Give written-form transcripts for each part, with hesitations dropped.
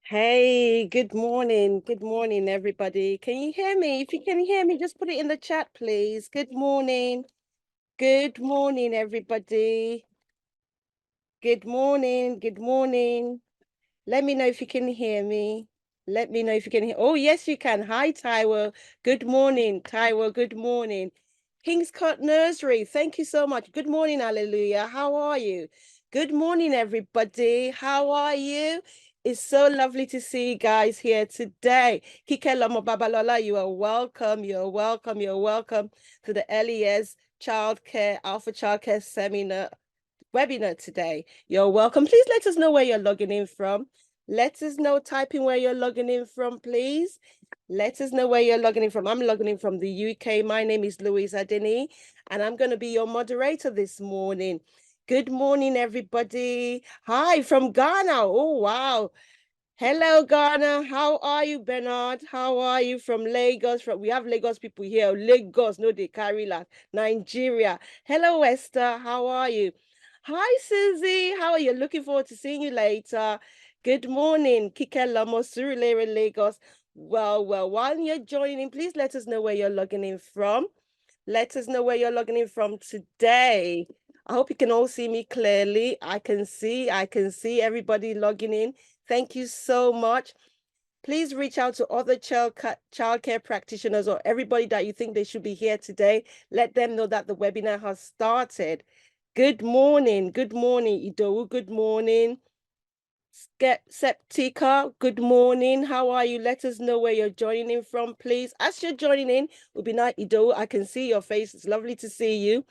Hey, good morning. Good morning, everybody. Can you hear me? If you can hear me, just put it in the chat, please. Good morning. Good morning, everybody. Good morning. Good morning. Let me know if you can hear me. Let me know if you can hear. Oh, yes, you can. Hi, Taiwo. Good morning, Taiwo. Good morning. Kingscourt Nursery. Thank you so much. Good morning, Hallelujah. How are you? Good morning, everybody. How are you? It's so lovely to see you guys here today. Kike Lomo Babalola, you are welcome. You're welcome. You're welcome to the LES Childcare Alpha Childcare Seminar webinar today. You're welcome. Please let us know where you're logging in from. Let us know, type in where you're logging in from, please. Let us know where you're logging in from. I'm logging in from the UK. My name is Louise Adeni, and I'm going to be your moderator this morning. Good morning, everybody. Hi from Ghana. Oh, wow. Hello, Ghana. How are you, Bernard? How are you from Lagos? We have Lagos people here. Lagos, no, they carry like Nigeria. Hello, Esther. How are you? Hi, Susie. How are you? Looking forward to seeing you later. Good morning, Kike Lamo, Surulere, Lagos. Well, while you're joining in, please let us know where you're logging in from. Let us know where you're logging in from today. I hope you can all see me clearly. I can see everybody logging in. Thank you so much. Please reach out to other childcare practitioners or everybody that you think they should be here today. Let them know that the webinar has started. Good morning. Good morning, Idowu. Good morning. Septica, good morning. How are you? Let us know where you're joining in from, please. As you're joining in, it would be nice, Idowu. I can see your face. It's lovely to see you.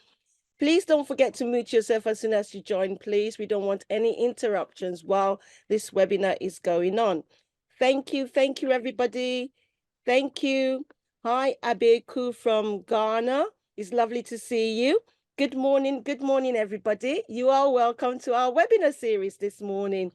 Please don't forget to mute yourself as soon as you join, please. We don't want any interruptions while this webinar is going on. Thank you, everybody. Thank you. Hi, Abeku from Ghana. It's lovely to see you. Good morning, everybody. You are welcome to our webinar series this morning.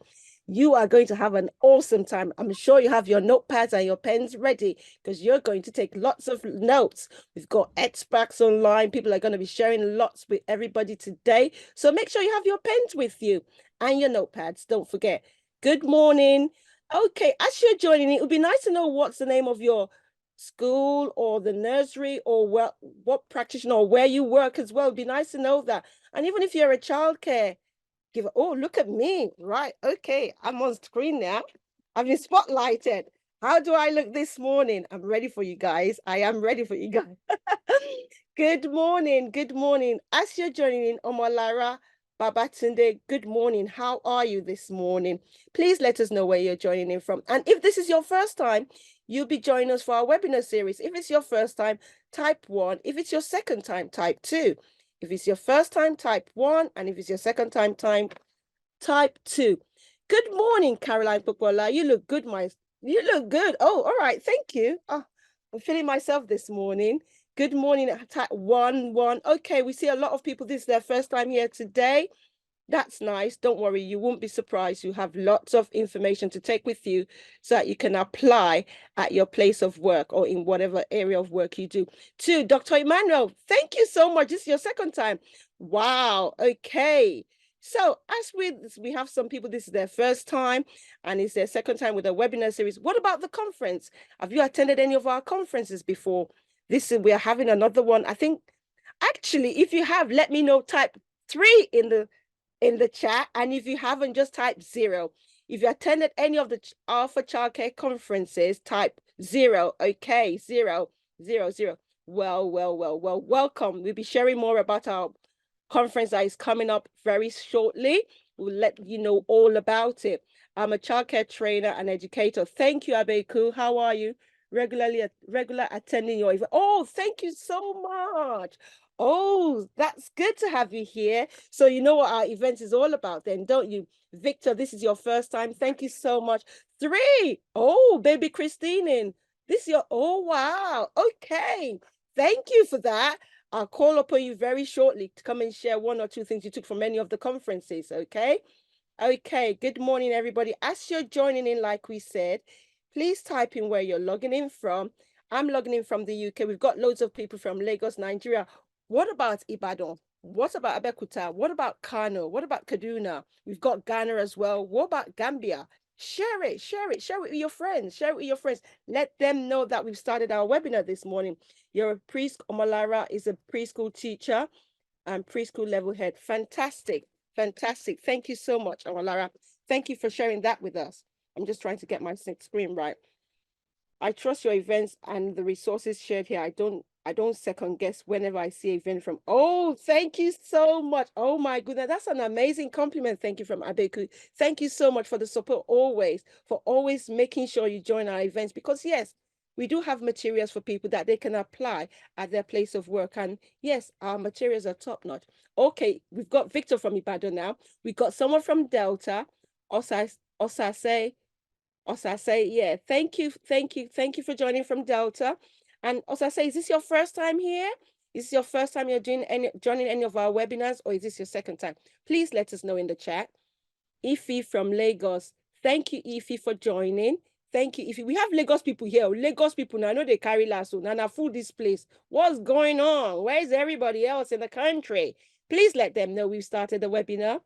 You are going to have an awesome time. I'm sure you have your notepads and your pens ready because you're going to take lots of notes. We've got experts online. People are going to be sharing lots with everybody today. So make sure you have your pens with you and your notepads. Don't forget. Good morning. Okay, as you're joining, it would be nice to know what's the name of your school or the nursery or what practitioner or where you work as well. It'd be nice to know that. And even if you're a childcare giver, oh, look at me. Right. Okay, I'm on screen now. I've been spotlighted. How do I look this morning? I'm ready for you guys. I am ready for you guys. Good morning. Good morning. As you're joining in, Omolara Babatunde, good morning. How are you this morning? Please let us know where you're joining in from. And if this is your first time, you'll be joining us for our webinar series. If it's your first time, type 1. If it's your second time, type 2. If it's your first time, type 1. And if it's your second time, type 2. Good morning, Caroline Popola. You look good, you look good. Oh, all right. Thank you. Oh, I'm feeling myself this morning. Good morning, type 1. Okay, we see a lot of people. This is their first time here today. That's nice. Don't worry, you won't be surprised. You have lots of information to take with you so that you can apply at your place of work or in whatever area of work you do. 2, Dr. Emmanuel, thank you so much. This is your second time. Wow. Okay. So as we have some people, this is their first time and it's their second time with a webinar series. What about the conference? Have you attended any of our conferences before? We're having another one. I think actually, if you have, let me know, type 3 in the chat. And if you haven't, just type 0. If you attended any of the Alpha Childcare conferences, type 0. Okay, 0, 0, 0. Well, welcome. We'll be sharing more about our conference that is coming up very shortly. We'll let you know all about it. I'm a childcare trainer and educator. Thank you, Abeku. How are you? Regular attending your event. Oh, thank you so much. Oh, that's good to have you here. So you know what our event is all about then, don't you? Victor, this is your first time. Thank you so much. 3. Oh, baby Christine in. Oh, wow. Okay. Thank you for that. I'll call upon you very shortly to come and share 1 or 2 things you took from any of the conferences, okay? Okay, good morning, everybody. As you're joining in, like we said, please type in where you're logging in from. I'm logging in from the UK. We've got loads of people from Lagos, Nigeria. What about Ibadan? What about Abeokuta? What about Kano? What about Kaduna? We've got Ghana as well. What about Gambia? Share it, share it, share it with your friends, share it with your friends. Let them know that we've started our webinar this morning. You're a preschool, Omalara is a preschool teacher and preschool level head. Fantastic, fantastic. Thank you so much, Omalara. Thank you for sharing that with us. I'm just trying to get my screen right. I trust your events and the resources shared here. I don't second guess whenever I see an event from. Oh, thank you so much. Oh my goodness, that's an amazing compliment. Thank you from Abeku. Thank you so much for the support always, for always making sure you join our events because yes, we do have materials for people that they can apply at their place of work. And yes, our materials are top notch. Okay, we've got Victor from Ibadan now. We got someone from Delta, Osase, Osase, yeah. Thank you for joining from Delta. And Osase, is this your first time here? Is this your first time you're joining any of our webinars, or is this your second time? Please let us know in the chat. Ify from Lagos. Thank you, Ify, for joining. Thank you, Ify. We have Lagos people here. Lagos people now, I know they carry lasso. Now, full this place. What's going on? Where is everybody else in the country? Please let them know we've started the webinar.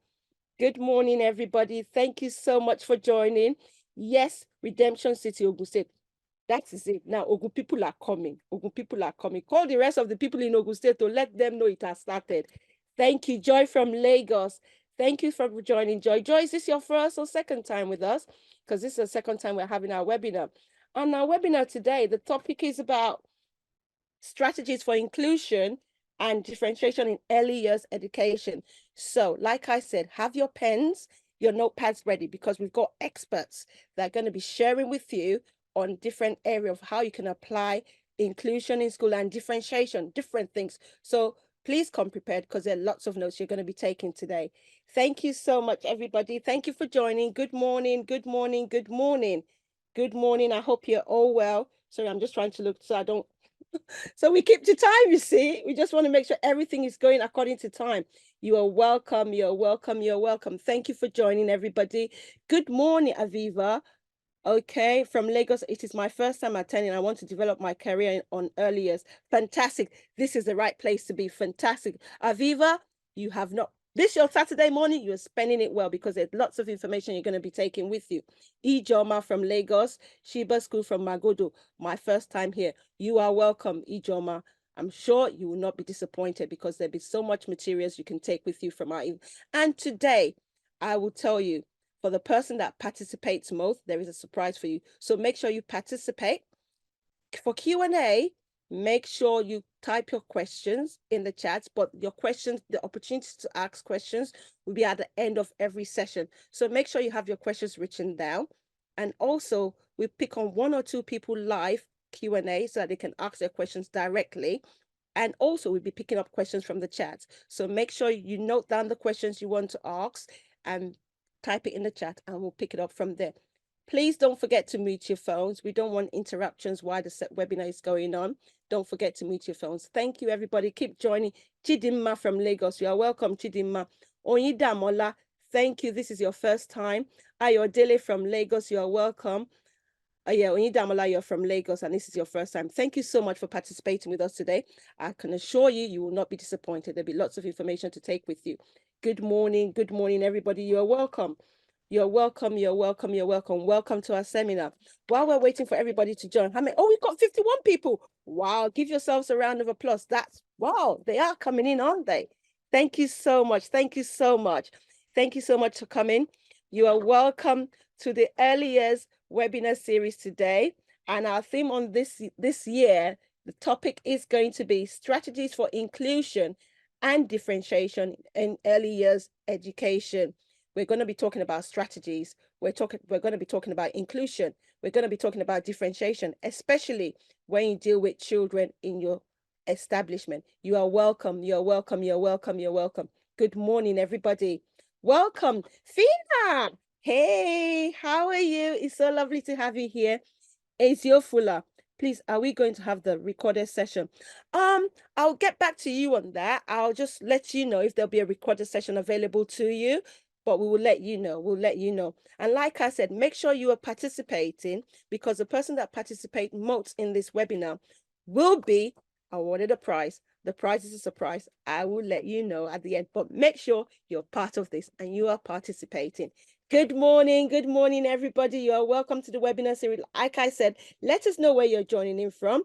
Good morning, everybody. Thank you so much for joining. Yes, Redemption City, Ogun State. That is it. Now, Ogun people are coming. Ogun people are coming. Call the rest of the people in Ogun State to let them know it has started. Thank you, Joy from Lagos. Thank you for joining, Joy. Joy, is this your first or second time with us? Because this is the second time we're having our webinar. On our webinar today, the topic is about strategies for inclusion and differentiation in early years education. So, like I said, have your pens, your notepads ready because we've got experts that are going to be sharing with you on different areas of how you can apply inclusion in school and differentiation, different things. So please come prepared because there are lots of notes you're going to be taking today. Thank you so much, everybody. Thank you for joining. Good morning, good morning, good morning. Good morning. I hope you're all well. Sorry, I'm just trying to look so I don't so we keep to time, you see. We just want to make sure everything is going according to time. You are welcome. You're welcome. You're welcome. Thank you for joining, everybody. Good morning, Aviva. Okay, from Lagos, it is my first time attending. I want to develop my career on early years. Fantastic. This is the right place to be. Fantastic. Aviva, you have not, this your Saturday morning, you're spending it well because there's lots of information you're going to be taking with you. Ijoma from Lagos, Sheba School from Magodo, my first time here. You are welcome, Ijoma. I'm sure you will not be disappointed because there'll be so much materials you can take with you from our. And today, I will tell you, for the person that participates most, there is a surprise for you. So make sure you participate. For Q&A, make sure you type your questions in the chat, but your questions, the opportunity to ask questions will be at the end of every session. So make sure you have your questions written down. And also, we pick on 1 or 2 people live Q&A so that they can ask their questions directly. And also, we'll be picking up questions from the chat. So make sure you note down the questions you want to ask and type it in the chat and we'll pick it up from there. Please don't forget to mute your phones. We don't want interruptions while the webinar is going on. Don't forget to mute your phones. Thank you, everybody. Keep joining. Chidimma from Lagos. You are welcome, Chidimma. Oyidamola, thank you. This is your first time. Ayodele from Lagos. You are welcome. Yeah, Onidamola, you're from Lagos and this is your first time. Thank you so much for participating with us today. I can assure you, you will not be disappointed. There'll be lots of information to take with you. Good morning, everybody. You're welcome. You're welcome, you're welcome, you're welcome. Welcome to our seminar. While we're waiting for everybody to join, how many? Oh, we've got 51 people. Wow, give yourselves a round of applause. That's, wow, they are coming in, aren't they? Thank you so much. Thank you so much. Thank you so much for coming. You are welcome to the Early Years webinar series today. And our theme on this year, the topic is going to be strategies for inclusion and differentiation in early years education. We're going to be talking about strategies. We're going to be talking about inclusion. We're going to be talking about differentiation, especially when you deal with children in your establishment. You are welcome. You're welcome. You're welcome. You're welcome. Good morning, everybody. Welcome, Fina. Hey, how are you? It's so lovely to have you here. Ezio Fuller, please, are we going to have the recorded session? I'll get back to you on that. I'll just let you know if there'll be a recorded session available to you, but we will let you know. We'll let you know. And like I said, make sure you are participating because the person that participates most in this webinar will be awarded a prize. The prize is a surprise. I will let you know at the end, but make sure you're part of this and you are participating. Good morning, everybody. You are welcome to the webinar series. Like I said, let us know where you're joining in from.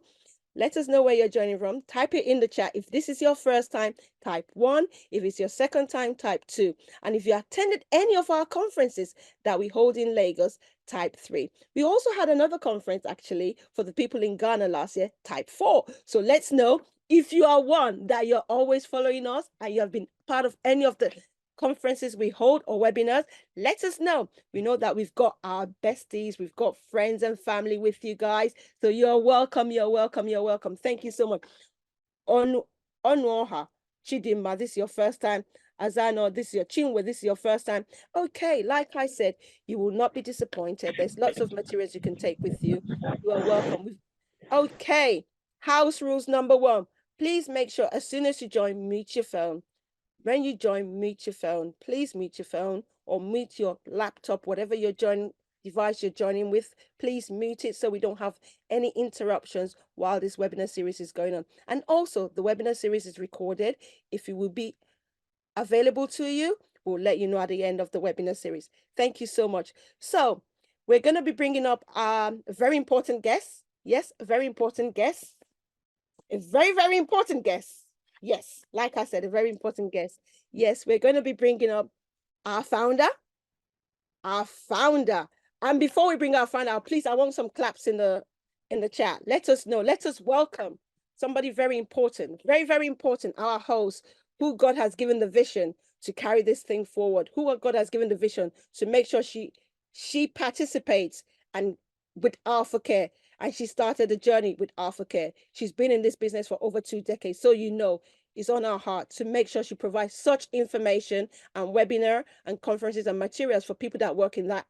Let us know where you're joining from. Type it in the chat. If this is your first time, type 1. If it's your second time, type 2. And if you attended any of our conferences that we hold in Lagos, type 3. We also had another conference actually for the people in Ghana last year, type 4. So let's know if you are one that you're always following us and you have been part of any of the conferences we hold or webinars, let us know. We know that we've got our besties, we've got friends and family with you guys. So you're welcome, you're welcome, you're welcome. Thank you so much. Onoha, Chidimma, this is your first time. Azano, this is your Chinwe, this is your first time. Okay, like I said, you will not be disappointed. There's lots of materials you can take with you. You are welcome. Okay, house rules number 1. Please make sure as soon as you join, mute your phone. When you join, mute your phone. Please mute your phone or mute your laptop, whatever your device you're joining with. Please mute it so we don't have any interruptions while this webinar series is going on. And also, the webinar series is recorded. If it will be available to you, we'll let you know at the end of the webinar series. Thank you so much. So we're going to be bringing up a very important guest. Yes, a very important guest. A very, very important guest. Yes, like I said, a very important guest. Yes, we're going to be bringing up our founder. And before we bring our founder, please, I want some claps in the chat. Let us know. Let us welcome somebody very important, very, very important, our host, who God has given the vision to carry this thing forward, who God has given the vision to make sure she participates and with Alpha Care. And she started a journey with Alpha Care. She's been in this business for over 2 decades. So you know, it's on our heart to make sure she provides such information and webinar and conferences and materials for people that work in that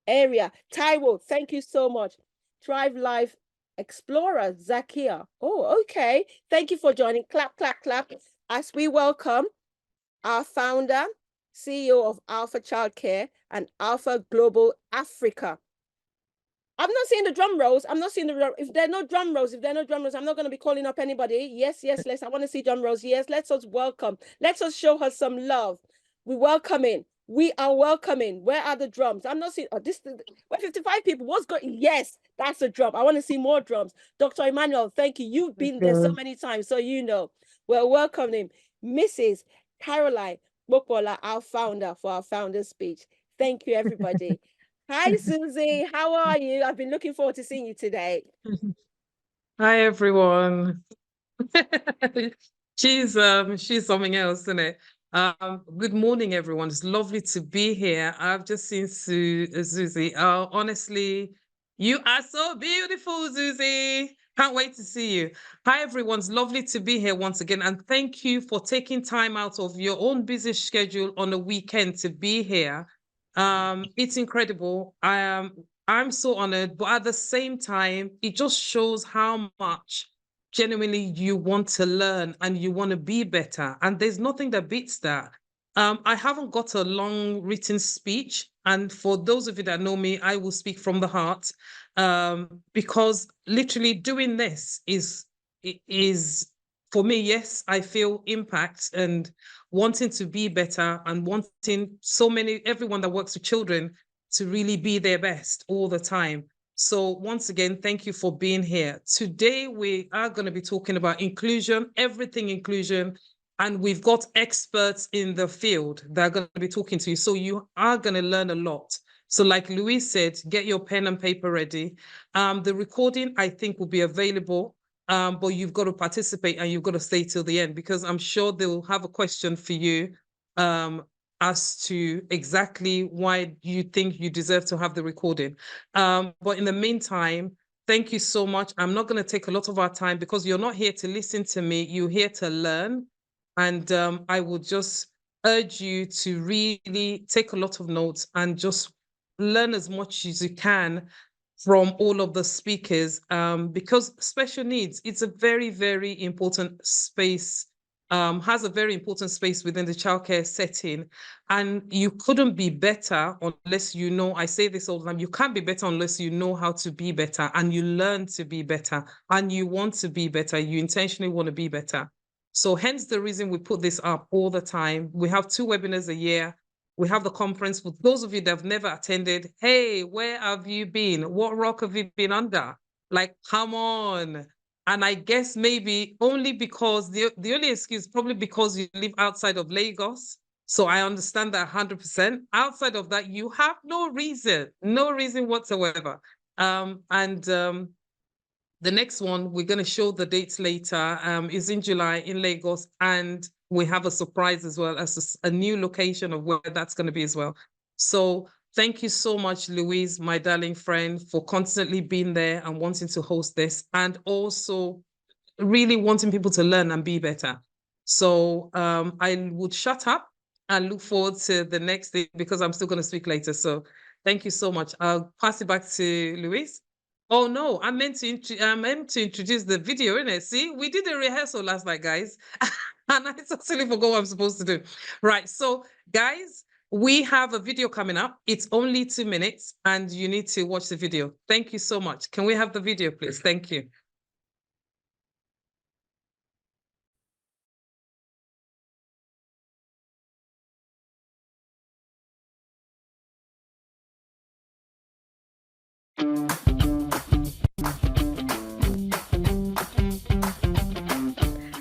area. Taiwo, thank you so much. Thrive Life Explorer, Zakia. Oh, okay. Thank you for joining. Clap, clap, clap. As we welcome our founder, CEO of Alpha Childcare and Alpha Global Africa. I'm not seeing the drum rolls. I'm not seeing the if there are no drum rolls, I'm not going to be calling up anybody. Yes, let's. I want to see drum rolls. Yes, let's us welcome. Let's us show her some love. We welcoming. We are welcoming. Where are the drums? I'm not seeing. Oh, we're 55 people. What's going? Yes, that's a drum. I want to see more drums. Dr. Emmanuel, thank you. You've been there so many times, so you know. We're welcoming Mrs. Caroline Bokola, our founder, for our founder's speech. Thank you, everybody. Hi, Susie. How are you? I've been looking forward to seeing you today. Hi, everyone. She's something else, isn't it? Good morning, everyone. It's lovely to be here. I've just seen Susie. Honestly, you are so beautiful, Susie. Can't wait to see you. Hi, everyone. It's lovely to be here once again. And thank you for taking time out of your own busy schedule on a weekend to be here. It's incredible. I'm so honored, but at the same time, it just shows how much genuinely you want to learn and you want to be better. And there's nothing that beats that. I haven't got a long written speech. And for those of you that know me, I will speak from the heart, because literally doing this is for me, yes, I feel impact and wanting to be better and wanting everyone that works with children to really be their best all the time. So once again, thank you for being here. Today, we are going to be talking about inclusion, everything inclusion, and we've got experts in the field that are going to be talking to you. So you are going to learn a lot. So like Louise said, get your pen and paper ready. The recording, I think, will be available, but you've got to participate and you've got to stay till the end, because I'm sure they'll have a question for you as to exactly why you think you deserve to have the recording. But in the meantime, thank you so much. I'm not going to take a lot of our time because you're not here to listen to me. You're here to learn. And I would just urge you to really take a lot of notes and just learn as much as you can from all of the speakers, because special needs, it's a very, very important space, has a very important space within the childcare setting. And you couldn't be better unless you know, I say this all the time, you can't be better unless you know how to be better and you learn to be better and you want to be better. You intentionally want to be better. So hence the reason we put this up all the time. We have 2 webinars a year. We have the conference. For those of you that have never attended, hey, where have you been? What rock have you been under? Like, come on. And I guess maybe only because the only excuse, probably because you live outside of Lagos. So I understand that 100%. Outside of that, you have no reason whatsoever. The next one, we're going to show the dates later, is in July in Lagos. And we have a surprise as well as a new location of where that's going to be as well. So thank you so much, Louise, my darling friend, for constantly being there and wanting to host this, and also really wanting people to learn and be better. So I would shut up and look forward to the next thing, because I'm still going to speak later. So thank you so much. I'll pass it back to Louise. Oh no, I meant to introduce the video, innit? See, we did a rehearsal last night, guys. And I totally forgot what I'm supposed to do. Right. So, guys, we have a video coming up. It's only 2 minutes and you need to watch the video. Thank you so much. Can we have the video, please? Thank you.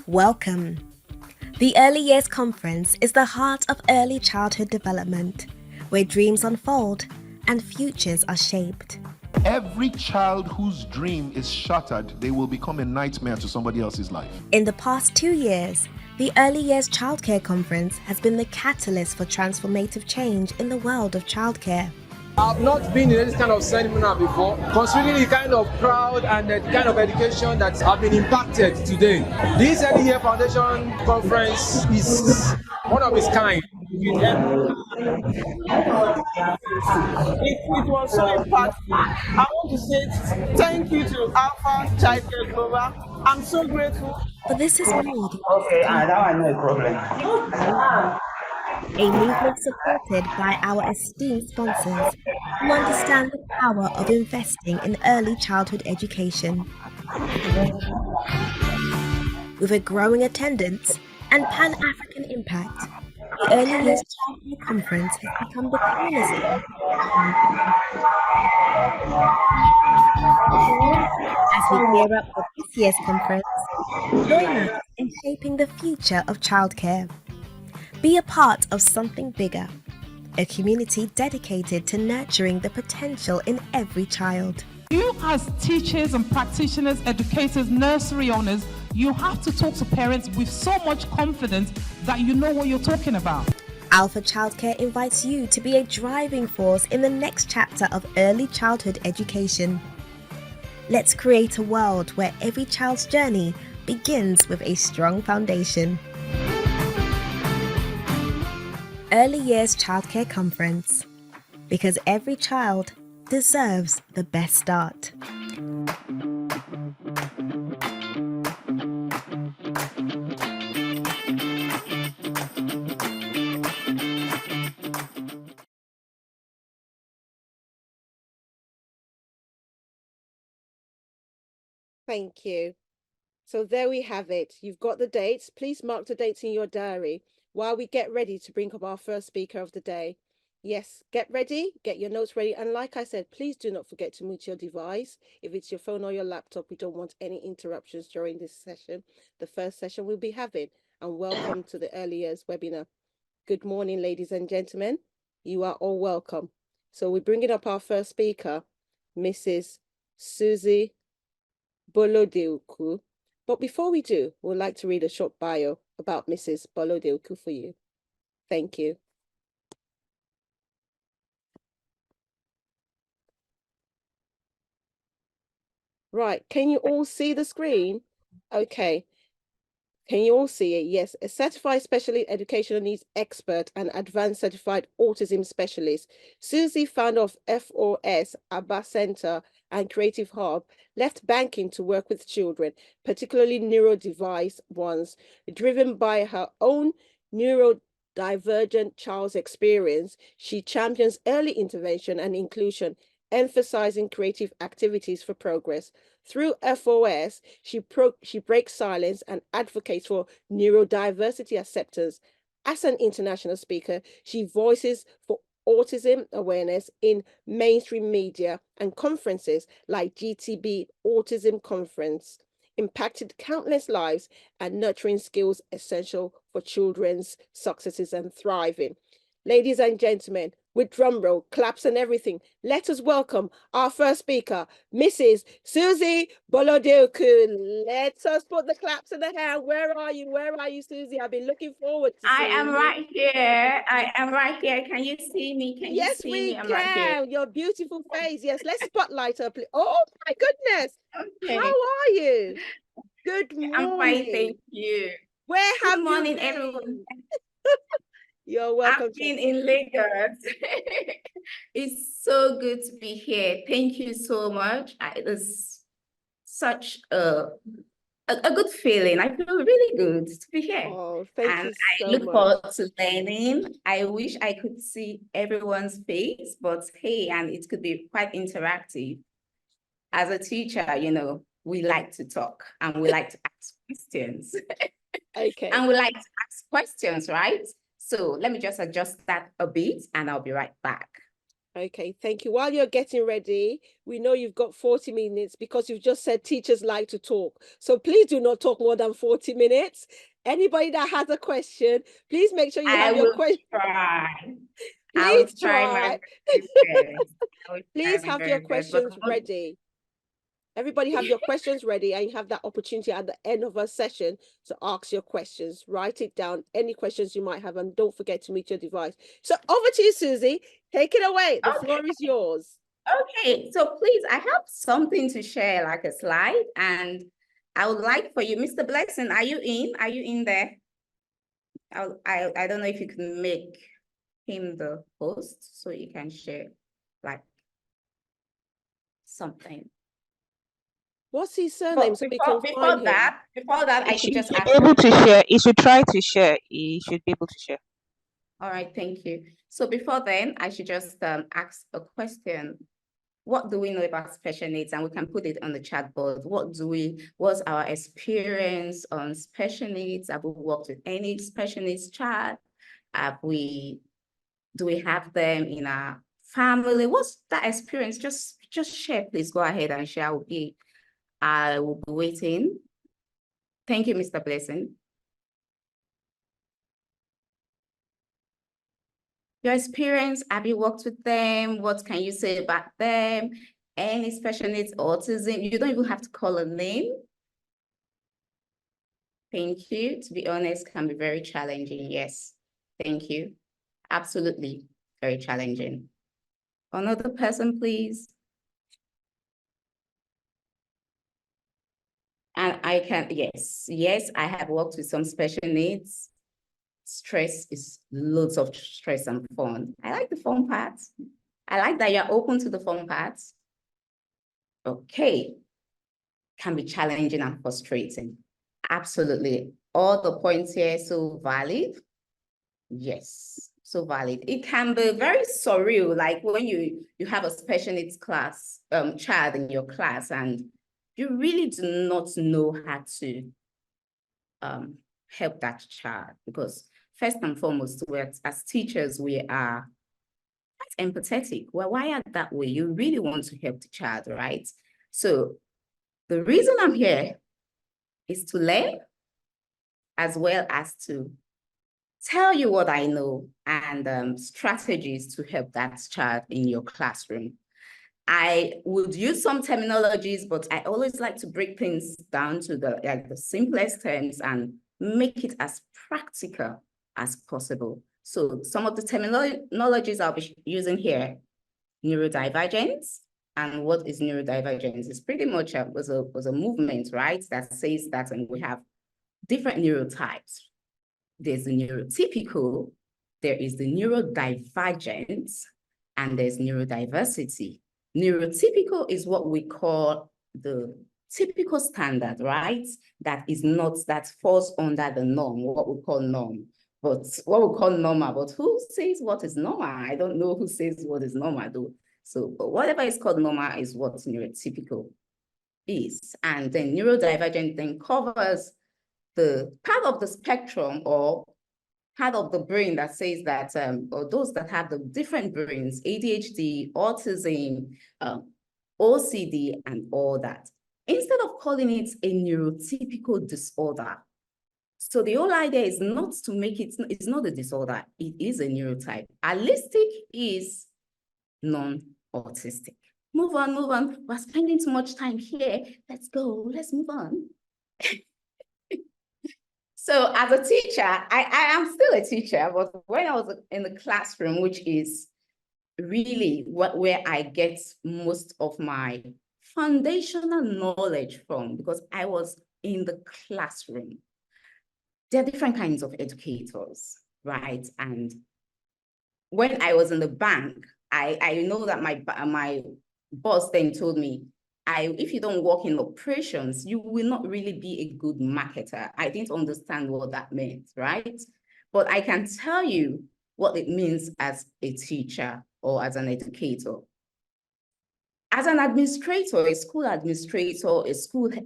Welcome. The Early Years Conference is the heart of early childhood development, where dreams unfold and futures are shaped. Every child whose dream is shattered, they will become a nightmare to somebody else's life. In the past 2 years, the Early Years Childcare Conference has been the catalyst for transformative change in the world of childcare. I've not been in this kind of seminar before, considering the kind of crowd and the kind of education that have been impacted today. This Early Year Foundation Conference is one of its kind. It was so impactful. I want to say thank you to Alpha Childcare Global. I'm so grateful. But this is more than Okay, that one no problem. a movement supported by our esteemed sponsors who understand the power of investing in early childhood education. With a growing attendance and Pan-African impact, the Early Years Childcare Conference has become the cornerstone. As we gear up for this year's conference, join us in shaping the future of childcare. Be a part of something bigger, a community dedicated to nurturing the potential in every child. You as teachers and practitioners, educators, nursery owners, you have to talk to parents with so much confidence that you know what you're talking about. Alpha Childcare invites you to be a driving force in the next chapter of early childhood education. Let's create a world where every child's journey begins with a strong foundation. Early Years Childcare Conference, because every child deserves the best start. Thank you. So there we have it. You've got the dates. Please mark the dates in your diary while we get ready to bring up our first speaker of the day. Yes, get ready, get your notes ready. And like I said, please do not forget to mute your device. If it's your phone or your laptop, we don't want any interruptions during this session, the first session we'll be having. And welcome to the Early Years webinar. Good morning, ladies and gentlemen. You are all welcome. So we're bringing up our first speaker, Mrs. Susie Bolodeuku. But before we do, we'd like to read a short bio about Mrs. Bolodeuku for you. Thank you. Right, can you all see the screen? Okay. Can you all see it? Yes, a certified special educational needs expert and advanced certified autism specialist. Susie, founder of FOS, ABBA Center and Creative Hub, left banking to work with children, particularly neurodiverse ones, driven by her own neurodivergent child's experience. She champions early intervention and inclusion, emphasizing creative activities for progress. Through FOS, she breaks silence and advocates for neurodiversity acceptance As an international speaker, she voices for autism awareness in mainstream media and conferences like GTB Autism Conference, impacted countless lives and nurturing skills essential for children's successes and thriving. Ladies and gentlemen, with drum roll, claps and everything, let us welcome our first speaker, Mrs. Susie Bolodeoku. Let us put the claps in the hand. Where are you? Where are you, Susie? I've been looking forward to I seeing am you. right here. I am right here. Can you see me? Can you Yes, see we me? I'm right here. can. Your beautiful face. Yes, let's spotlight her, please. Oh my goodness. How Okay. are you? Good I'm fine, morning. thank you. Where Good have you morning, been? everyone. You're welcome. I've been in Lagos. It's so good to be here. Thank you so much. It was such a good feeling. I feel really good to be here. Oh, thank And you I so look much. forward to learning. I wish I could see everyone's face, but hey, and it could be quite interactive. As a teacher, you know, we like to talk and we like to ask questions. Okay. And we like to ask questions, right? So let me just adjust that a bit and I'll be right back. Okay, thank you. While you're getting ready, we know you've got 40 minutes because you've just said teachers like to talk. So please do not talk more than 40 minutes. Anybody that has a question, please make sure you have your question. Try. I will Please try try. my very best. I will try Please my have your very best. But questions ready. Everybody have your questions ready, and you have that opportunity at the end of our session to ask your questions. Write it down, any questions you might have, and don't forget to mute your device. So over to you, Susie. Take it away. The floor is yours. Okay, so please, I have something to share, like a slide, and I would like for you, Mr. Blessing, are you in? Are you in there? I don't know if you can make him the host so you can share like something. What's his surname so we can find him? Before that, I should just ask. Be able to share. He should try to share. He should be able to share. All right, thank you. So before then, I should just ask a question. What do we know about special needs? And we can put it on the chat board. What's our experience on special needs? Have we worked with any special needs child? Do we have them in our family? What's that experience? Just share, please go ahead and share. I will be waiting. Thank you, Mr. Blessing. Your experience, have you worked with them? What can you say about them? Any special needs, autism? You don't even have to call a name. Thank you. To be honest, can be very challenging. Yes, thank you. Absolutely very challenging. Another person, please. And I can, yes, I have worked with some special needs. Stress is loads of stress and fun. I like the fun parts. I like that you're open to the fun parts. Okay. Can be challenging and frustrating. Absolutely. All the points here so valid. Yes, so valid. It can be very surreal, like when you have a special needs class, child in your class, and you really do not know how to help that child, because first and foremost, as teachers, we are quite empathetic. We're wired that way. You really want to help the child, right? So the reason I'm here is to learn, as well as to tell you what I know and strategies to help that child in your classroom. I would use some terminologies, but I always like to break things down to the simplest terms and make it as practical as possible. So some of the terminologies I'll be using here: neurodivergence. And what is neurodivergence? It's pretty much was a movement, right, that says that, and we have different neurotypes. There's the neurotypical, there is the neurodivergent, and there's neurodiversity. Neurotypical is what we call the typical standard, right? That falls under the norm, what we call norm. But what we call normal, but who says what is normal? I don't know who says what is normal though. So but whatever is called normal is what neurotypical is. And then neurodivergent then covers the part of the spectrum, or part of the brain that says that, or those that have the different brains, ADHD, autism, OCD, and all that, instead of calling it a neurotypical disorder. So the whole idea is not to make it, it's not a disorder, it is a neurotype. Allistic is non-autistic. Move on, move on. We're spending too much time here. Let's go, let's move on. So as a teacher, I am still a teacher, but when I was in the classroom, which is really where I get most of my foundational knowledge from, because I was in the classroom. There are different kinds of educators, right? And when I was in the bank, I know that my boss then told me, if you don't work in operations, you will not really be a good marketer. I didn't understand what that meant, right? But I can tell you what it means as a teacher or as an educator. As an administrator, a school administrator,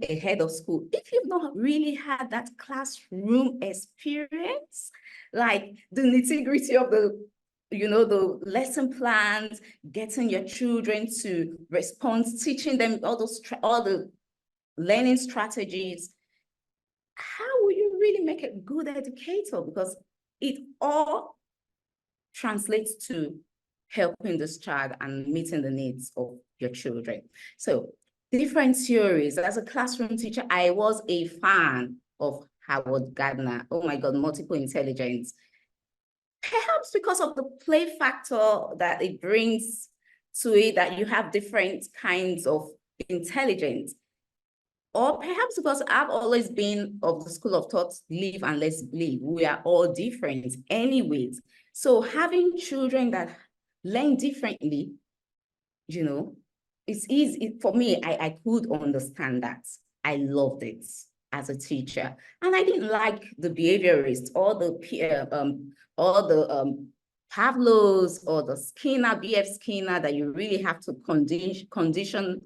a head of school, if you've not really had that classroom experience, like the nitty-gritty of the lesson plans, getting your children to respond, teaching them all the learning strategies, how will you really make a good educator? Because it all translates to helping this child and meeting the needs of your children. So different theories. As a classroom teacher, I was a fan of Howard Gardner. Oh my God, multiple intelligence. Perhaps because of the play factor that it brings to it, that you have different kinds of intelligence. Or perhaps because I've always been of the school of thought, live and let's believe. We are all different anyways. So having children that learn differently, it's easy for me. I could understand that. I loved it as a teacher, and I didn't like the behaviorists or the Pavlov's or the Skinner, BF Skinner, that you really have to condition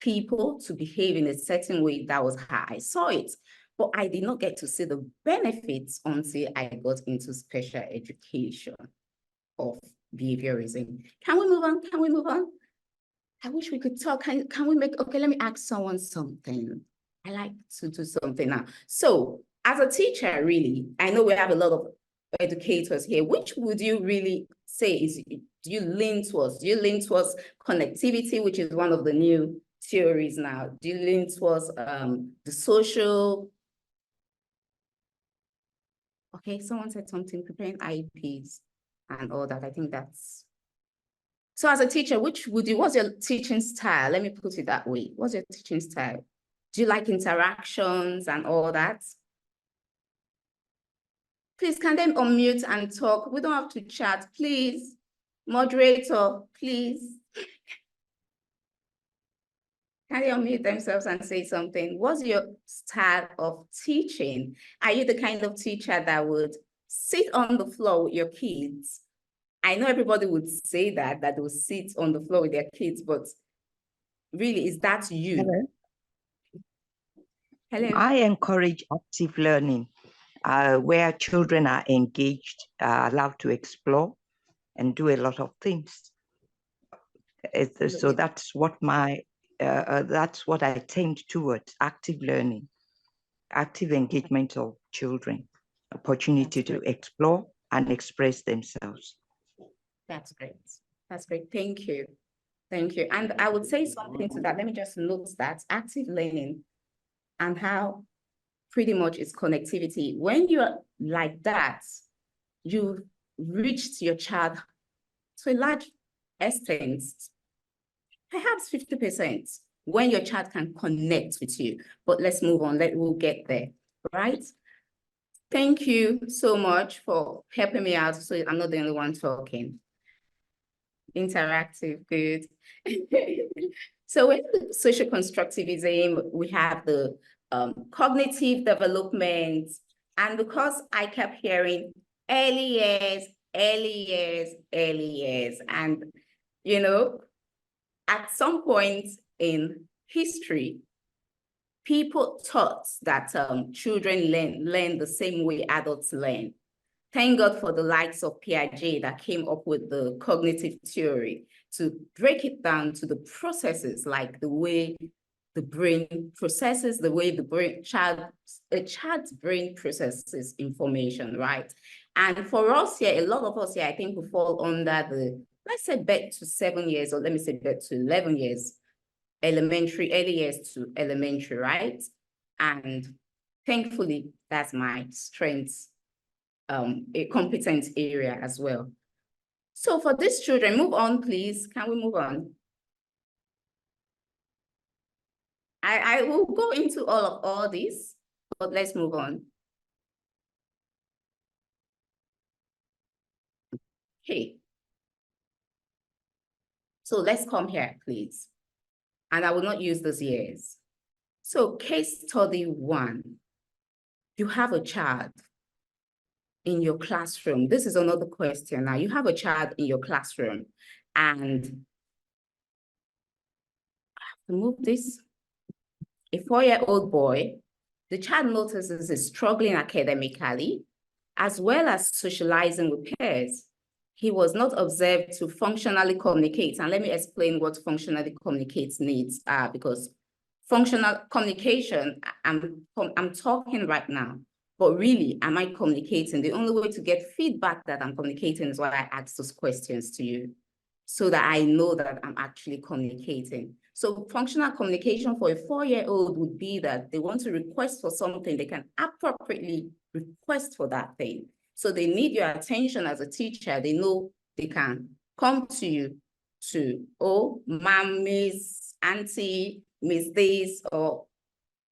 people to behave in a certain way. That was how I saw it. But I did not get to see the benefits until I got into special education of behaviorism. Can we move on? Can we move on? I wish we could talk. Can we make, okay, let me ask someone something. I like to do something now. So as a teacher, really, I know we have a lot of educators here. Which would you really say is, do you lean towards? Do you lean towards connectivity, which is one of the new theories now? Do you lean towards the social? Okay, someone said something, preparing IEPs and all that. I think that's, so as a teacher, what's your teaching style? Let me put it that way. What's your teaching style? Do you like interactions and all that? Please, can they unmute and talk? We don't have to chat, please. Moderator, please. Can they unmute themselves and say something? What's your style of teaching? Are you the kind of teacher that would sit on the floor with your kids? I know everybody would say that they will sit on the floor with their kids, but really, is that you? Hello. Hello. I encourage active learning, where children are engaged, allowed to explore and do a lot of things. So that's what I tend towards: active learning, active engagement of children, opportunity to explore and express themselves. That's great. That's great. Thank you. Thank you. And I would say something to that. Let me just note that active learning and how pretty much it's connectivity. When you're like that, you've reached your child to a large extent, perhaps 50%, when your child can connect with you. But let's move on. We'll get there, right? Thank you so much for helping me out, so I'm not the only one talking. Interactive, good. So with social constructivism, we have the cognitive development. And because I kept hearing early years, early years, early years, and at some point in history, people thought that children learn the same way adults learn. Thank God for the likes of Piaget that came up with the cognitive theory to break it down to the processes, like the way the brain processes, the way the child's brain processes information, right? And for us here, a lot of us here, I think we fall under the, let's say, birth to 7 years, or let me say birth to 11 years, elementary, early years to elementary, right? And thankfully, that's my strength, a competent area as well. So for these children, move on, please. Can we move on? I will go into all this, but let's move on. Okay. So let's come here, please. And I will not use those years. So case study 1, you have a child in your classroom. This is another question. Now you have a child in your classroom and I have to move this. A 4-year-old boy, the child notices is struggling academically as well as socializing with peers. He was not observed to functionally communicate. And let me explain what functionally communicates needs are, because functional communication, I'm talking right now, but really, am I communicating? The only way to get feedback that I'm communicating is why I ask those questions to you, so that I know that I'm actually communicating. So functional communication for a 4-year-old would be that they want to request for something, they can appropriately request for that thing. So they need your attention as a teacher. They know they can come to you to, oh, mom, miss, auntie, miss this, or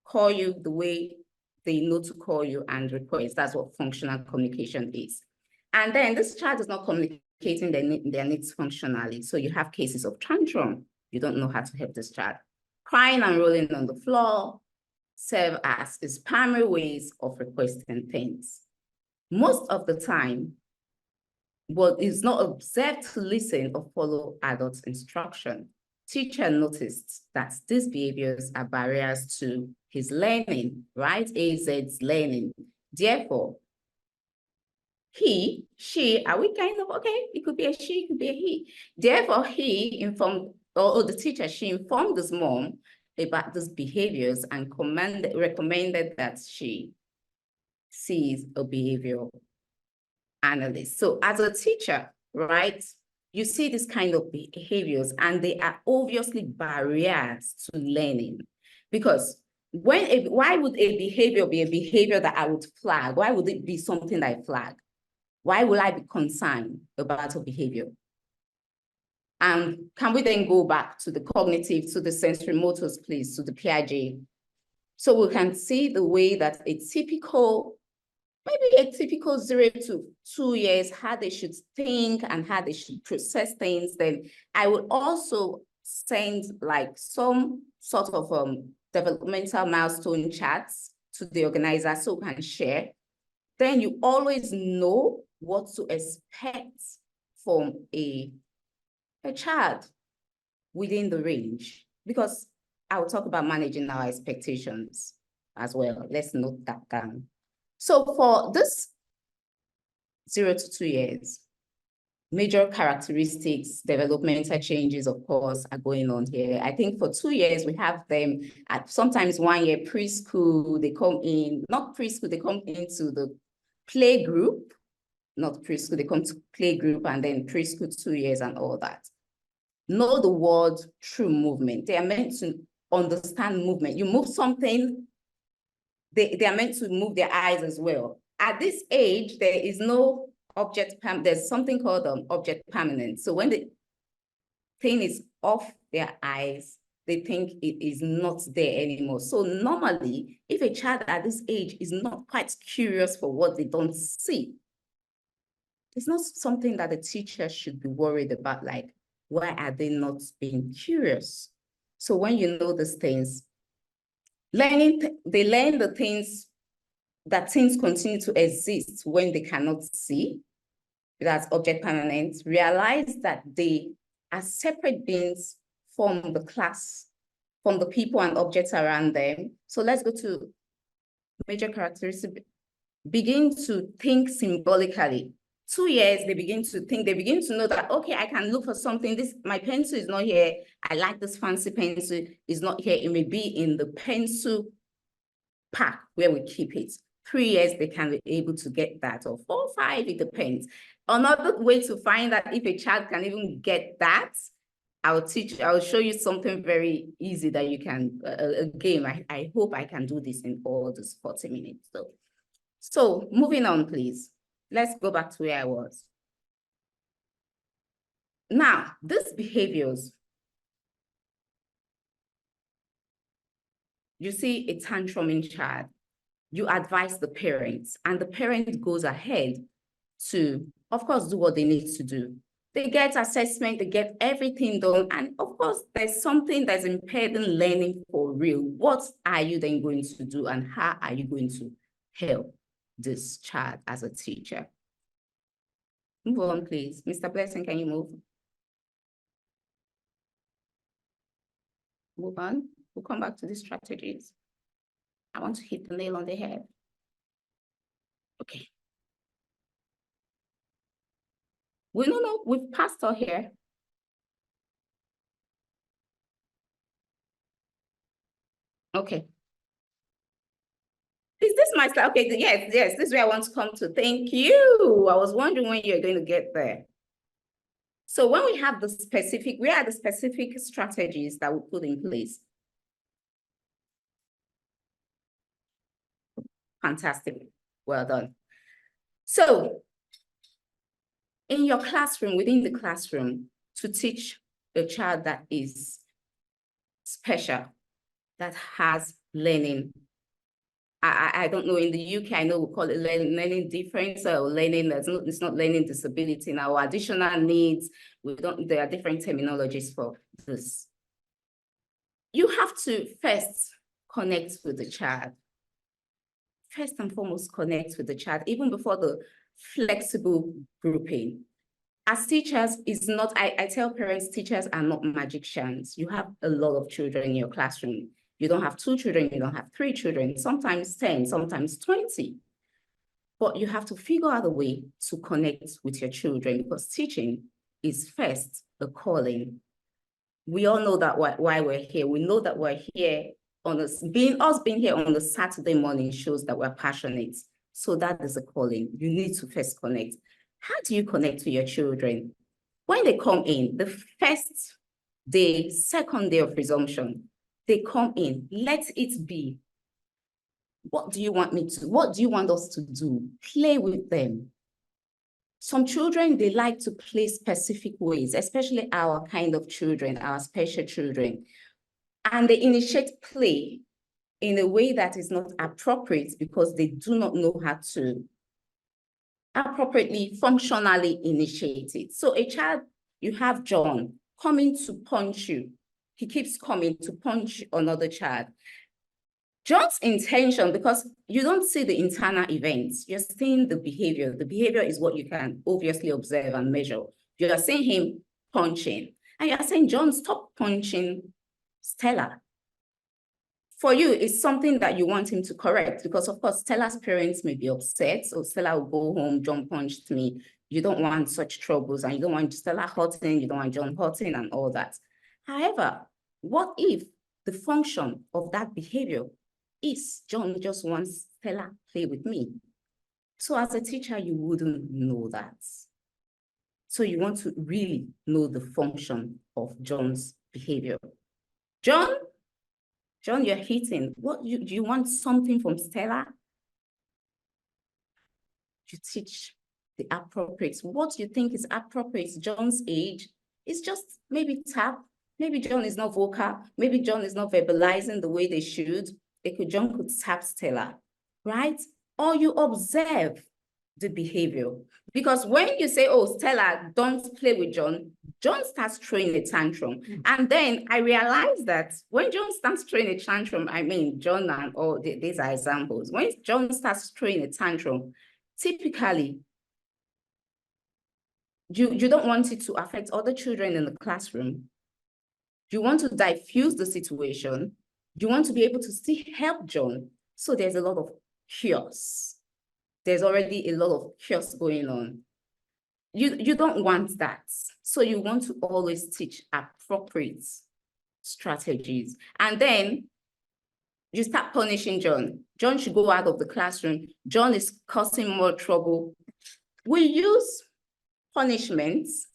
call you the way they know to call you and request. That's what functional communication is. And then this child is not communicating their needs functionally. So you have cases of tantrum. You don't know how to help this child. Crying and rolling on the floor serve as its primary ways of requesting things. Most of the time, but is not observed to listen or follow adults' instruction. Teacher noticed that these behaviors are barriers to his learning, right? AZ's learning. Therefore, he, she, are we kind of, okay, it could be a she, it could be a he. Therefore, he informed, or the teacher, she informed his mom about these behaviors and recommended that she sees a behavioral analyst. So as a teacher, right, you see this kind of behaviors and they are obviously barriers to learning, because why would a behavior be a behavior that I would flag? Why would it be something that I flag? Why will I be concerned about a behavior? And can we then go back to the cognitive, to the sensory motors, please, to the Piaget? So we can see the way that a typical, maybe a typical 0 to 2 years, how they should think and how they should process things. Then I would also send like some sort of developmental milestone charts to the organizer so we can share. Then you always know what to expect from a child within the range, because I will talk about managing our expectations as well. Let's note that down. So for this 0 to 2 years, major characteristics, developmental changes, of course, are going on here. I think for 2 years, we have them at sometimes 1 year preschool, they come in, not preschool, they come into the play group, not preschool, they come to play group and then preschool 2 years and all that. Know the word through movement. They are meant to understand movement. You move something, they are meant to move their eyes as well. At this age, there is no object, there's something called object permanence. So when the thing is off their eyes, they think it is not there anymore. So normally, if a child at this age is not quite curious for what they don't see, it's not something that the teacher should be worried about, like, why are they not being curious? So when you know these things, they learn the things, that things continue to exist when they cannot see. That's object permanence. Realize that they are separate beings from the class, from the people and objects around them. So let's go to major characteristics begin to think symbolically. 2 years, they begin to think, they begin to know that, okay, I can look for something. This, my pencil is not here. I like this fancy pencil, is not here. It may be in the pencil pack where we keep it. 3 years, they can be able to get that, or 4 or 5, it depends. Another way to find that if a child can even get that, I'll show you something very easy that you can, a game. I hope I can do this in all this 40 minutes. So moving on, please. Let's go back to where I was. Now, these behaviors, you see a tantruming child, you advise the parents, and the parent goes ahead to, of course, do what they need to do. They get assessment, they get everything done. And of course, there's something that's impeding learning for real. What are you then going to do, and how are you going to help this child as a teacher? Move on, please. Mr. Blessing, can you move? Move on. We'll come back to these strategies. I want to hit the nail on the head. Okay. We've passed all here. Okay. Is this my slide? Okay, yes, this is where I want to come to. Thank you. I was wondering when you're going to get there. So when we have the specific, where are the specific strategies that we put in place? Fantastic. Well done. So in your classroom, within the classroom, to teach a child that is special, that has learning, I don't know, in the UK, I know we call it learning difference, or learning, it's not learning disability now, additional needs. There are different terminologies for this. You have to first connect with the child. First and foremost, connect with the child, even before the flexible grouping. As teachers, it's not, I tell parents, teachers are not magicians. You have a lot of children in your classroom. You don't have 2 children, you don't have 3 children, sometimes 10, sometimes 20. But you have to figure out a way to connect with your children, because teaching is first a calling. We all know that why we're here. We know that we're here on us being here on a Saturday morning shows that we're passionate. So that is a calling. You need to first connect. How do you connect to your children? When they come in, the first day, second day of resumption, they come in, let it be. What do you want us to do? Play with them. Some children, they like to play specific ways, especially our kind of children, our special children. And they initiate play in a way that is not appropriate because they do not know how to appropriately, functionally initiate it. So a child, you have John coming to punch you. He keeps coming to punch another child. John's intention, because you don't see the internal events, you're seeing the behavior. The behavior is what you can obviously observe and measure. You are seeing him punching, and you are saying, John, stop punching Stella. For you, it's something that you want him to correct, because of course, Stella's parents may be upset, so Stella will go home, John punched me. You don't want such troubles, and you don't want Stella hurting, you don't want John hurting and all that. However, what if the function of that behavior is John just wants Stella play with me? So as a teacher, you wouldn't know that. So you want to really know the function of John's behavior. John, you're hitting. Do you want something from Stella? You teach the appropriate. What you think is appropriate, John's age, is just maybe tap. Maybe John is not vocal. Maybe John is not verbalizing the way they should. John could tap Stella, right? Or you observe the behavior. Because when you say, oh, Stella, don't play with John, John starts throwing a tantrum. And then I realized that when John starts throwing a tantrum, I mean, John and all these are examples. When John starts throwing a tantrum, typically, you don't want it to affect other children in the classroom. You want to diffuse the situation. You want to be able to still help John. So there's a lot of chaos. there's already a lot of chaos going on. You don't want that. So you want to always teach appropriate strategies. And then you start punishing John. John should go out of the classroom. John is causing more trouble. We use punishments.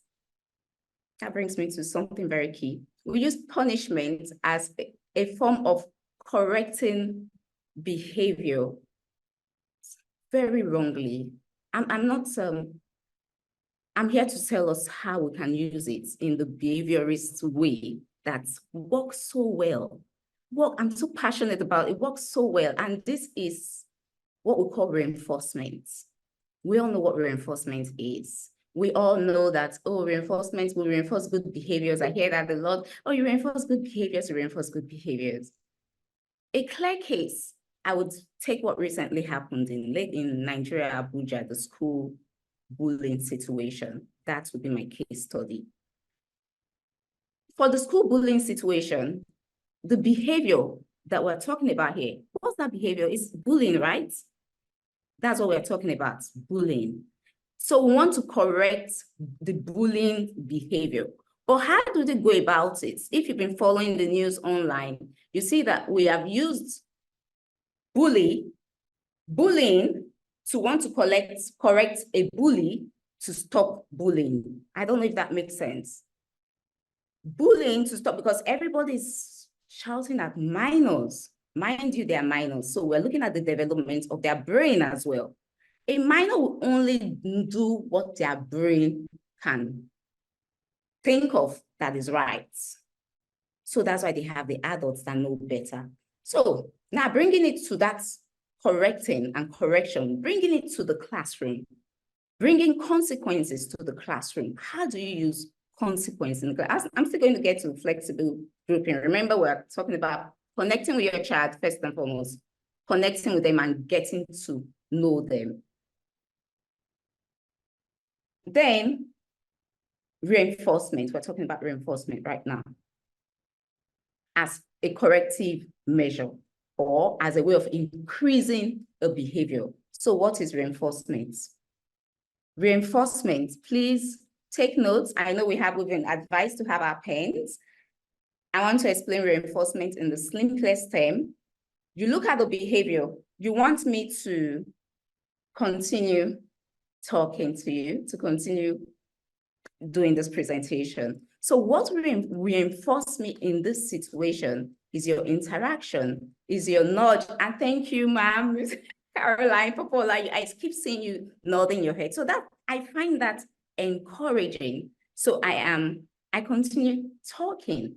That brings me to something very key. We use punishment as a form of correcting behavior very wrongly. I'm here to tell us how we can use it in the behaviorist way that works so well. I'm so passionate about it. It works so well. And this is what we call reinforcement. We all know what reinforcement is. We all know that, oh, reinforcement will reinforce good behaviors. I hear that a lot. Oh, you reinforce good behaviors, you reinforce good behaviors. A clear case, I would take what recently happened in Nigeria, Abuja, the school bullying situation. That would be my case study. For the school bullying situation, the behavior that we're talking about here, what's that behavior? It's bullying, right? That's what we're talking about, bullying. So we want to correct the bullying behavior. But how do they go about it? If you've been following the news online, you see that we have used bullying to want to correct a bully to stop bullying. I don't know if that makes sense. Bullying to stop, because everybody's shouting at minors. Mind you, they are minors. So we're looking at the development of their brain as well. A minor will only do what their brain can think of that is right. So that's why they have the adults that know better. So now bringing it to that correcting and correction, bringing it to the classroom, bringing consequences to the classroom. How do you use consequence in the class? I'm still going to get to flexible grouping. Remember, we're talking about connecting with your child first and foremost, connecting with them and getting to know them. Then reinforcement, we're talking about reinforcement right now as a corrective measure or as a way of increasing a behavior. So what is reinforcement? Reinforcement, please take notes. I know we've been advised to have our pens. I want to explain reinforcement in the simplest term. You look at the behavior. You want me to continue talking to you, to continue doing this presentation. So what reinforce me in this situation is your interaction, is your nudge. And thank you, ma'am, Caroline, Popola, I keep seeing you nodding your head. So that I find that encouraging. So I continue talking,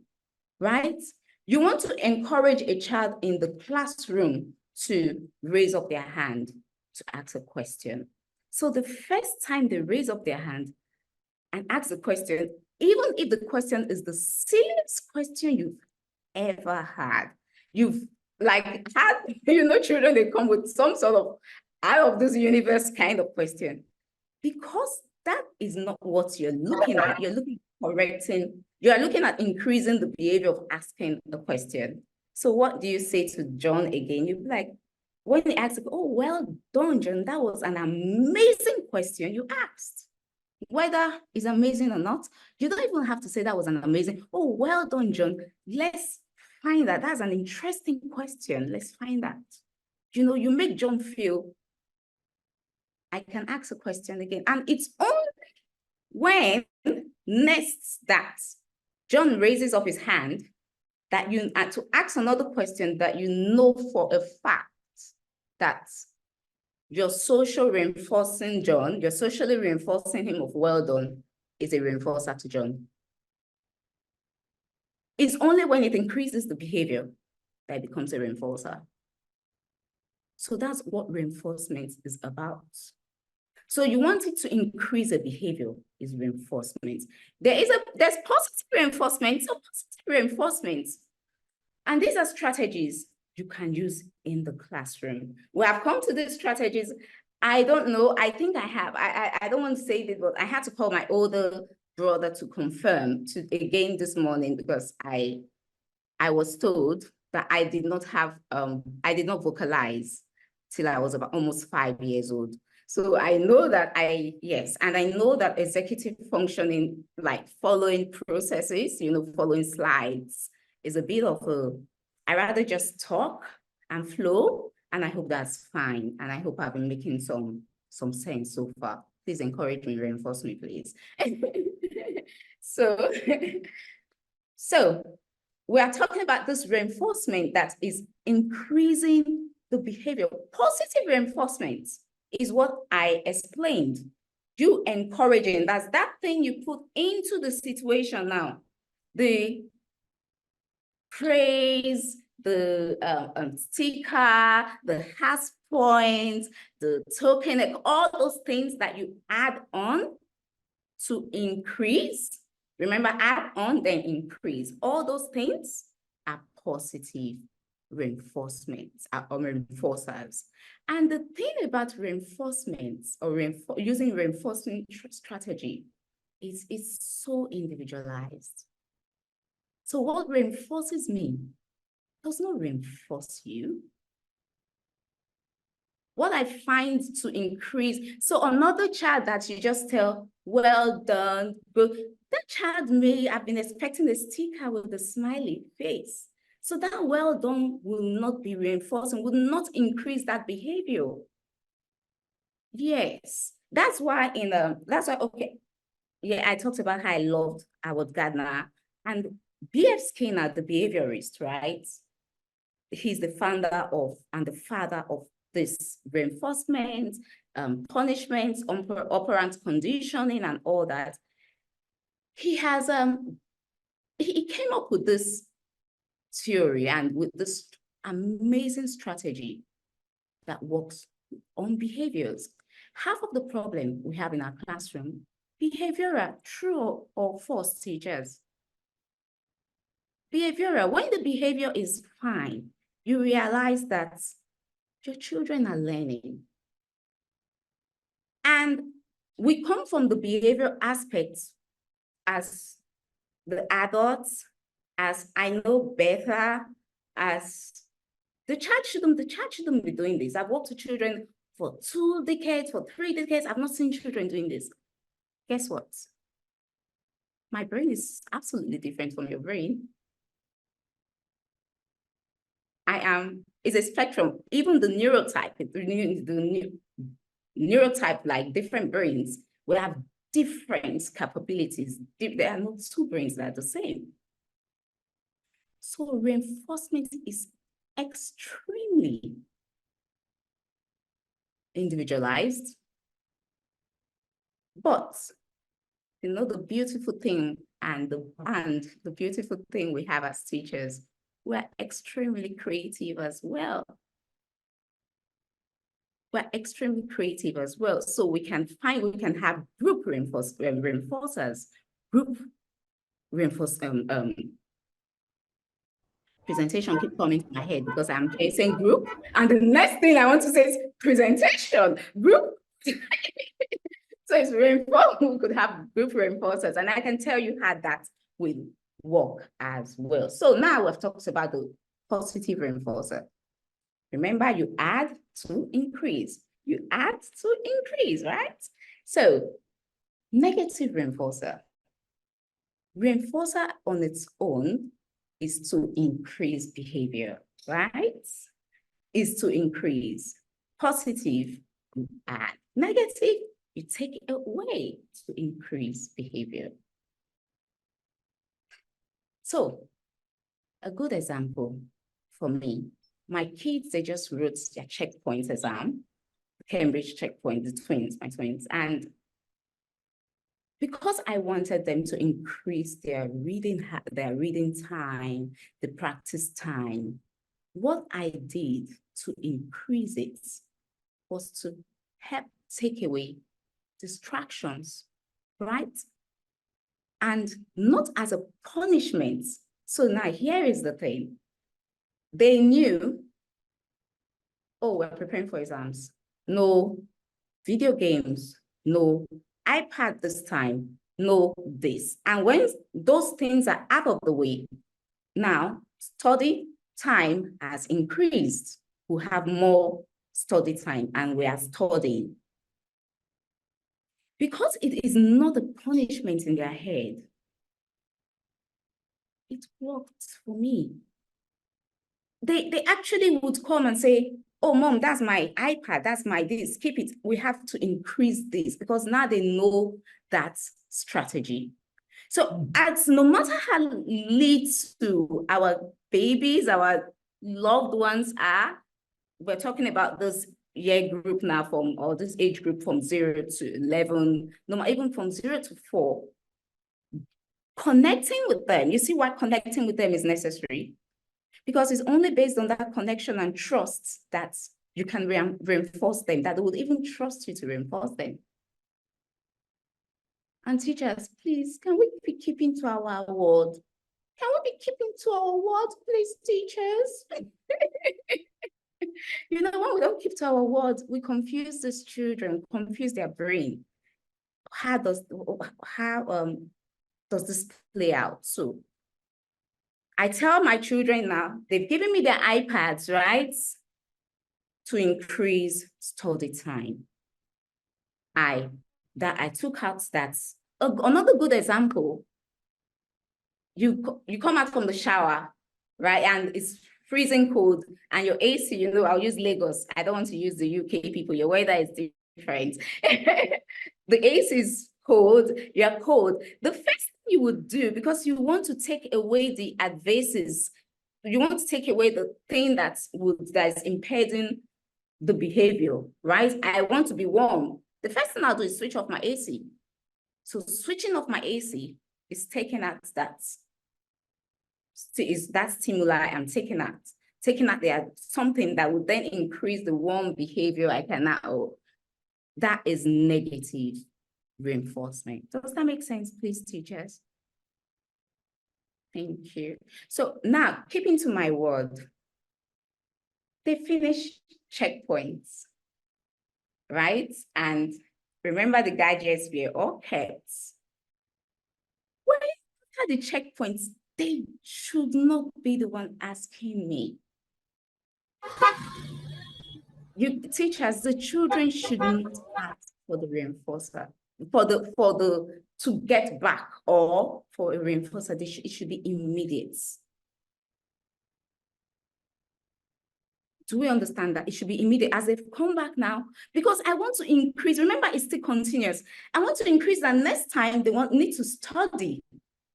right? You want to encourage a child in the classroom to raise up their hand to ask a question. So the first time they raise up their hand and ask the question, even if the question is the silliest question you've ever had, you've like had, children, they come with some sort of out of this universe kind of question, because that is not what you're looking at. You're looking at correcting, you are looking at increasing the behavior of asking the question. So what do you say to John again? You'd be like, when he asks, oh, well done, John, that was an amazing question you asked. Whether it's amazing or not, you don't even have to say that was an amazing, oh, well done, John. Let's find that. That's an interesting question. Let's find that. You make John feel, I can ask a question again. And it's only when next that John raises up his hand that you to ask another question that you know for a fact that you're socially reinforcing John, you're socially reinforcing him of well done, is a reinforcer to John. It's only when it increases the behavior that it becomes a reinforcer. So that's what reinforcement is about. So you want it to increase a behavior is reinforcement. There's positive reinforcement, so positive reinforcement. And these are strategies you can use in the classroom. We have come to these strategies. I don't know, I think I have. I don't want to say this, but I had to call my older brother to confirm again this morning, because I was told that I did not vocalize till I was about almost 5 years old. So I know that and I know that executive functioning, like following processes, following slides, is a bit of I rather just talk and flow, and I hope that's fine. And I hope I've been making some sense so far. Please encourage me, reinforce me, please. So we are talking about this reinforcement that is increasing the behavior. Positive reinforcement is what I explained. You encouraging, that's that thing you put into the situation now. The praise, the sticker, the hash points, the token, all those things that you add on to increase. Remember, add on, then increase. All those things are positive reinforcements or reinforcers. And the thing about reinforcements or using reinforcement strategy is it's so individualized. So what reinforces me does not reinforce you. What I find to increase, so another child that you just tell, well done, good, that child may have been expecting a sticker with a smiley face. So that well done will not be reinforced and will not increase that behavior. Yes, that's why okay. Yeah, I talked about how I loved Howard Gardner and B.F. Skinner, the behaviorist, right? He's the founder of and the father of this reinforcement, punishments, operant conditioning, and all that. He has he came up with this theory and with this amazing strategy that works on behaviors. Half of the problem we have in our classroom, behavioral, true or false, teachers. Behavioral, when the behavior is fine, you realize that your children are learning. And we come from the behavioral aspects as the adults, as I know better, as the child shouldn't be doing this. I've worked with children for 2 decades, for 3 decades. I've not seen children doing this. Guess what? My brain is absolutely different from your brain. It's a spectrum. Even the neurotype, the neurotype, like different brains, will have different capabilities. There are not 2 brains that are the same. So reinforcement is extremely individualized. But the beautiful thing and the beautiful thing we have as teachers, we're extremely creative as well. We're extremely creative as well. So we can have group reinforcers, group presentation keep coming to my head because I'm saying group, and the next thing I want to say is presentation, group. So it's reinforcement. We could have group reinforcers, and I can tell you how that will work as well. So now we've talked about the positive reinforcer. Remember, you add to increase. You add to increase, right? So negative reinforcer. Reinforcer on its own is to increase behavior, right? Is to increase. Positive, you add. Negative, you take it away to increase behavior. So a good example for me, my kids, they just wrote their checkpoint exam, Cambridge checkpoint, the twins, my twins. And because I wanted them to increase their reading time, the practice time, what I did to increase it was to help take away distractions, right? And not as a punishment. So now here is the thing. They knew, oh, we're preparing for exams. No video games, no iPad this time, no this. And when those things are out of the way, now study time has increased. We have more study time and we are studying, because it is not a punishment in their head, it worked for me. They actually would come and say, oh, mom, that's my iPad, that's my this, keep it. We have to increase this, because now they know that strategy. So as no matter how leads to our babies, our loved ones are, we're talking about this year group now or this age group from 0 to 11, no, even from 0 to 4, connecting with them. You see why connecting with them is necessary? Because it's only based on that connection and trust that you can reinforce them, that they would even trust you to reinforce them. And teachers, please, can we be keeping to our word? Can we be keeping to our word, please, teachers? You know, when we don't keep to our word, we confuse these children, confuse their brain. How does this play out? So I tell my children now, they've given me their iPads, right? To increase study time. I took out that. Another good example, you come out from the shower, right? And it's freezing cold, and your AC, you know, I'll use Lagos. I don't want to use the UK people. Your weather is different. The AC is cold, you're cold. The first thing you would do, because you want to take away the advances, you want to take away the thing that is impeding the behavior, right? I want to be warm. The first thing I'll do is switch off my AC. So switching off my AC is taking out that stimuli I'm taking out there something that would then increase the warm behavior I can now. That is negative reinforcement. Does that make sense, please, teachers? Thank you. So now, keeping to my word, they finish checkpoints, right? And remember, the gadgets were all kept. When after the checkpoints, they should not be the one asking me. You teachers, the children should not ask for the reinforcer, to get back, or for a reinforcer. It should be immediate. Do we understand that? It should be immediate as they've come back now, because I want to increase. Remember, it's still continuous. I want to increase that next time they need to study.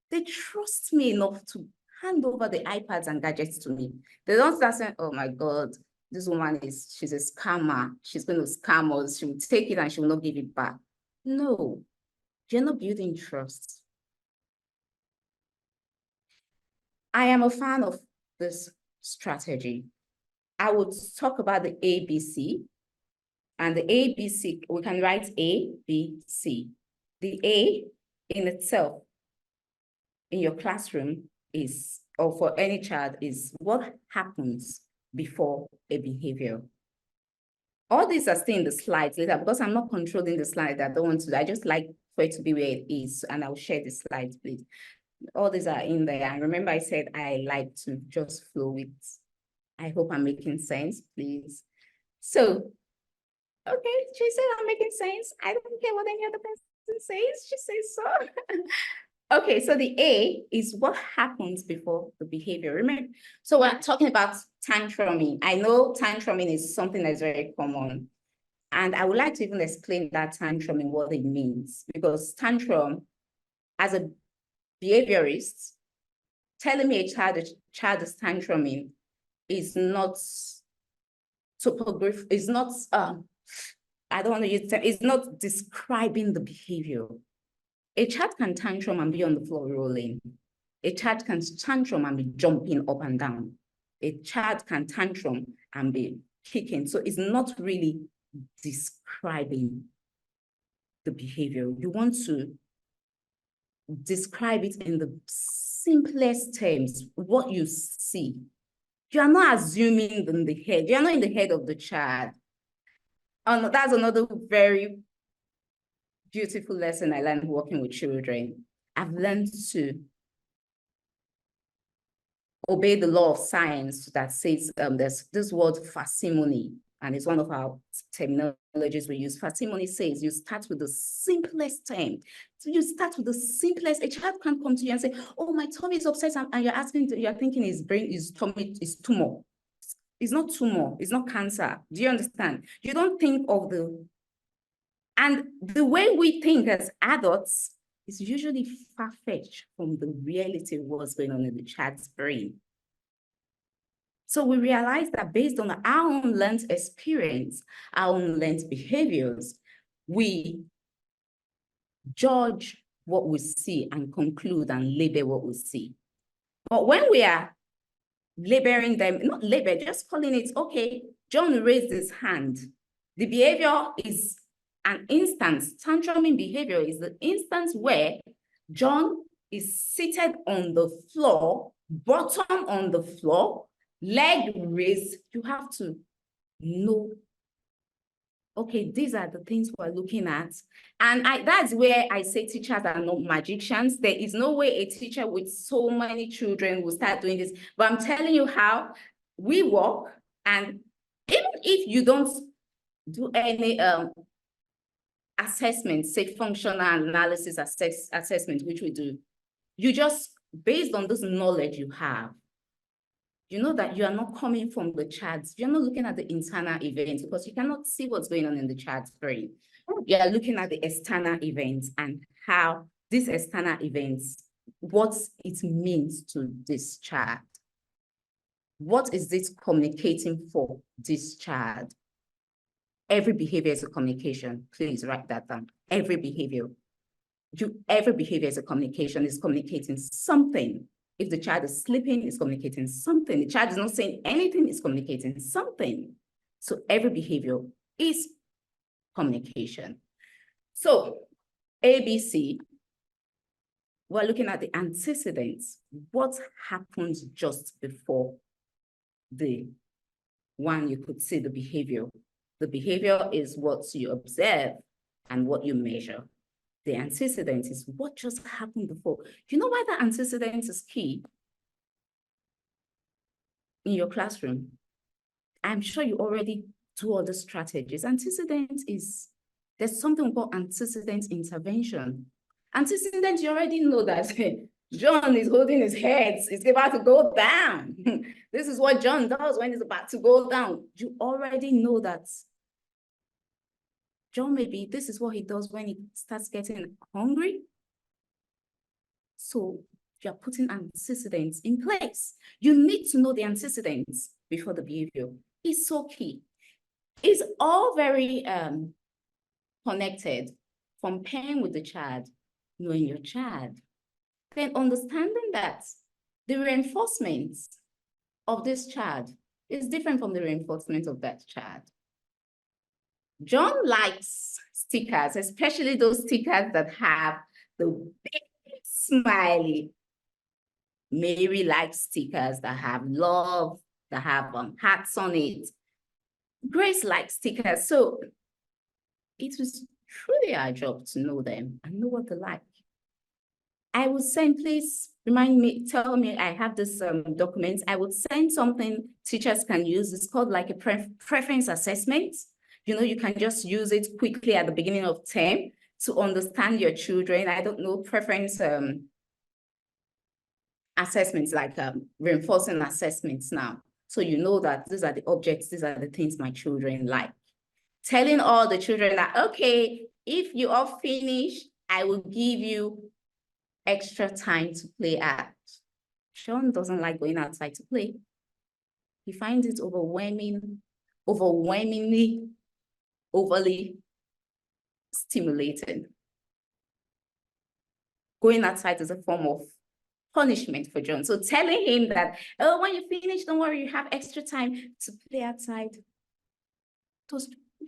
They trust me enough to hand over the iPads and gadgets to me. They don't start saying, oh my God, this woman she's a scammer. She's going to scam us. She will take it and she will not give it back. No, you're not building trust. I am a fan of this strategy. I would talk about the ABC, and the ABC, we can write A, B, C. The A in itself in your classroom is, or for any child, is what happens before a behavior. All these are still in the slides later, because I'm not controlling the slide. I don't want to, I just like for it to be where it is, and I'll share the slides, please. All these are in there. And remember, I said I like to just flow with. I hope I'm making sense, please. So, okay, she said I'm making sense. I don't care what any other person says. She says so. Okay, so the A is what happens before the behavior. Remember, so we're talking about tantruming. I know tantruming is something that's very common. And I would like to even explain that tantruming, what it means. Because tantrum, as a behaviorist, telling me a child is tantruming is not topographic, is not, I don't want to use the term, it's not describing the behavior. A child can tantrum and be on the floor rolling. A child can tantrum and be jumping up and down. A child can tantrum and be kicking. So it's not really describing the behavior. You want to describe it in the simplest terms, what you see. You are not assuming in the head. You are not in the head of the child. And that's another very beautiful lesson I learned working with children. I've learned to obey the law of science that says there's this word parsimony. and it's one of our terminologies we use. Parsimony says you start with the simplest term. So you start with the simplest. A child can't come to you and say, oh, my tummy is upset, and you're thinking his brain, his tummy is tumor. It's not tumor, it's not cancer. Do you understand? You don't think of and the way we think as adults is usually far-fetched from the reality of what's going on in the child's brain. So we realize that based on our own learned experience, our own learned behaviors, we judge what we see and conclude and label what we see. But when we are labeling them, not label, just calling it, okay, John raised his hand. The behavior is an instance, tantruming behavior is the instance where John is seated on the floor, bottom on the floor, leg raised. You have to know, okay, these are the things we're looking at. And that's where I say teachers are not magicians. There is no way a teacher with so many children will start doing this. But I'm telling you how we work. And even if you don't do any assessment, say functional analysis assessment, which we do, you just, based on this knowledge you have, you know that you are not coming from the child's, you're not looking at the internal events because you cannot see what's going on in the child's brain. You are looking at the external events and how these external events, what it means to this child. What is this communicating for this child? Every behavior is a communication. Please write that down. Every behavior. Every behavior is a communication, is communicating something. If the child is sleeping, it's communicating something. The child is not saying anything, it's communicating something. So every behavior is communication. So ABC, we're looking at the antecedents. What happens just before the one you could see the behavior? The behavior is what you observe and what you measure. The antecedent is what just happened before. You know why the antecedent is key in your classroom? I'm sure you already do all the strategies. Antecedent is, there's something called antecedent intervention. Antecedent, you already know that John is holding his head. It's about to go down. This is what John does when he's about to go down. You already know that John, maybe this is what he does when he starts getting hungry. So you're putting antecedents in place. You need to know the antecedents before the behavior. It's so key. It's all very connected, from playing with the child, knowing your child, then understanding that the reinforcement of this child is different from the reinforcement of that child. John likes stickers, especially those stickers that have the big smiley. Mary likes stickers that have love, that have hearts on it. Grace likes stickers. So it was truly our job to know them and know what they like. I would send, please remind me, tell me, I have this document. I would send something teachers can use. It's called like a preference assessment. You know, you can just use it quickly at the beginning of term to understand your children. I don't know, preference assessments, like reinforcing assessments now. So you know that these are the objects, these are the things my children like. Telling all the children that, okay, if you all finish, I will give you extra time to play at. Sean doesn't like going outside to play. He finds it overly stimulating. Going outside is a form of punishment for John. So telling him that, oh, when you finish, don't worry, you have extra time to play outside.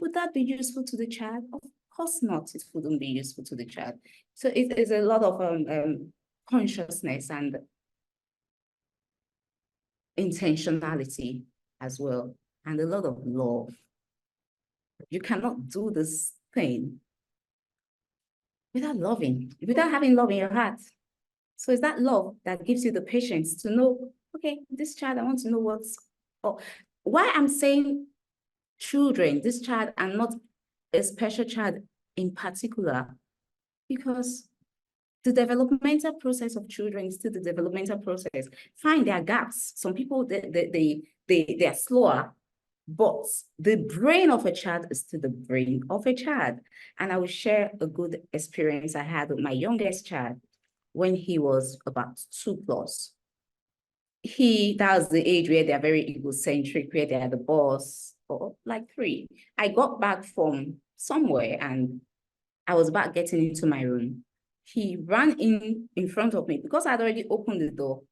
Would that be useful to the child? Of course not, it wouldn't be useful to the child. So it is a lot of consciousness and intentionality as well, and a lot of love. You cannot do this thing without having love in your heart. So it's that love that gives you the patience to know, okay, this child, I want to know why I'm saying children, this child and not a special child in particular, because the developmental process of children is still the developmental process. Fine, there are gaps. Some people, they are slower, but the brain of a child is still the brain of a child. And I will share a good experience I had with my youngest child when he was about 2+. That was the age where they're very egocentric, where they're the boss, or like 3. I got back from somewhere and I was about getting into my room. He ran in front of me because I'd already opened the door,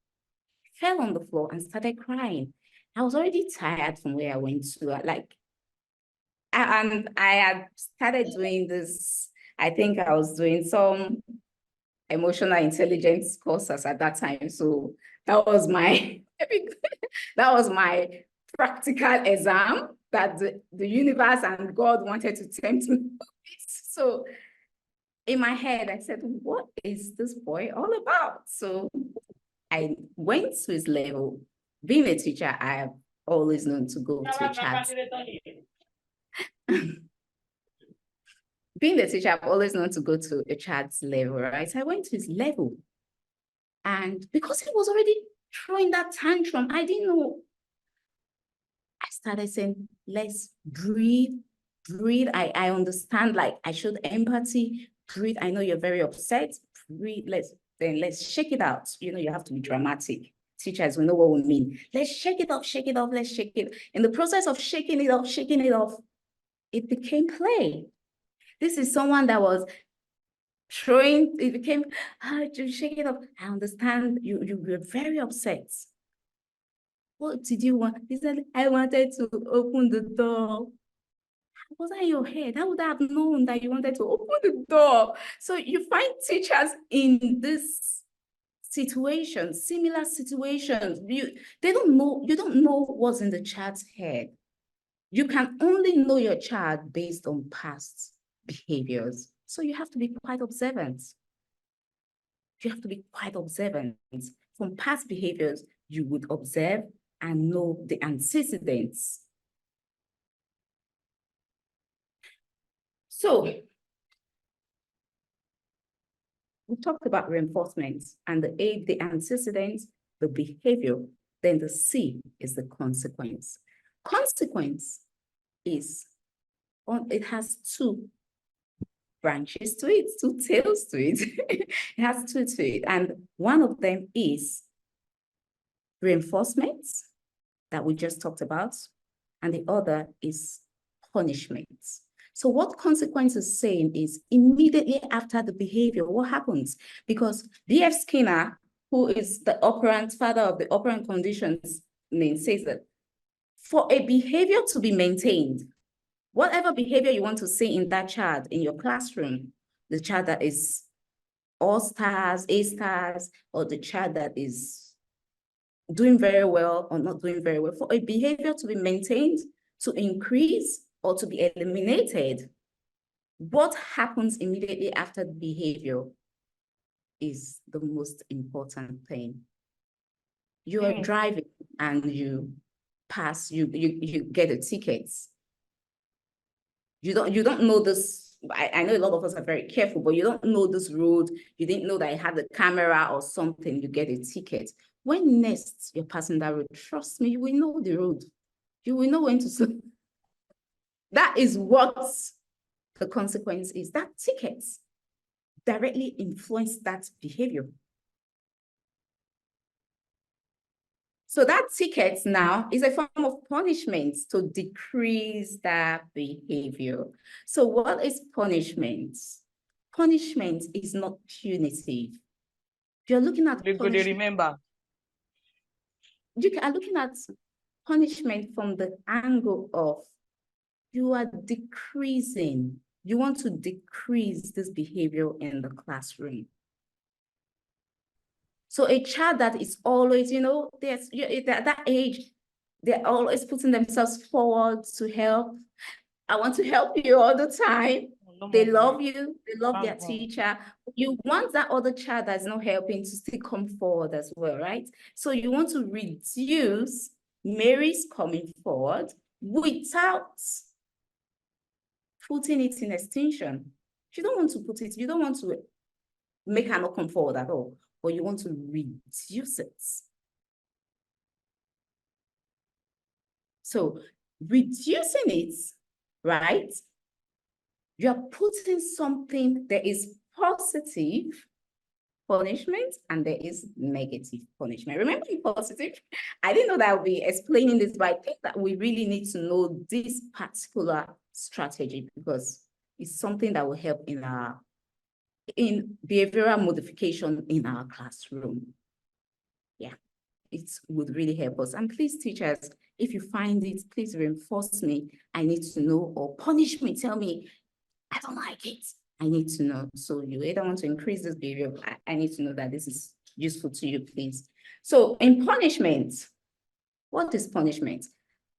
fell on the floor and started crying. I was already tired from where I went to, and I had started doing this. I think I was doing some emotional intelligence courses at that time. So that was my that was my practical exam that the universe and God wanted to tempt me. So in my head, I said, what is this boy all about? So I went to his level. Being a teacher, I have always known to go to a chat. Being a teacher, I've always known to go to a child's level, right? So I went to his level. And because he was already throwing that tantrum, I didn't know. I started saying, let's breathe. I understand, like I showed empathy. Breathe. I know you're very upset. Breathe. Let's shake it out. You have to be dramatic. Teachers, we know what we mean. Let's shake it off, let's shake it. In the process of shaking it off, it became play. This is someone that was throwing, it became, to shake it off. I understand you were very upset. What did you want? He said, I wanted to open the door. Was that in your head? I would have known that you wanted to open the door. So you find teachers in this situation, similar situations. You don't know what's in the child's head. You can only know your child based on past behaviors. So you have to be quite observant. You have to be quite observant. From past behaviors, you would observe and know the antecedents. So we talked about reinforcements and the A, the antecedents, the behavior, then the C is the consequence. Consequence is, it has 2 branches to it, 2 tails to it. It has 2 to it. And one of them is reinforcements that we just talked about. And the other is punishments. So what consequence is saying is immediately after the behavior, what happens? Because B.F. Skinner, who is the father of the operant conditions, says that for a behavior to be maintained, whatever behavior you want to see in that child in your classroom, the child that is all stars, A stars, or the child that is doing very well or not doing very well, for a behavior to be maintained, to increase, or to be eliminated, what happens immediately after the behavior is the most important thing. You are driving and you pass, you get a ticket. You don't know this. I know a lot of us are very careful, but you don't know this road. You didn't know that it had a camera or something. You get a ticket. When next you're passing that road, trust me, you will know the road. You will know when to slow. That is what the consequence is. That ticket directly influenced that behavior. So that ticket now is a form of punishment to decrease that behavior. So what is punishment? Punishment is not punitive. You're looking at remember. You are looking at punishment from the angle of you are decreasing. You want to decrease this behavior in the classroom. So a child that is always, at that age, they're always putting themselves forward to help. I want to help you all the time. They love you. They love their teacher. You want that other child that's not helping to still come forward as well, right? So you want to reduce Mary's coming forward without putting it in extinction. You don't want to put it, you don't want to make her not come forward at all, but you want to reduce it. So reducing it, right? You're putting something that is positive punishment and there is negative punishment. Remember in positive, I didn't know that I would be explaining this, but I think that we really need to know this particular strategy because it's something that will help in behavioral modification in our classroom. Yeah, it would really help us. And please, teachers, if you find it, please reinforce me. I need to know, or punish me, tell me, I don't like it. I need to know. So you either want to increase this behavior, I need to know that this is useful to you, please. So in punishment, what is punishment?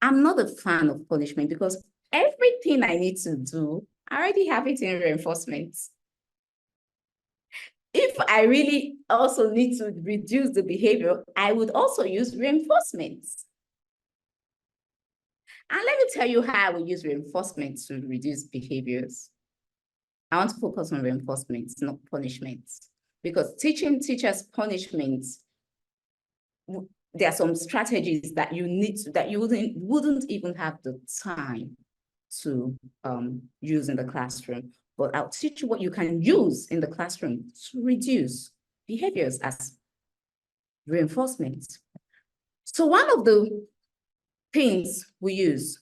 I'm not a fan of punishment because everything I need to do, I already have it in reinforcement. If I really also need to reduce the behavior, I would also use reinforcements. And let me tell you how I will use reinforcement to reduce behaviors. I want to focus on reinforcements, not punishments, because teaching teachers punishments, there are some strategies that you need to, that you wouldn't even have the time to use in the classroom. But I'll teach you what you can use in the classroom to reduce behaviors as reinforcement. So one of the things we use,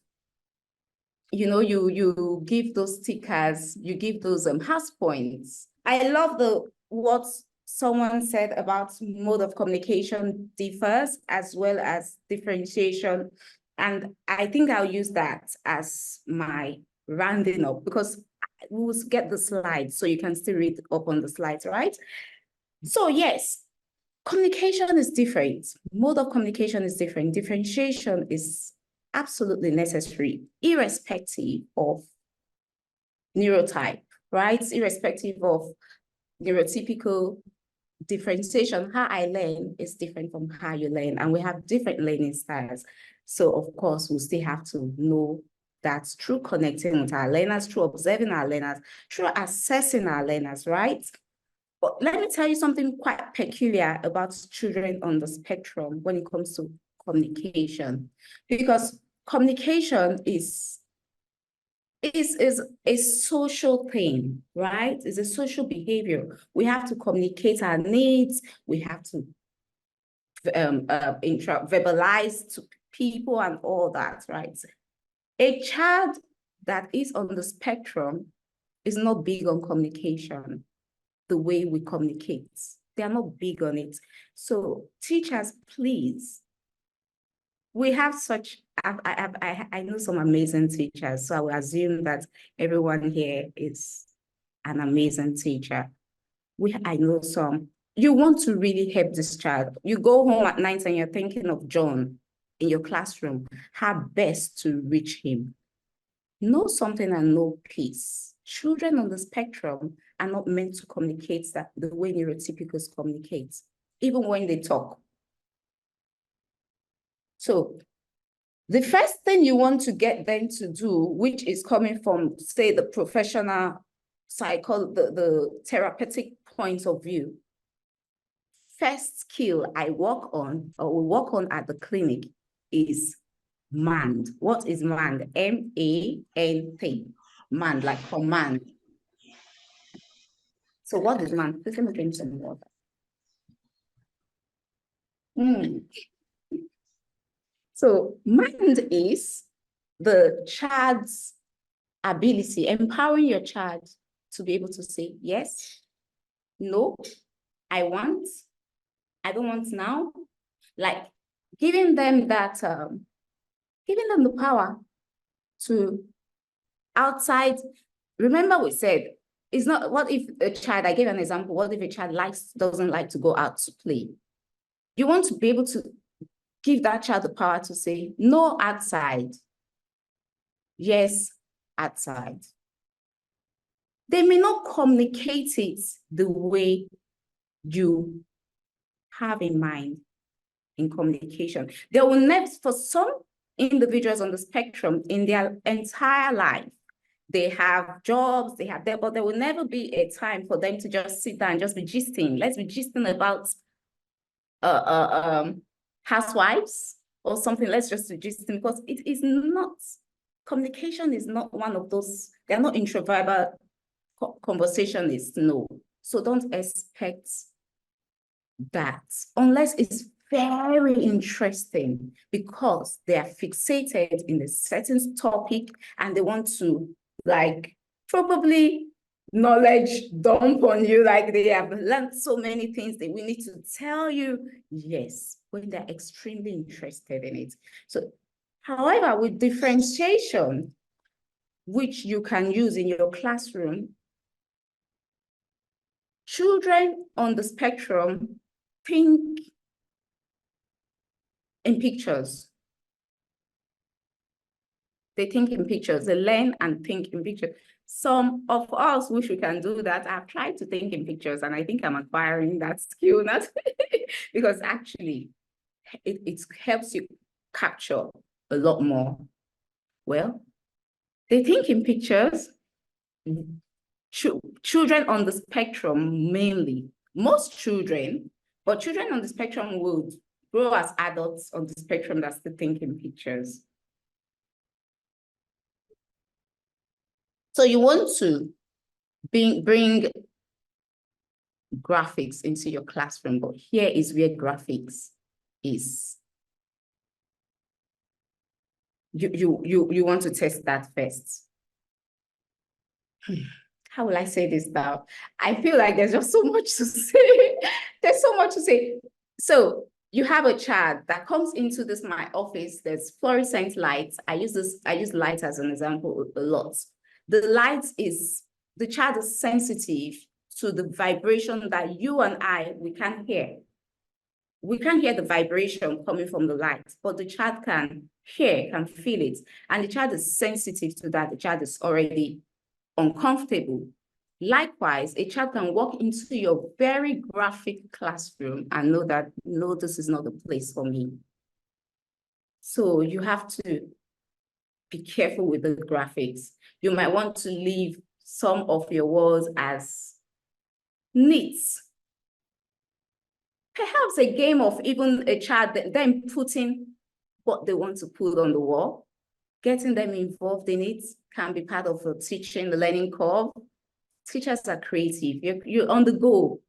you know, you give those stickers, you give those house points. I love what someone said about mode of communication differs as well as differentiation. And I think I'll use that as my rounding up because we will get the slides so you can still read up on the slides, right? So yes, communication is different. Mode of communication is different. Differentiation is absolutely necessary, irrespective of neurotype, right? Irrespective of neurotypical differentiation, how I learn is different from how you learn, and we have different learning styles. So of course, we still have to know that through connecting with our learners, through observing our learners, through assessing our learners, right? But let me tell you something quite peculiar about children on the spectrum when it comes to communication, because communication is a social thing, right? It's a social behavior. We have to communicate our needs. We have to verbalize to people and all that, right? A child that is on the spectrum is not big on communication the way we communicate. They are not big on it. So teachers, please, we have such, I know some amazing teachers, so I will assume that everyone here is an amazing teacher. I know some. You want to really help this child. You go home at night and you're thinking of John in your classroom, how best to reach him. Know something and know peace. Children on the spectrum are not meant to communicate that the way neurotypicals communicate, even when they talk. So the first thing you want to get them to do, which is coming from, say, the professional the therapeutic point of view, first skill I work on, or we work on at the clinic, is MAND. What is MAND? M-A-N-D. MAND, like command. So what is MAND? Please let me drink some water. So MAND is the child's ability, empowering your child to be able to say yes, no, I want, I don't want now. Like giving them that, giving them the power to outside. Remember we said, it's not, what if a child, I gave an example, what if a child doesn't like to go out to play? You want to be able to give that child the power to say no outside, yes outside. They may not communicate it the way you have in mind in communication. They will never, for some individuals on the spectrum in their entire life. They have jobs, they have that, but there will never be a time for them to just sit down and just be gisting. Let's be gisting about housewives or something. Let's just be gisting, because it is not, communication is not one of those, they're not introverbal conversationists, no. So don't expect that unless it's very interesting, because they are fixated in a certain topic and they want to like probably knowledge dump on you, like they have learned so many things that we need to tell you. Yes, when they're extremely interested in it. So, however, with differentiation, which you can use in your classroom, children on the spectrum think in pictures. They think in pictures, they learn and think in pictures. Some of us wish we can do that. I've tried to think in pictures and I think I'm acquiring that skill, not because actually it helps you capture a lot more. Well, they think in pictures. Children on the spectrum mainly, most children, but children on the spectrum would grow as adults on the spectrum that still think in pictures. So you want to bring graphics into your classroom, but here is where graphics is. You want to test that first. How will I say this now? I feel like there's just so much to say. There's so much to say. So you have a child that comes into my office, there's fluorescent lights. I use light as an example a lot. The light is, the child is sensitive to the vibration that you and we can't hear. We can't hear the vibration coming from the light, but the child can hear, can feel it. And the child is sensitive to that. The child is already uncomfortable. Likewise, a child can walk into your very graphic classroom and know that, no, this is not the place for me. So you have to be careful with the graphics. You might want to leave some of your walls as neat. Perhaps a game of even a child, them putting what they want to put on the wall, getting them involved in it can be part of the teaching, the learning curve. Teachers are creative. You're on the go.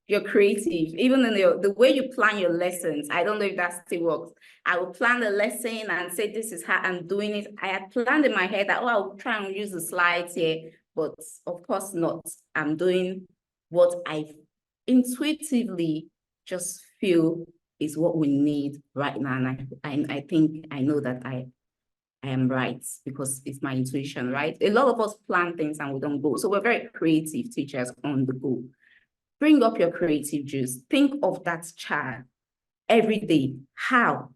You're creative. Even in the way you plan your lessons, I don't know if that still works. I will plan the lesson and say, this is how I'm doing it. I had planned in my head that, oh, I'll try and use the slides here, but of course not. I'm doing what I intuitively just feel is what we need right now. And I think I know that I am right, because it's my intuition, right? A lot of us plan things and we don't go. So we're very creative teachers on the go. Bring up your creative juice. Think of that child every day. How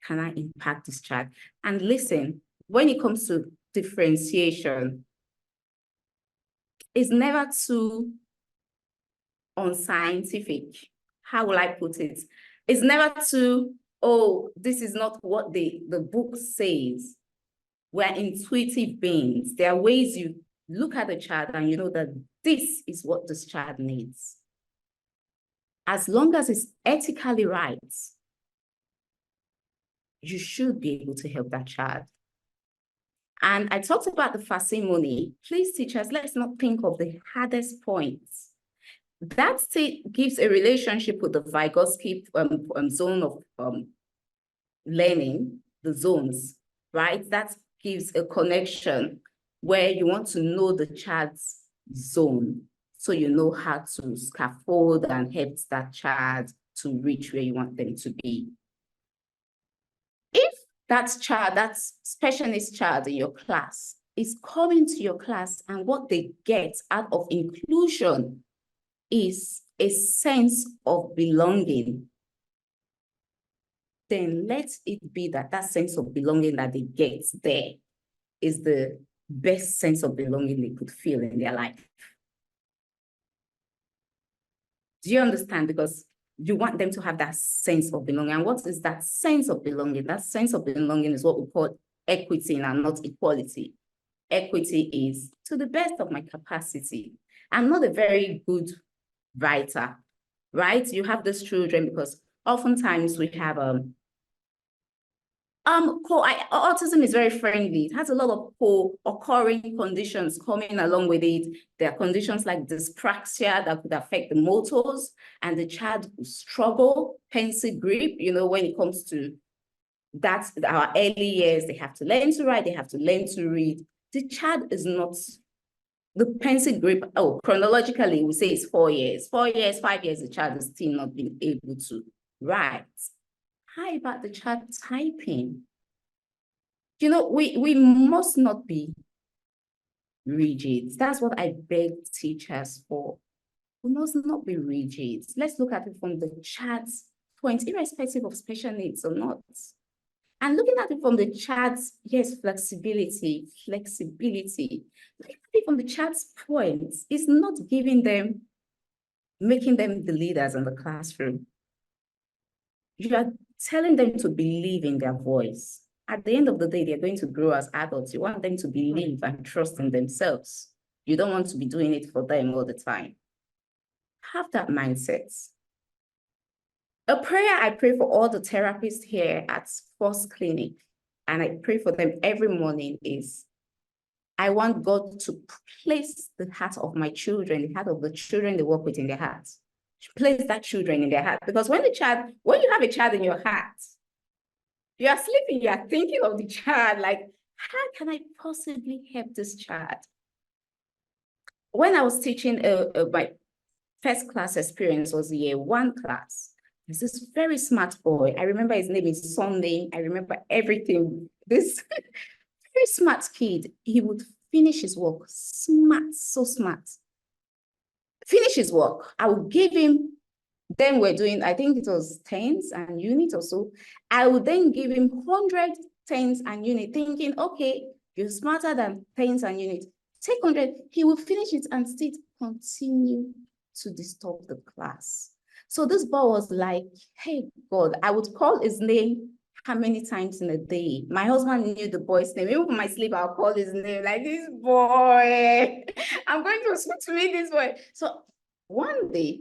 can I impact this child? And listen, when it comes to differentiation, it's never too unscientific. How will I put it? It's never too, oh, this is not what the book says. We're intuitive beings. There are ways you look at a child and you know that this is what this child needs. As long as it's ethically right, you should be able to help that child. And I talked about the parsimony. Please, teachers, let's not think of the hardest points. That gives a relationship with the Vygotsky zone of learning, the zones, right? That gives a connection where you want to know the child's zone, so you know how to scaffold and help that child to reach where you want them to be. If that child, that specialist child in your class is coming to your class and what they get out of inclusion is a sense of belonging, then let it be that that sense of belonging that they get there is the best sense of belonging they could feel in their life. Do you understand? Because you want them to have that sense of belonging. And what is that sense of belonging? That sense of belonging is what we call equity and not equality. Equity is to the best of my capacity. I'm not a very good writer, right? You have these children because oftentimes we have autism is very friendly. It has a lot of co-occurring conditions coming along with it. There are conditions like dyspraxia that could affect the motors, and the child will struggle, pencil grip, you know, when it comes to that's our early years. They have to learn to write, they have to learn to read. The child is not, the pencil grip, chronologically, we say it's 4 years. 4 years, 5 years, the child is still not being able to write. How about the child typing? You know, we must not be rigid. That's what I beg teachers for. We must not be rigid. Let's look at it from the child's point, irrespective of special needs or not. And looking at it from the child's, yes, flexibility. Looking at it from the child's point is not giving them, making them the leaders in the classroom. You are telling them to believe in their voice. At the end of the day, they're going to grow as adults. You want them to believe and trust in themselves. You don't want to be doing it for them all the time. Have that mindset. A prayer I pray for all the therapists here at First Clinic, and I pray for them every morning, is I want God to place the heart of my children, the heart of the children they work with in their hearts. Place that children in their heart. Because when you have a child in your heart, you are sleeping, you are thinking of the child, like, how can I possibly help this child? When I was teaching, my first class experience was year 1 class. There's this very smart boy. I remember his name is Sunday. I remember everything. This very smart kid, he would finish his work, smart, so smart. Finish his work. I would give him, then we're doing, I think it was tens and units or so. I would then give him 100 tens and unit, thinking, okay, you're smarter than tens and units. Take 100, he will finish it and still continue to disturb the class. So this boy was like, hey, God, I would call his name how many times in a day? My husband knew the boy's name. Even for my sleep, I'll call his name, like, this boy, I'm going to school to meet this boy. So one day,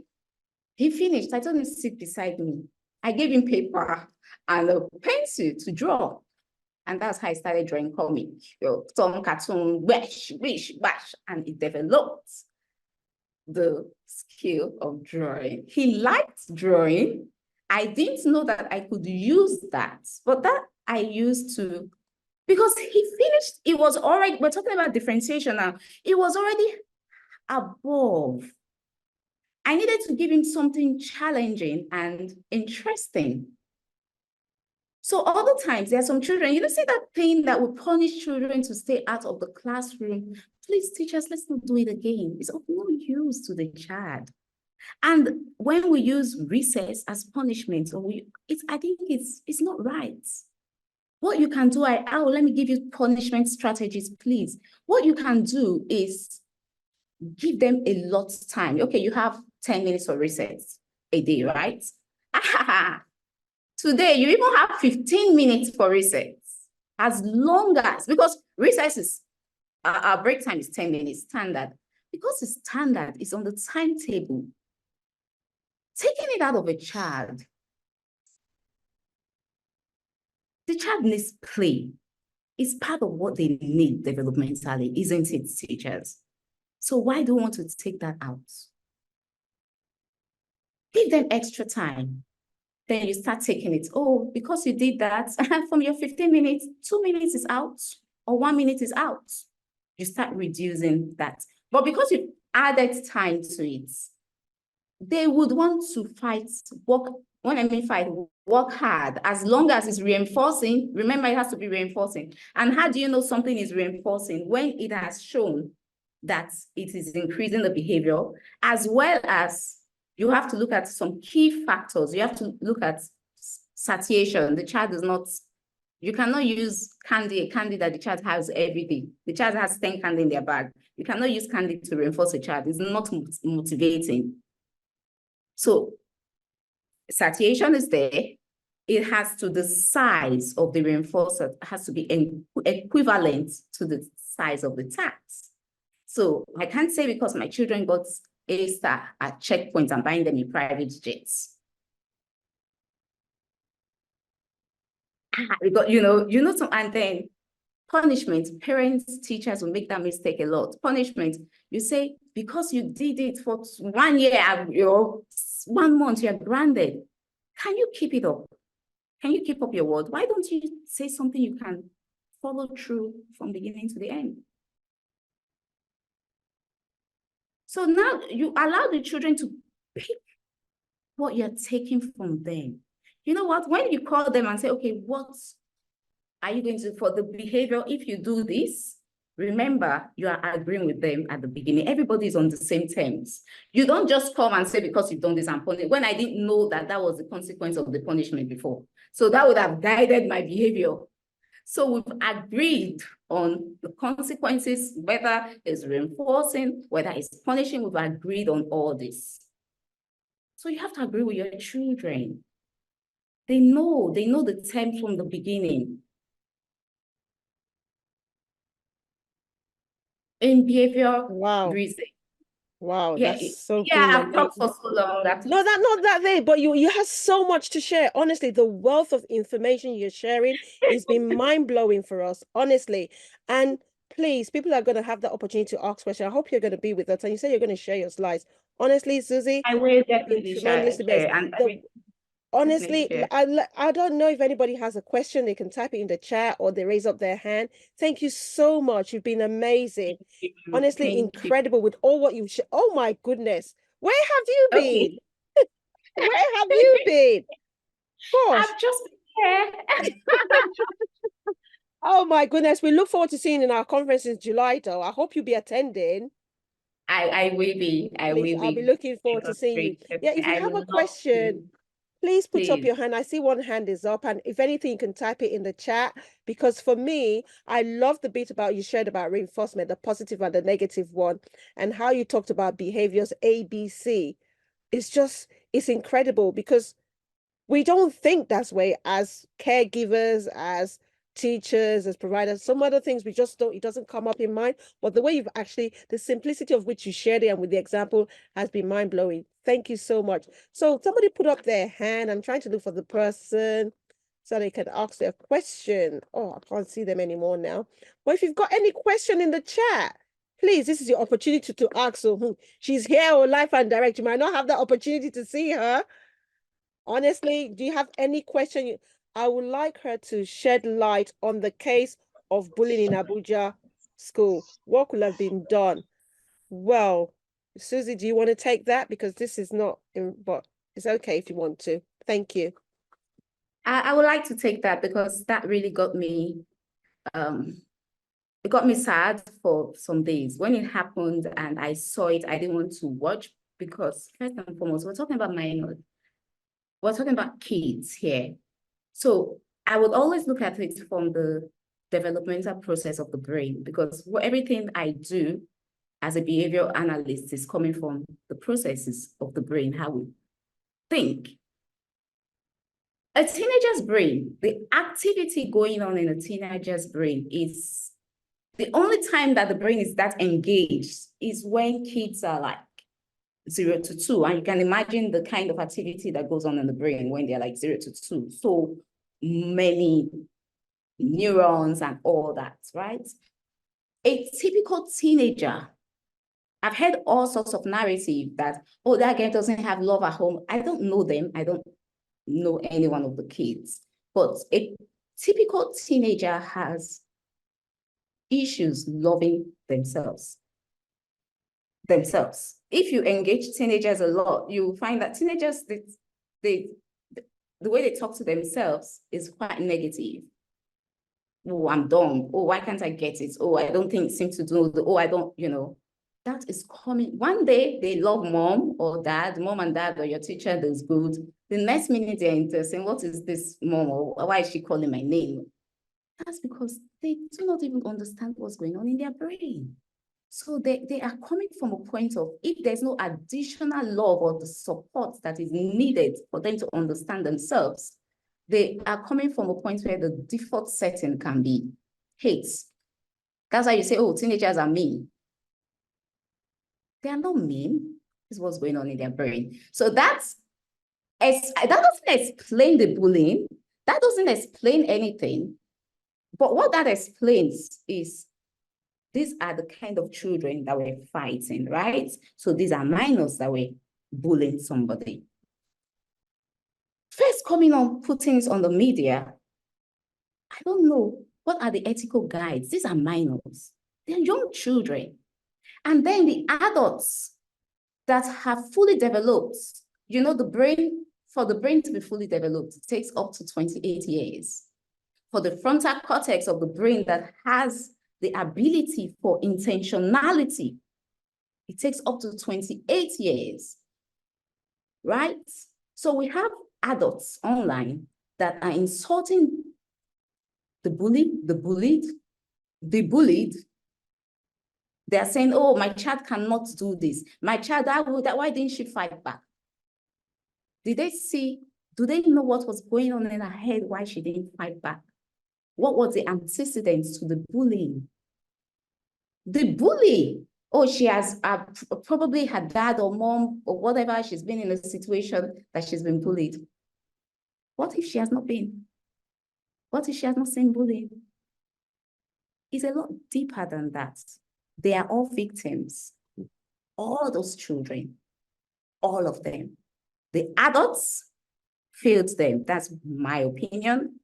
he finished. I told him to sit beside me. I gave him paper and a pencil to draw. And that's how I started drawing comic. Some cartoon, wish, bash, and it developed the skill of drawing. He liked drawing. I didn't know that I could use that, but that I used to, because he finished, it was already, we're talking about differentiation now, it was already above. I needed to give him something challenging and interesting. So other times, there are some children, you know, see that thing that would punish children to stay out of the classroom? Please, teachers, let's not do it again. It's of no use to the child. And when we use recess as punishment, I think it's not right. What you can do, let me give you punishment strategies, please. What you can do is give them a lot of time. Okay, you have 10 minutes for recess a day, right? Today, you even have 15 minutes for recess. As long as, because recess is, our break time is 10 minutes standard. Because it's standard, it's on the timetable. Taking it out of a child, the child needs play. It's part of what they need developmentally, isn't it, teachers? So why do you want to take that out? Give them extra time. Then you start taking it. Oh, because you did that, from your 15 minutes, 2 minutes is out, or 1 minute is out. You start reducing that. But because you've added time to it, they would want to fight, work hard, as long as it's reinforcing. Remember, it has to be reinforcing. And how do you know something is reinforcing? When it has shown that it is increasing the behavior, as well as you have to look at some key factors. You have to look at satiation. The child is not, you cannot use a candy that the child has every day. The child has 10 candy in their bag. You cannot use candy to reinforce a child. It's not motivating. So satiation is there. It has to, the size of the reinforcer has to be equivalent to the size of the tax. So I can't say because my children got A star at checkpoints, I'm buying them in private jets. Because, and then punishment, parents, teachers will make that mistake a lot. Punishment, you say, because you did it for 1 year, 1 month, you're grounded. Can you keep it up? Can you keep up your word? Why don't you say something you can follow through from beginning to the end? So now you allow the children to pick what you're taking from them. You know what? When you call them and say, okay, what are you going to do for the behavior? If you do this, remember, you are agreeing with them at the beginning. Everybody is on the same terms. You don't just come and say, because you've done this, I'm punishing, when I didn't know that that was the consequence of the punishment before. So that would have guided my behavior. So we've agreed on the consequences, whether it's reinforcing, whether it's punishing, we've agreed on all this. So you have to agree with your children. They know the terms from the beginning. In behavior reasoning. Wow, Yeah, that's so I've brilliant. talked for so long. No, not that way, but you have so much to share. Honestly, the wealth of information you're sharing has been mind-blowing for us, honestly. And please, people are going to have the opportunity to ask questions. I hope you're going to be with us. And you say you're going to share your slides. Honestly, Susie, I will definitely tremendously share. blessed. Honestly, I don't know if anybody has a question. They can type it in the chat or they raise up their hand. Thank you so much. You've been amazing. Honestly, incredible with all what you've shared. Oh my goodness. Where have you been? Where have you been? Gosh. I've just been here. Oh my goodness. We look forward to seeing you in our conference in July, though. I hope you'll be attending. I will be. I'll be looking forward to seeing you. Yeah, if you have a question, please put up your hand. I see one hand is up, and if anything, you can type it in the chat. Because for me, I love the bit about you shared about reinforcement, the positive and the negative one, and how you talked about behaviors ABC. It's incredible because we don't think that way as caregivers, as teachers, as providers. Some other things we just don't, it doesn't come up in mind. But the way you've actually, the simplicity of which you shared it and with the example has been mind-blowing. Thank you so much. So somebody put up their hand. I'm trying to look for the person so they can ask their question. Oh, I can't see them anymore now. But if you've got any question in the chat, please, this is your opportunity to ask. So she's here on live and direct. You might not have the opportunity to see her. Honestly, do you have any question? I would like her to shed light on the case of bullying in Abuja school. What could have been done? Well, Susie, do you want to take that? Because this is not, but it's okay if you want to. Thank you. I would like to take that because that really got me, it got me sad for some days. When it happened and I saw it, I didn't want to watch because first and foremost, we're talking about minors. We're talking about kids here. So I would always look at it from the developmental process of the brain because everything I do as a behavioral analyst is coming from the processes of the brain, how we think. A teenager's brain, the activity going on in a teenager's brain is the only time that the brain is that engaged is when kids are like 0 to 2. And you can imagine the kind of activity that goes on in the brain when they're like 0 to 2. So many neurons and all that, right? A typical teenager, I've heard all sorts of narrative that, oh, that girl doesn't have love at home. I don't know them. I don't know any one of the kids. But a typical teenager has issues loving themselves. If you engage teenagers a lot, you find that teenagers, the way they talk to themselves is quite negative. Oh, I'm dumb. Oh, why can't I get it? Oh, I don't think it seems to do the, oh, I don't, that is coming. One day they love mom or dad, mom and dad or your teacher is good. The next minute they're interested, what is this mom or why is she calling my name? That's because they do not even understand what's going on in their brain. So they are coming from a point of, if there's no additional love or the support that is needed for them to understand themselves, they are coming from a point where the default setting can be hate. That's why you say, oh, teenagers are mean. They are not mean. This is what's going on in their brain. So that doesn't explain the bullying. That doesn't explain anything. But what that explains is, these are the kind of children that we're fighting, right? So these are minors that were bullying somebody. First coming on, putting it on the media, I don't know, what are the ethical guides? These are minors. They're young children. And then the adults that have fully developed, you know, for the brain to be fully developed, it takes up to 28 years. For the frontal cortex of the brain that has the ability for intentionality, it takes up to 28 years, right? So we have adults online that are insulting the bullied. They're saying, oh, my child cannot do this. My child, why didn't she fight back? Do they know what was going on in her head, why she didn't fight back? What was the antecedents to the bullying? The bully, oh, she has probably her dad or mom or whatever, she's been in a situation that she's been bullied. What if she has not been? What if she has not seen bullying? It's a lot deeper than that. They are all victims. All those children, all of them. The adults failed them. That's my opinion.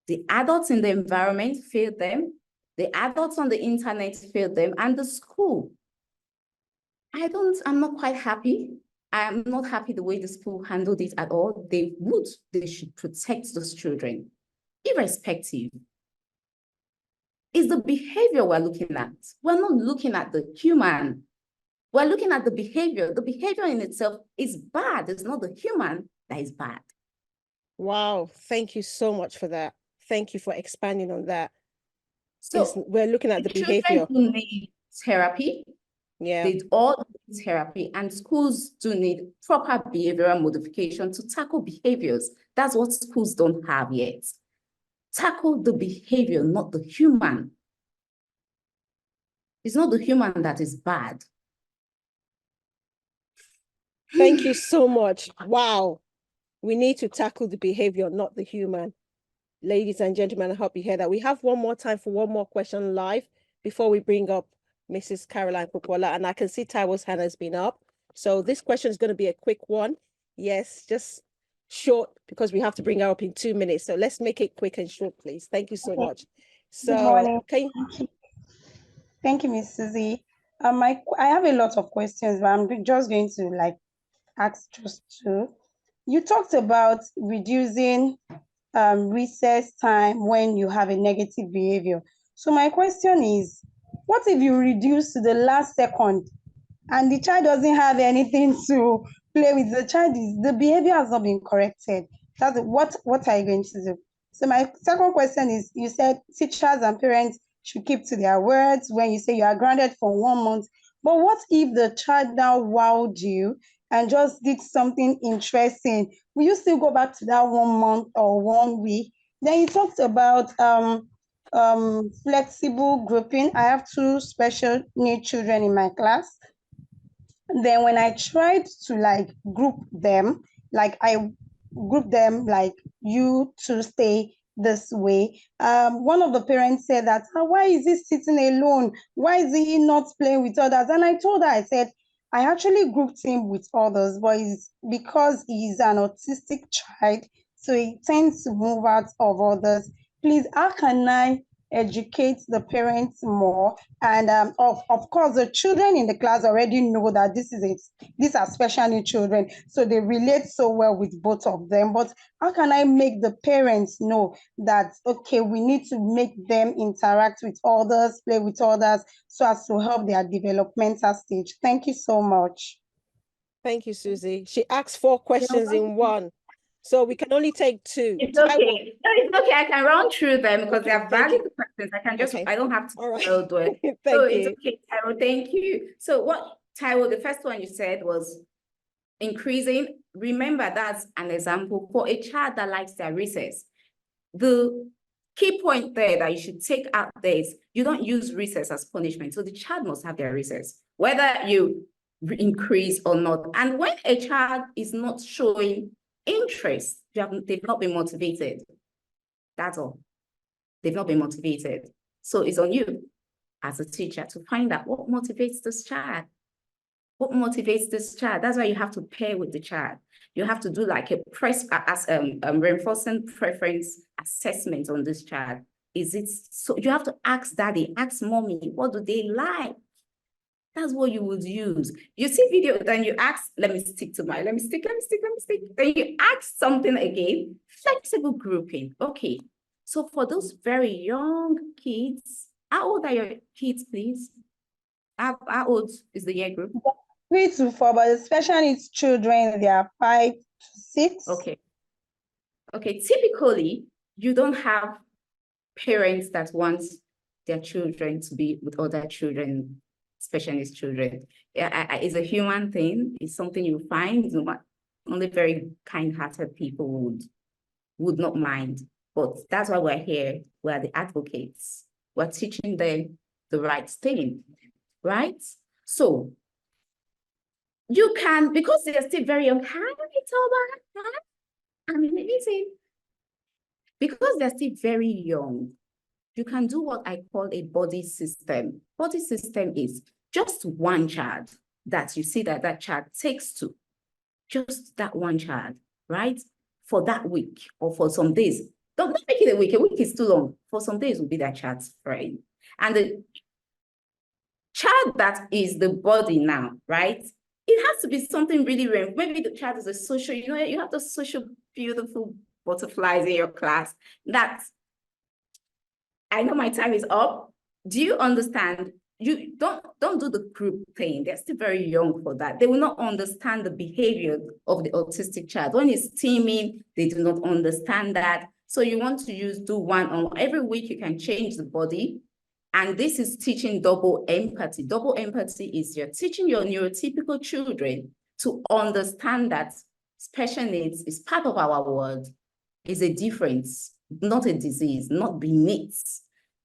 The adults in the environment failed them. The adults on the internet failed them, and the school. I'm not quite happy. I'm not happy the way the school handled it at all. They should protect those children, irrespective. It's the behavior we're looking at. We're not looking at the human. We're looking at the behavior. The behavior in itself is bad. It's not the human that is bad. Wow, thank you so much for that. Thank you for expanding on that. So we're looking at the behavior. Children do need therapy. Yeah. They all need therapy, and schools do need proper behavioral modification to tackle behaviors. That's what schools don't have yet. Tackle the behavior, not the human. It's not the human that is bad. Thank you so much. Wow. We need to tackle the behavior, not the human. Ladies and gentlemen, I hope you hear that. We have one more time for one more question live before we bring up Mrs. Caroline Popola. And I can see Taiwo's hand has been up. So this question is going to be a quick one. Yes, just short, because we have to bring her up in 2 minutes. So let's make it quick and short, please. Thank you so much. So, good morning. Thank you, Ms. Susie. I have a lot of questions, but I'm just going to ask just two. You talked about reducing recess time when you have a negative behavior. So my question is, what if you reduce to the last second and the child doesn't have anything to play with? The behavior has not been corrected. What are you going to do? So my second question is, you said teachers and parents should keep to their words when you say you are grounded for 1 month. But what if the child now wowed you and just did something interesting? Will you still go back to that 1 month or 1 week? Then you talked about flexible grouping. I have 2 special need children in my class. Then when I tried to group them, I group them you to stay this way. One of the parents said that, why is he sitting alone? Why is he not playing with others? And I told her, I said, I actually grouped him with others, but it's because he's an autistic child, so he tends to move out of others. Please, how can I educate the parents more? And of course, the children in the class already know that these are special needs children, so they relate so well with both of them. But how can I make the parents know that, okay, we need to make them interact with others, play with others, so as to help their developmental stage? Thank you so much. Thank you, Susie. She asked 4 questions in one. So we can only take 2. It's okay. No, it's okay. I can run through them because they are valid questions. I can just, I don't have to do it. Thank you. you. It's okay, Taiwo. Thank you. So what, Taiwo, the first one you said was increasing. Remember, that's an example for a child that likes their recess. The key point there that you should take out there is you don't use recess as punishment. So the child must have their recess, whether you increase or not. And when a child is not showing interest, they've not been motivated. That's all. They've not been motivated. So it's on you as a teacher to find out what motivates this child. What motivates this child? That's why you have to pair with the child. You have to do like a reinforcing preference assessment on this child. Is it so? You have to ask daddy, ask mommy, what do they like? That's what you would use. You see video, then you ask, let me stick. Then you ask something again, flexible grouping. Okay. So for those very young kids, how old are your kids, please? How old is the year group? 3 to 4, but the special needs children, they are 5 to 6. Okay. Okay, typically, you don't have parents that want their children to be with other children, special needs children. It's a human thing. It's something you find. Only very kind-hearted people would not mind. But that's why we're here. We're the advocates. We're teaching them the right thing, right? So you can, because they're still very young, because they're still very young, you can do what I call a body system. Body system is just one child that you see that child takes to, just that one child, right? For that week or for some days. Don't make it a week. A week is too long. For some days will be that child's friend. And the child that is the body now, right? It has to be something really rare. Maybe the child is a social, you have those social beautiful butterflies in your class. That's, I know my time is up. Do you understand? You don't do the group thing. They're still very young for that. They will not understand the behavior of the autistic child. When it's teaming, they do not understand that. So you want to do one-on-one. Every week you can change the body. And this is teaching double empathy. Double empathy is you're teaching your neurotypical children to understand that special needs is part of our world, is a difference, not a disease, not beneath.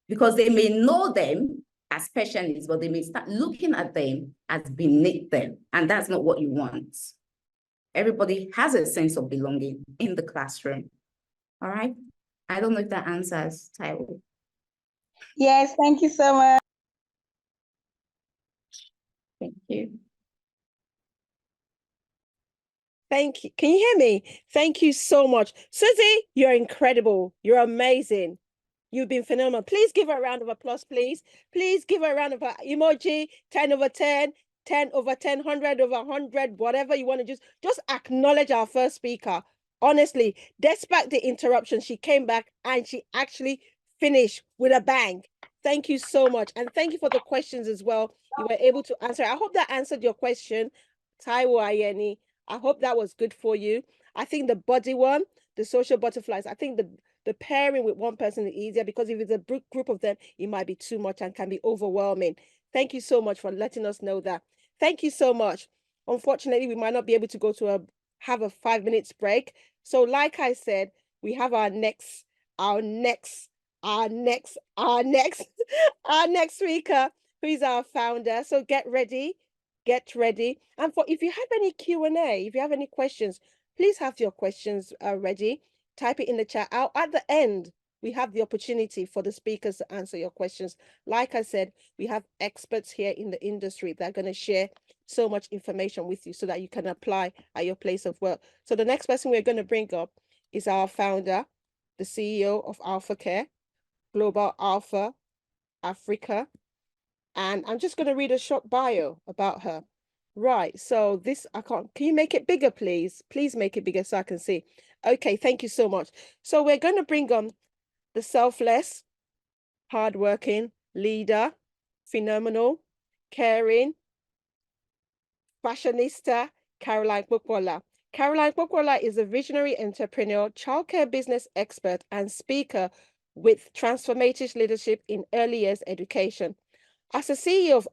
Because they may know them as special needs, but they may start looking at them as beneath them. And that's not what you want. Everybody has a sense of belonging in the classroom. All right? I don't know if that answers, Taiwo. Yes, thank you so much. Thank you. Thank you. Can you hear me? Thank you so much. Susie, you're incredible. You're amazing. You've been phenomenal. Please give her a round of applause, please. Please give her a round of emoji, 10 over 10, 10 over 10, 100 over 100, whatever you want to just acknowledge our first speaker. Honestly, despite the interruption, she came back and she actually finished with a bang. Thank you so much. And thank you for the questions as well. You were able to answer. I hope that answered your question, Taiwo Ayeni. I hope that was good for you. I think the body one, the social butterflies, I think the pairing with one person is easier because if it's a group of them, it might be too much and can be overwhelming. Thank you so much for letting us know that. Thank you so much. Unfortunately, we might not be able to go to have a 5 minutes break. So like I said, we have our next speaker, who is our founder. So get ready. And if you have any Q&A, if you have any questions, please have your questions ready. Type it in the chat. At the end, we have the opportunity for the speakers to answer your questions. Like I said, we have experts here in the industry that are going to share so much information with you so that you can apply at your place of work. So the next person we're going to bring up is our founder, the CEO of AlphaCare, Global Alpha Africa. And I'm just going to read a short bio about her. Right, so this, can you make it bigger, please? Please make it bigger so I can see. Okay, thank you so much. So we're going to bring on the selfless, hardworking leader, phenomenal, caring, fashionista, Caroline Kpokpola. Caroline Popola is a visionary entrepreneur, childcare business expert, and speaker with transformative leadership in early years education. As a CEO of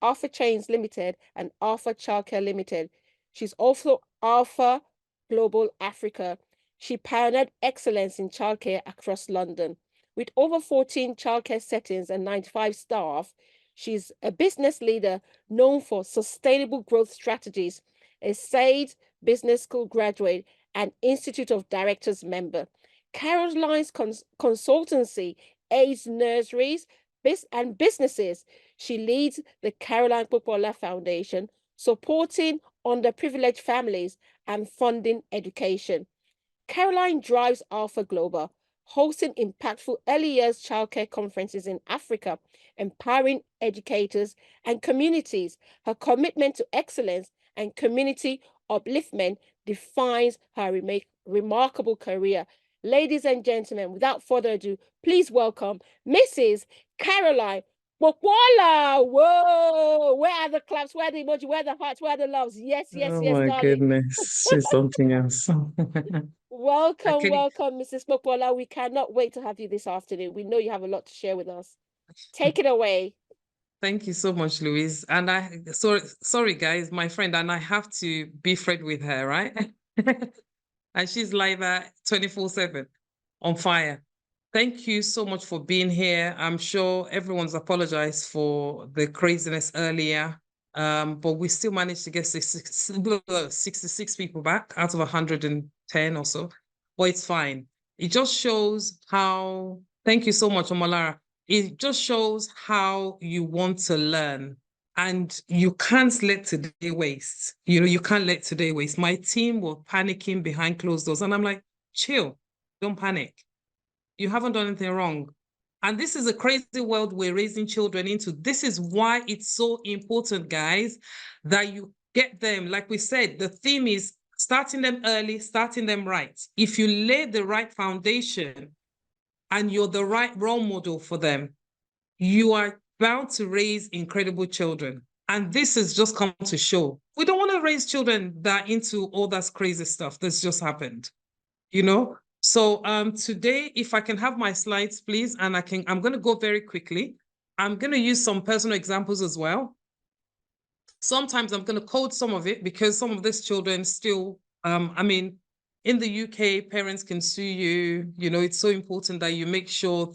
Alpha Chains Limited and Alpha Childcare Limited, she's also Alpha Global Africa. She pioneered excellence in childcare across London. With over 14 childcare settings and 95 staff, she's a business leader known for sustainable growth strategies, a SAID Business School graduate, and Institute of Directors member. Caroline's consultancy aids nurseries and businesses. She leads the Caroline Popola Foundation, supporting underprivileged families and funding education. Caroline drives Alpha Global, hosting impactful early years childcare conferences in Africa, empowering educators and communities. Her commitment to excellence and community upliftment defines her remarkable career. Ladies and gentlemen, without further ado, please welcome Mrs. Caroline Popola. Whoa, where are the claps? Where are the emoji? Where are the hearts? Where are the loves? Yes, yes, Oh yes, my darling. goodness, she's something else. Welcome, Okay. welcome, Mrs. Popola. We cannot wait to have you this afternoon. We know you have a lot to share with us. Take it away. Thank you so much, Louise. And sorry guys, my friend, and I have to be friend with her, right? And she's live at 24/7 on fire. Thank you so much for being here. I'm sure everyone's apologized for the craziness earlier, but we still managed to get 66 people back out of 110 or so. But it's fine. It just shows how, thank you so much, Omolara. It just shows how you want to learn. And you can't let today waste. You can't let today waste. My team were panicking behind closed doors. And I'm like, chill, don't panic. You haven't done anything wrong. And this is a crazy world we're raising children into. This is why it's so important, guys, that you get them. Like we said, the theme is starting them early, starting them right. If you lay the right foundation and you're the right role model for them, you are bound to raise incredible children. And this has just come to show. We don't want to raise children that are into all that crazy stuff that's just happened, So today, if I can have my slides, please, and I'm going to go very quickly. I'm going to use some personal examples as well. Sometimes I'm going to code some of it because some of these children still, in the UK, parents can sue you. It's so important that you make sure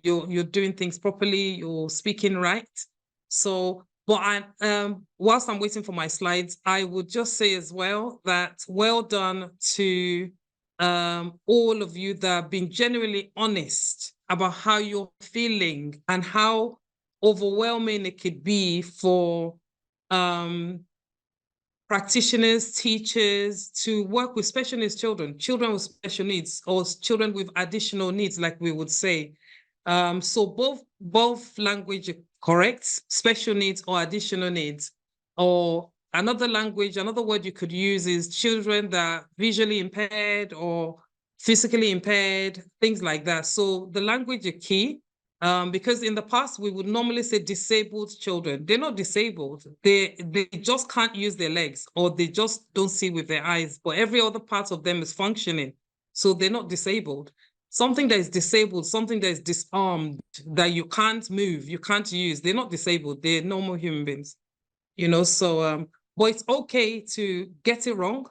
you're doing things properly, you're speaking right. So, but whilst I'm waiting for my slides, I would just say as well that well done to all of you that have been genuinely honest about how you're feeling and how overwhelming it could be for practitioners, teachers to work with special needs children with special needs or children with additional needs, like we would say. So both language correct, special needs or additional needs. Or another word you could use is children that are visually impaired or physically impaired, things like that. So the language is key. Because in the past, we would normally say disabled children. They're not disabled. They just can't use their legs or they just don't see with their eyes, but every other part of them is functioning. So they're not disabled. Something that is disabled, something that is disarmed, that you can't move, you can't use, they're not disabled. They're normal human beings, but it's okay to get it wrong.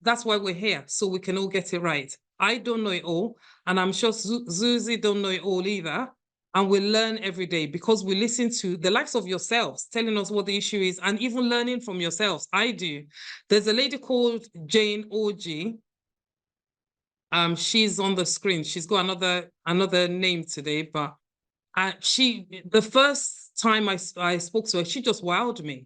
That's why we're here, so we can all get it right. I don't know it all, and I'm sure Zuzi don't know it all either. And we learn every day because we listen to the likes of yourselves telling us what the issue is and even learning from yourselves. I do. There's a lady called Jane Oji. She's on the screen. She's got another name today, but the first time I spoke to her, she just wowed me,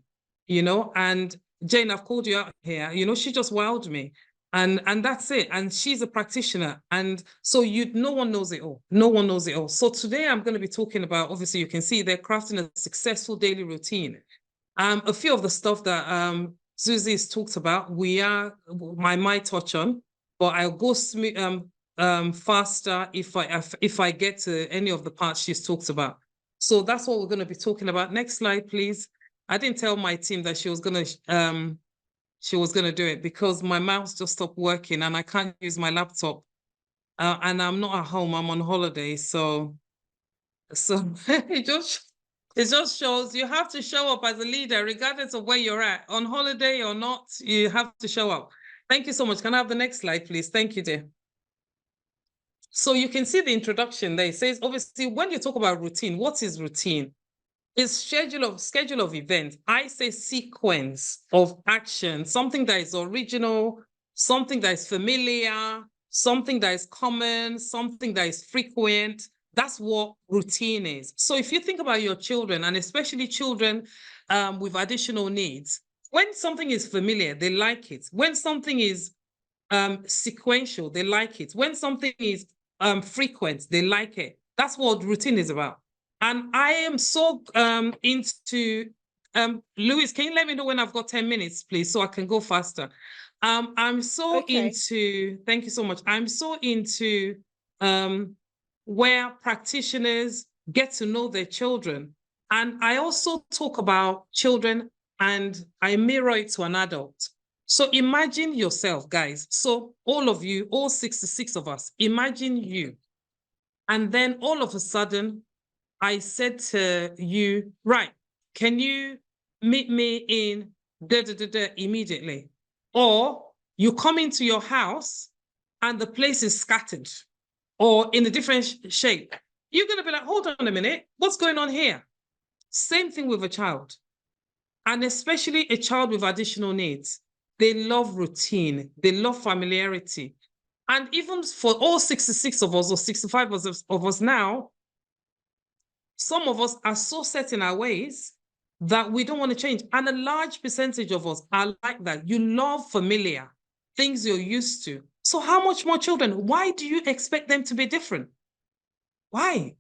and Jane, I've called you out here, she just wowed me. And that's it. And she's a practitioner. And so no one knows it all. No one knows it all. So today I'm going to be talking about, obviously you can see they're crafting a successful daily routine. A few of the stuff that Susie has talked about, I might touch on, but I'll go faster if I get to any of the parts she's talked about. So that's what we're going to be talking about. Next slide, please. I didn't tell my team that she was going to she was going to do it because my mouse just stopped working and I can't use my laptop. And I'm not at home, I'm on holiday. So it just shows you have to show up as a leader, regardless of where you're at, on holiday or not, you have to show up. Thank you so much. Can I have the next slide, please? Thank you, dear. So you can see the introduction there. It says, obviously, when you talk about routine, what is routine? It's schedule of events. I say sequence of action, something that is original, something that is familiar, something that is common, something that is frequent. That's what routine is. So if you think about your children, and especially children with additional needs, when something is familiar, they like it. When something is sequential, they like it. When something is frequent, they like it. That's what routine is about. And I am so into Louis, can you let me know when I've got 10 minutes, please, so I can go faster? I'm so into, thank you so much. I'm so into where practitioners get to know their children. And I also talk about children and I mirror it to an adult. So imagine yourself, guys. So all of you, all 66 of us, imagine you. And then all of a sudden, I said to you, right, can you meet me in immediately? Or you come into your house and the place is scattered or in a different shape. You're going to be like, hold on a minute, what's going on here? Same thing with a child. And especially a child with additional needs. They love routine. They love familiarity. And even for all 66 of us or 65 of us now, some of us are so set in our ways that we don't want to change. And a large percentage of us are like that. You love familiar, things you're used to. So how much more children? Why do you expect them to be different? Why?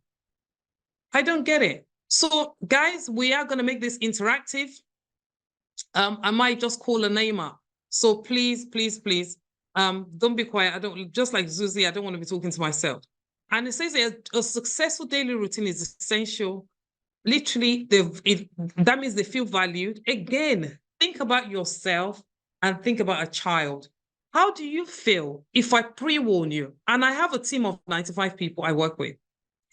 I don't get it. So guys, we are going to make this interactive. I might just call a name up. So please, please, please, don't be quiet. I don't, just like Zuzi, I don't want to be talking to myself. And it says a successful daily routine is essential. Literally, that means they feel valued. Again, think about yourself and think about a child. How do you feel if I pre-warn you? And I have a team of 95 people I work with.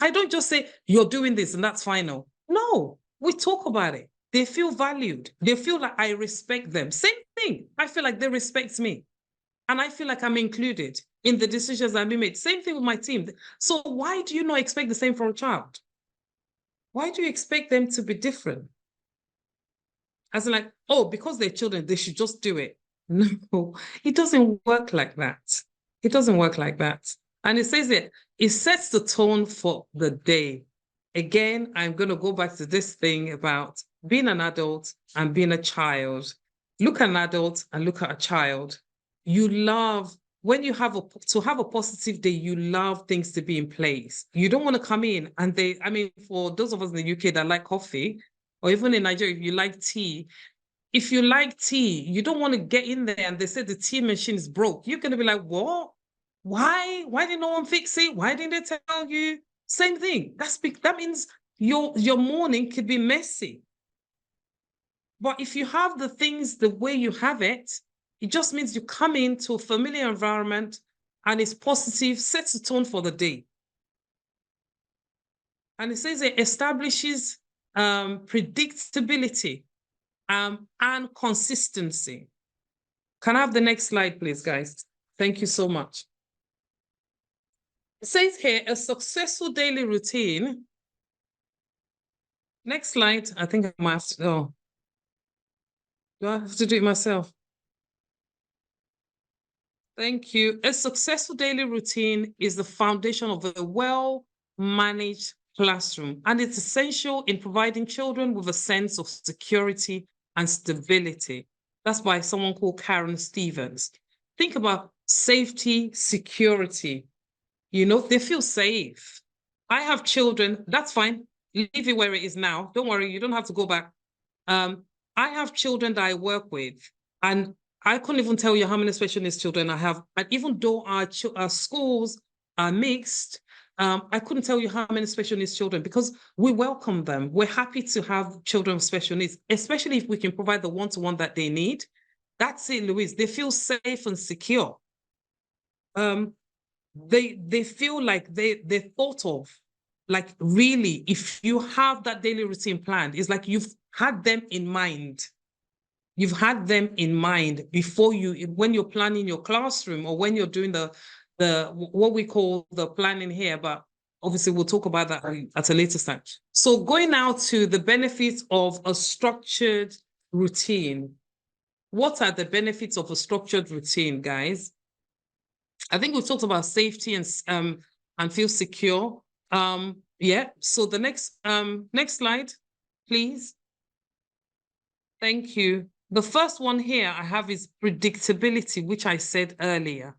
I don't just say, you're doing this and that's final. No, we talk about it. They feel valued. They feel like I respect them. Same thing. I feel like they respect me. And I feel like I'm included in the decisions that we made. Same thing with my team. So why do you not expect the same from a child? Why do you expect them to be different? As in like, oh, because they're children, they should just do it. No, it doesn't work like that. It doesn't work like that. And it says it sets the tone for the day. Again, I'm going to go back to this thing about being an adult and being a child. Look at an adult and look at a child. You love, when you have to have a positive day, you love things to be in place. You don't want to come in and for those of us in the UK that like coffee, or even in Nigeria, if you like tea, you don't want to get in there and they say the tea machine is broke. You're going to be like, what? Why? Why did no one fix it? Why didn't they tell you? Same thing. That means your morning could be messy. But if you have the things the way you have it, it just means you come into a familiar environment and it's positive, sets the tone for the day. And it says it establishes predictability and consistency. Can I have the next slide, please, guys? Thank you so much. It says here, a successful daily routine. Next slide. I think I might have to, oh. Do I have to do it myself? Thank you. A successful daily routine is the foundation of a well-managed classroom, and it's essential in providing children with a sense of security and stability. That's by someone called Karen Stevens. Think about safety, security. You know, they feel safe. I have children, that's fine. Leave it where it is now. Don't worry, you don't have to go back. I have children that I work with, and I couldn't even tell you how many special needs children I have. And even though our schools are mixed, I couldn't tell you how many special needs children, because we welcome them. We're happy to have children with special needs, especially if we can provide the one-to-one that they need. That's it, Louise. They feel safe and secure. They feel like they're thought of. Like really, if you have that daily routine planned, it's like you've had them in mind. You've had them in mind before when you're planning your classroom or when you're doing the what we call the planning here, but obviously we'll talk about that at a later stage. So going now to the benefits of a structured routine. What are the benefits of a structured routine, guys? I think we've talked about safety and feel secure. Yeah, so the next slide, please. Thank you. The first one here I have is predictability, which I said earlier.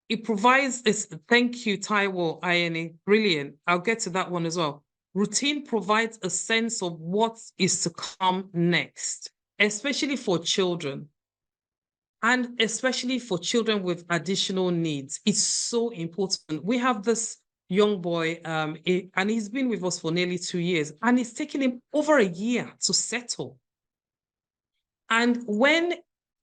It provides this, thank you, Taiwo, Iene, brilliant. I'll get to that one as well. Routine provides a sense of what is to come next, especially for children. And especially for children with additional needs, it's so important. We have this young boy, and he's been with us for nearly 2 years, and it's taken him over a year to settle. And when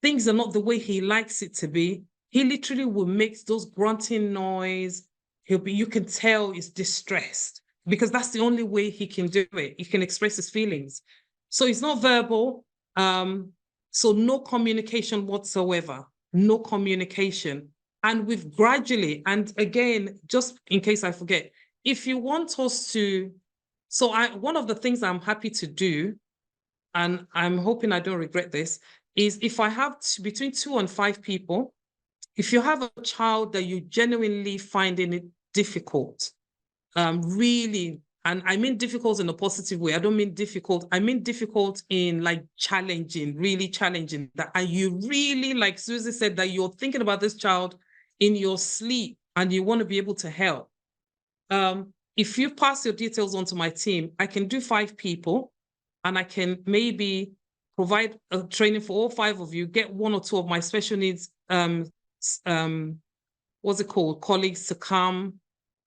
things are not the way he likes it to be, he literally will make those grunting noise. You can tell he's distressed because that's the only way he can do it. He can express his feelings. So it's not verbal. So no communication whatsoever, no communication. And we've gradually, and again, just in case I forget, if you want us to, one of the things I'm happy to do, and I'm hoping I don't regret this, is if I have between 2 and 5 people, if you have a child that you genuinely finding it difficult, really, and I mean difficult in a positive way. I don't mean difficult. I mean difficult in like challenging, really challenging. And you really, like Susie said, that you're thinking about this child in your sleep and you want to be able to help. If you pass your details on to my team, I can do 5 people and I can maybe provide a training for all 5 of you, get 1 or 2 of my special needs, what's it called, colleagues to come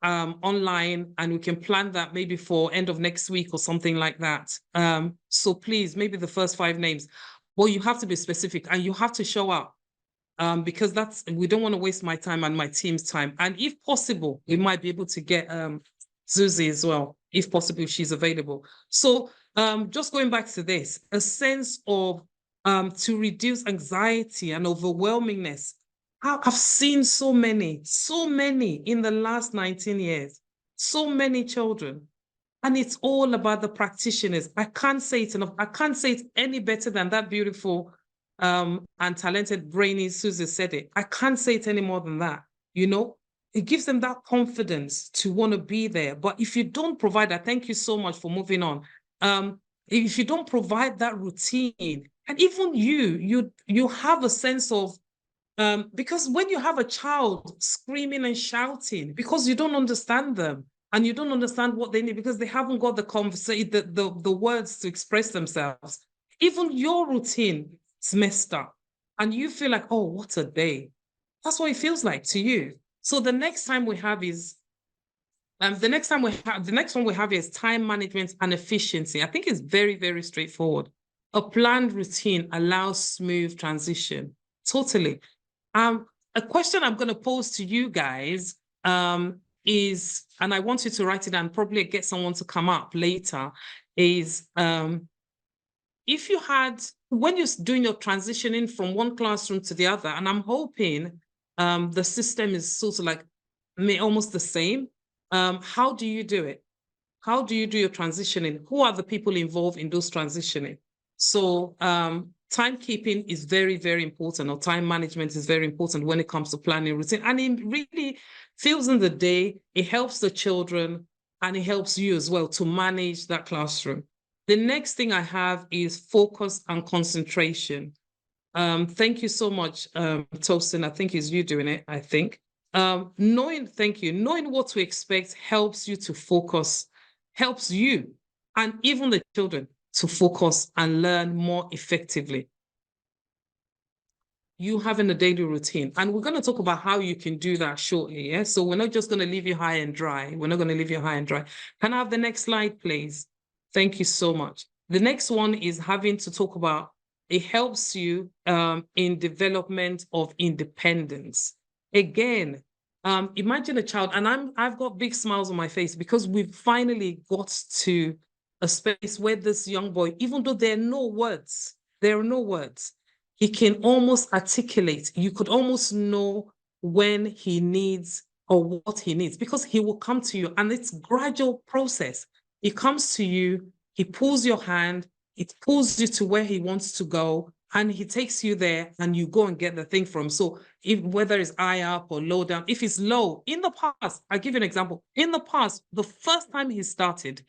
online, and we can plan that maybe for end of next week or something like that. So please, maybe the first 5 names. Well, you have to be specific and you have to show up because we don't want to waste my time and my team's time. And if possible, we might be able to get Susie as well, if possible, if she's available. So just going back to this, a sense of to reduce anxiety and overwhelmingness. I've seen so many in the last 19 years, so many children. And it's all about the practitioners. I can't say it enough. I can't say it any better than that beautiful and talented, brainy Susie said it. I can't say it any more than that. You know, it gives them that confidence to want to be there. But if you don't provide that, thank you so much for moving on. If you don't provide that routine, and even you have a sense of, because when you have a child screaming and shouting because you don't understand them and you don't understand what they need because they haven't got the words to express themselves, even your routine is messed up and you feel like, oh, what a day. That's what it feels like to you. So the next time we have is the next one we have is time management and efficiency. I think it's very, very straightforward. A planned routine allows smooth transition. Totally. A question I'm going to pose to you guys is, and I want you to write it and probably get someone to come up later, is if you had, when you're doing your transitioning from one classroom to the other, and I'm hoping the system is sort of like almost the same, how do you do it? How do you do your transitioning? Who are the people involved in those transitioning? So timekeeping is very, very important, or time management is very important when it comes to planning routine. And it really fills in the day, it helps the children, and it helps you as well to manage that classroom. The next thing I have is focus and concentration. Thank you so much, Tosin. I think it's you doing it, I think. Knowing what to expect helps you to focus, helps you and even the children to focus and learn more effectively. You having a daily routine. And we're going to talk about how you can do that shortly. Yeah. So we're not just going to leave you high and dry. We're not going to leave you high and dry. Can I have the next slide, please? Thank you so much. The next one is having to talk about it helps you in development of independence. Again, imagine a child, and I've got big smiles on my face because we've finally got to a space where this young boy, even though there are no words, he can almost articulate. You could almost know when he needs or what he needs, because he will come to you, and it's gradual process. He comes to you, he pulls your hand, it pulls you to where he wants to go, and he takes you there, and you go and get the thing from him. So if whether it's eye up or low down, if it's low, in the past, I'll give you an example. In the past, the first time he started,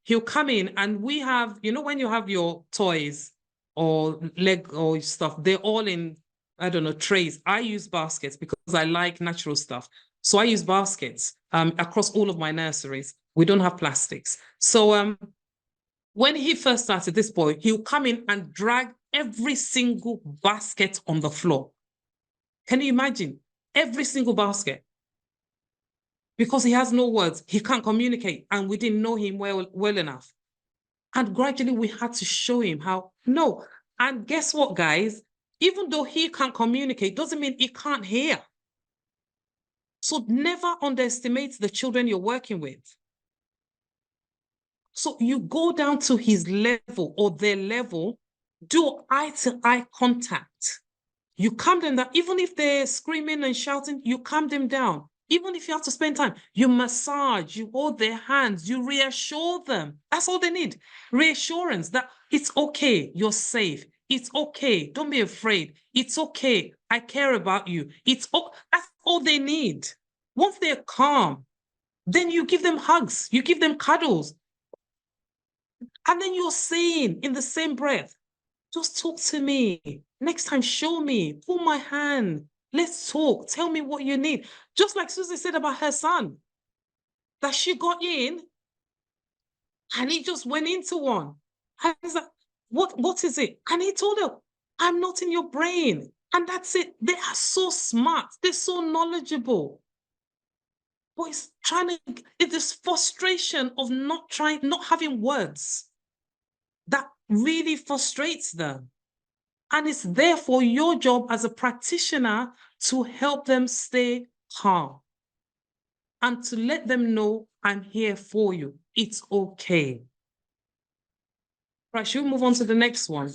he'll come in, and we have, you know, when you have your toys or leg or stuff, they're all in, I don't know, trays. I use baskets because I like natural stuff. So I use baskets across all of my nurseries. We don't have plastics. So when he first started, this boy, he'll come in and drag every single basket on the floor. Can you imagine? Every single basket. Because he has no words, he can't communicate, and we didn't know him well enough. And gradually we had to show him how, no. And guess what, guys? Even though he can't communicate, doesn't mean he can't hear. So never underestimate the children you're working with. So you go down to his level or their level, do eye-to-eye contact. You calm them down. Even if they're screaming and shouting, you calm them down. Even if you have to spend time, you massage, you hold their hands, you reassure them. That's all they need. Reassurance that it's okay, you're safe. It's okay, don't be afraid. It's okay, I care about you. That's all they need. Once they're calm, then you give them hugs, you give them cuddles. And then you're saying in the same breath, just talk to me. Next time, show me, pull my hand. Let's talk. Tell me what you need. Just like Susie said about her son, that she got in and he just went into one. And he's like, what is it? And he told her, I'm not in your brain. And that's it. They are so smart. They're so knowledgeable. But it's this frustration of not having words that really frustrates them. And it's therefore your job as a practitioner to help them stay calm and to let them know I'm here for you. It's okay. Right, should we move on to the next one?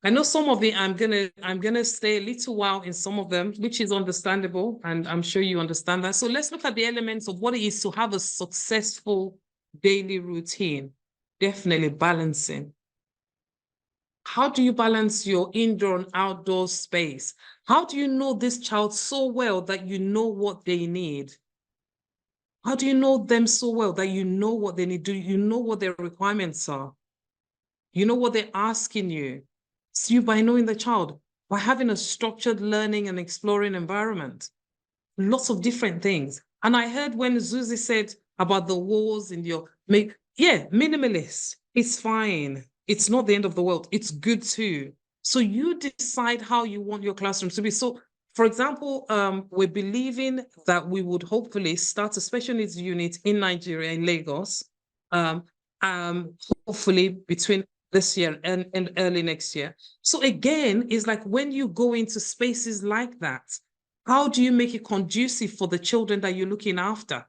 I know some of the I'm gonna stay a little while in some of them, which is understandable, and I'm sure you understand that. So let's look at the elements of what it is to have a successful daily routine. Definitely balancing. How do you balance your indoor and outdoor space? How do you know this child so well that you know what they need? How do you know them so well that you know what they need? Do you know what their requirements are? You know what they're asking you. It's you by knowing the child, by having a structured learning and exploring environment. Lots of different things. And I heard when Zuzi said about the walls in your, minimalist, it's fine. It's not the end of the world. It's good too. So you decide how you want your classroom to be. So, for example, we're believing that we would hopefully start a special needs unit in Nigeria, in Lagos, hopefully between this year and early next year. So again, it's like when you go into spaces like that, how do you make it conducive for the children that you're looking after?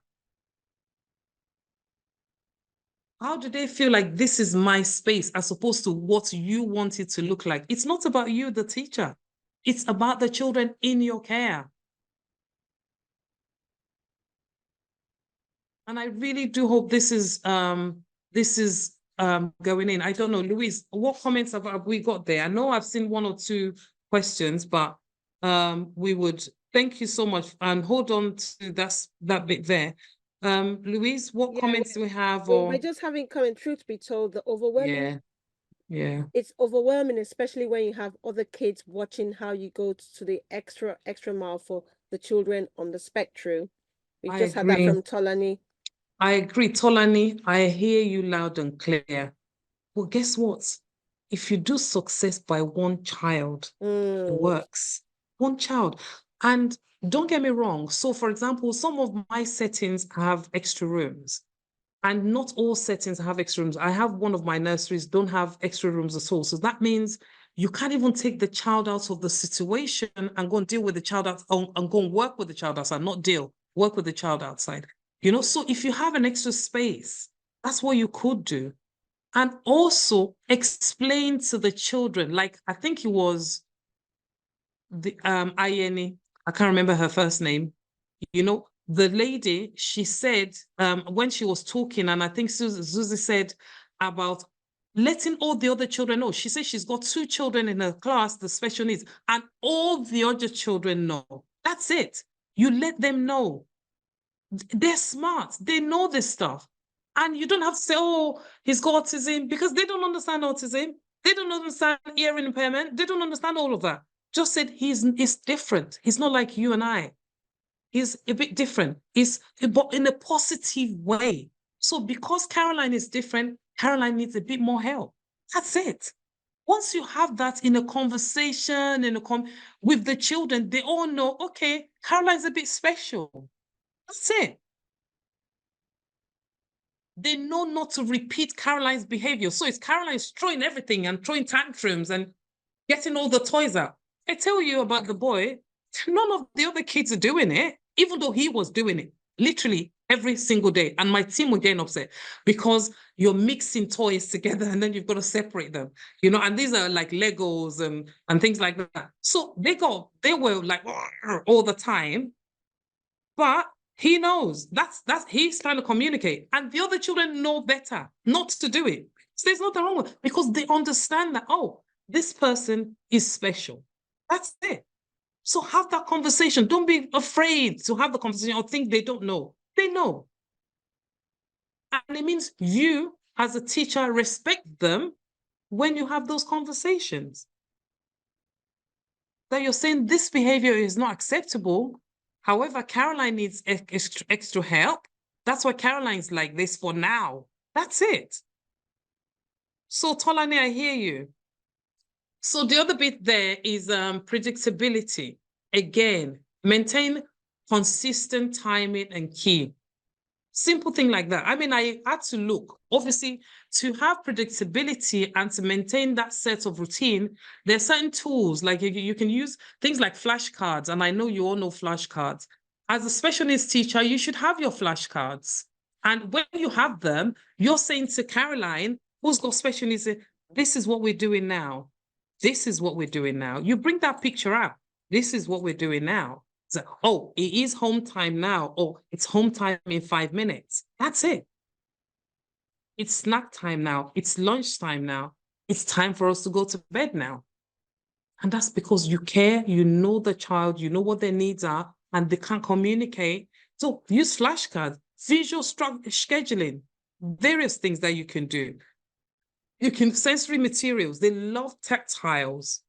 How do they feel like this is my space as opposed to what you want it to look like? It's not about you, the teacher. It's about the children in your care. And I really do hope this is going in. I don't know, Louise, what comments have we got there? I know I've seen one or two questions, but we would thank you so much, and hold on to that bit there. Louise, what comments do we have? We're just having coming, truth be told, the overwhelming. Yeah. It's overwhelming, especially when you have other kids watching how you go to the extra mile for the children on the spectrum. We just had that from Tolani. I agree, Tolani. I hear you loud and clear. Well, guess what? If you do success by one child, it works. One child. And don't get me wrong. So, for example, some of my settings have extra rooms, and not all settings have extra rooms. I have one of my nurseries don't have extra rooms at all. So that means you can't even take the child out of the situation and go and deal with the child and go and work with the child outside, not deal, work with the child outside. So if you have an extra space, that's what you could do. And also explain to the children, like I think it was the Ayeni, I can't remember her first name. The lady, she said, when she was talking, and I think Susie said about letting all the other children know. She said she's got 2 children in her class, the special needs, and all the other children know. That's it. You let them know. They're smart. They know this stuff. And you don't have to say, oh, he's got autism, because they don't understand autism. They don't understand hearing impairment. They don't understand all of that. Just said he's different. He's not like you and I. He's a bit different. But in a positive way. So because Caroline is different, Caroline needs a bit more help. That's it. Once you have that in a conversation, with the children, they all know, okay, Caroline's a bit special. That's it. They know not to repeat Caroline's behavior. So it's Caroline's throwing everything and throwing tantrums and getting all the toys out. I tell you about the boy, none of the other kids are doing it, even though he was doing it literally every single day. And my team were getting upset because you're mixing toys together and then you've got to separate them, and these are like Legos and things like that. So they were like all the time, but he knows that's he's trying to communicate, and the other children know better not to do it. So there's nothing wrong with it, because they understand that, oh, this person is special. That's it. So have that conversation. Don't be afraid to have the conversation or think they don't know. They know. And it means you, as a teacher, respect them when you have those conversations. That you're saying this behavior is not acceptable. However, Caroline needs extra help. That's why Caroline's like this for now. That's it. So Tolani, I hear you. So the other bit there is predictability. Again, maintain consistent timing and key. Simple thing like that. I mean, I had to look, obviously, to have predictability and to maintain that set of routine, there are certain tools, like you can use things like flashcards, and I know you all know flashcards. As a special needs teacher, you should have your flashcards. And when you have them, you're saying to Caroline, who's got special needs, this is what we're doing now. This is what we're doing now. You bring that picture up. This is what we're doing now. So, oh, it is home time now. Oh, it's home time in 5 minutes. That's it. It's snack time now. It's lunch time now. It's time for us to go to bed now. And that's because you care, you know the child, you know what their needs are, and they can't communicate. So use flashcards, visual scheduling, various things that you can do. You can sensory materials. They love tactiles.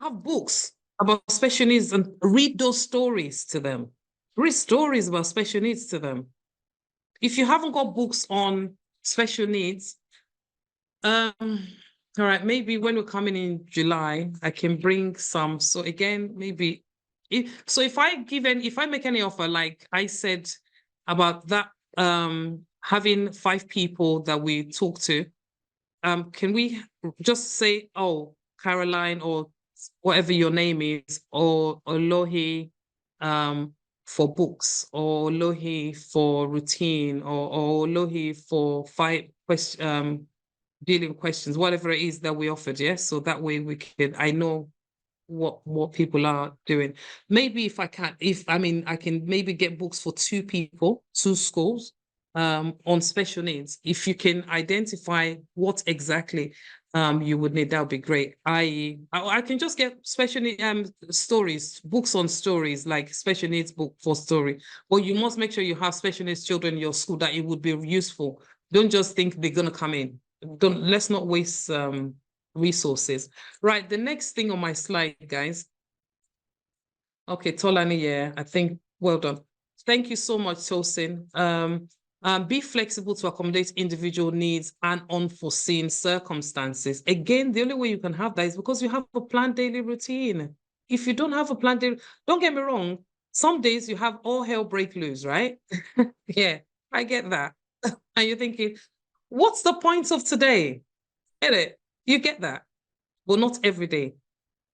Have books about special needs and read those stories to them. Read stories about special needs to them. If you haven't got books on special needs, all right, maybe when we're coming in July, I can bring some. So again, maybe if I make any offer, like I said about that, having 5 people that we talk to, can we just say, oh, Caroline, or whatever your name is, or Lohi for books, or Lohi for routine, or Lohi for dealing with questions, whatever it is that we offered, yes? So that way I know what people are doing. Maybe I can maybe get books for 2 people, 2 schools, on special needs. If you can identify what exactly you would need, that would be great. I can just get special need stories, books on stories, like special needs book for story. But you must make sure you have special needs children in your school, that it would be useful. Don't just think they're gonna come in. Let's not waste resources. Right, the next thing on my slide, guys. Okay, Tolani, yeah, I think, well done. Thank you so much, Tosin. Be flexible to accommodate individual needs and unforeseen circumstances. Again, the only way you can have that is because you have a planned daily routine. If you don't have a planned daily, don't get me wrong, some days you have all hell break loose, right? Yeah, I get that. And you're thinking, what's the point of today? Get it? You get that? Well, not every day.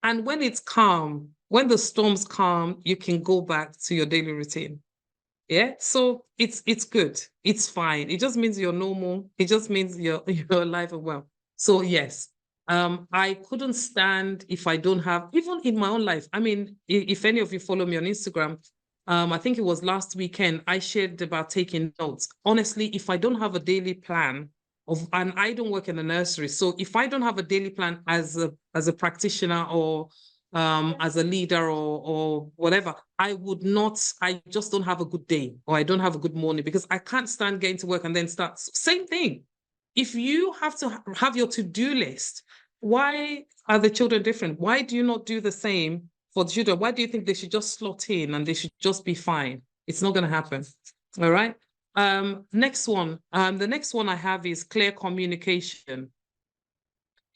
And when it's calm, when the storm's calm, you can go back to your daily routine. Yeah. So it's good. It's fine. It just means you're normal. It just means you're alive and well. So yes. I couldn't stand if I don't have, even in my own life. I mean, if any of you follow me on Instagram, I think it was last weekend, I shared about taking notes. Honestly, if I don't have a daily plan and I don't work in the nursery, so if I don't have a daily plan as a practitioner or as a leader or whatever, I just don't have a good day or I don't have a good morning because I can't stand getting to work and then start. Same thing. If you have to have your to-do list, why are the children different? Why do you not do the same for the children? Why do you think they should just slot in and they should just be fine? It's not going to happen. All right. Next one. The next one I have is clear communication.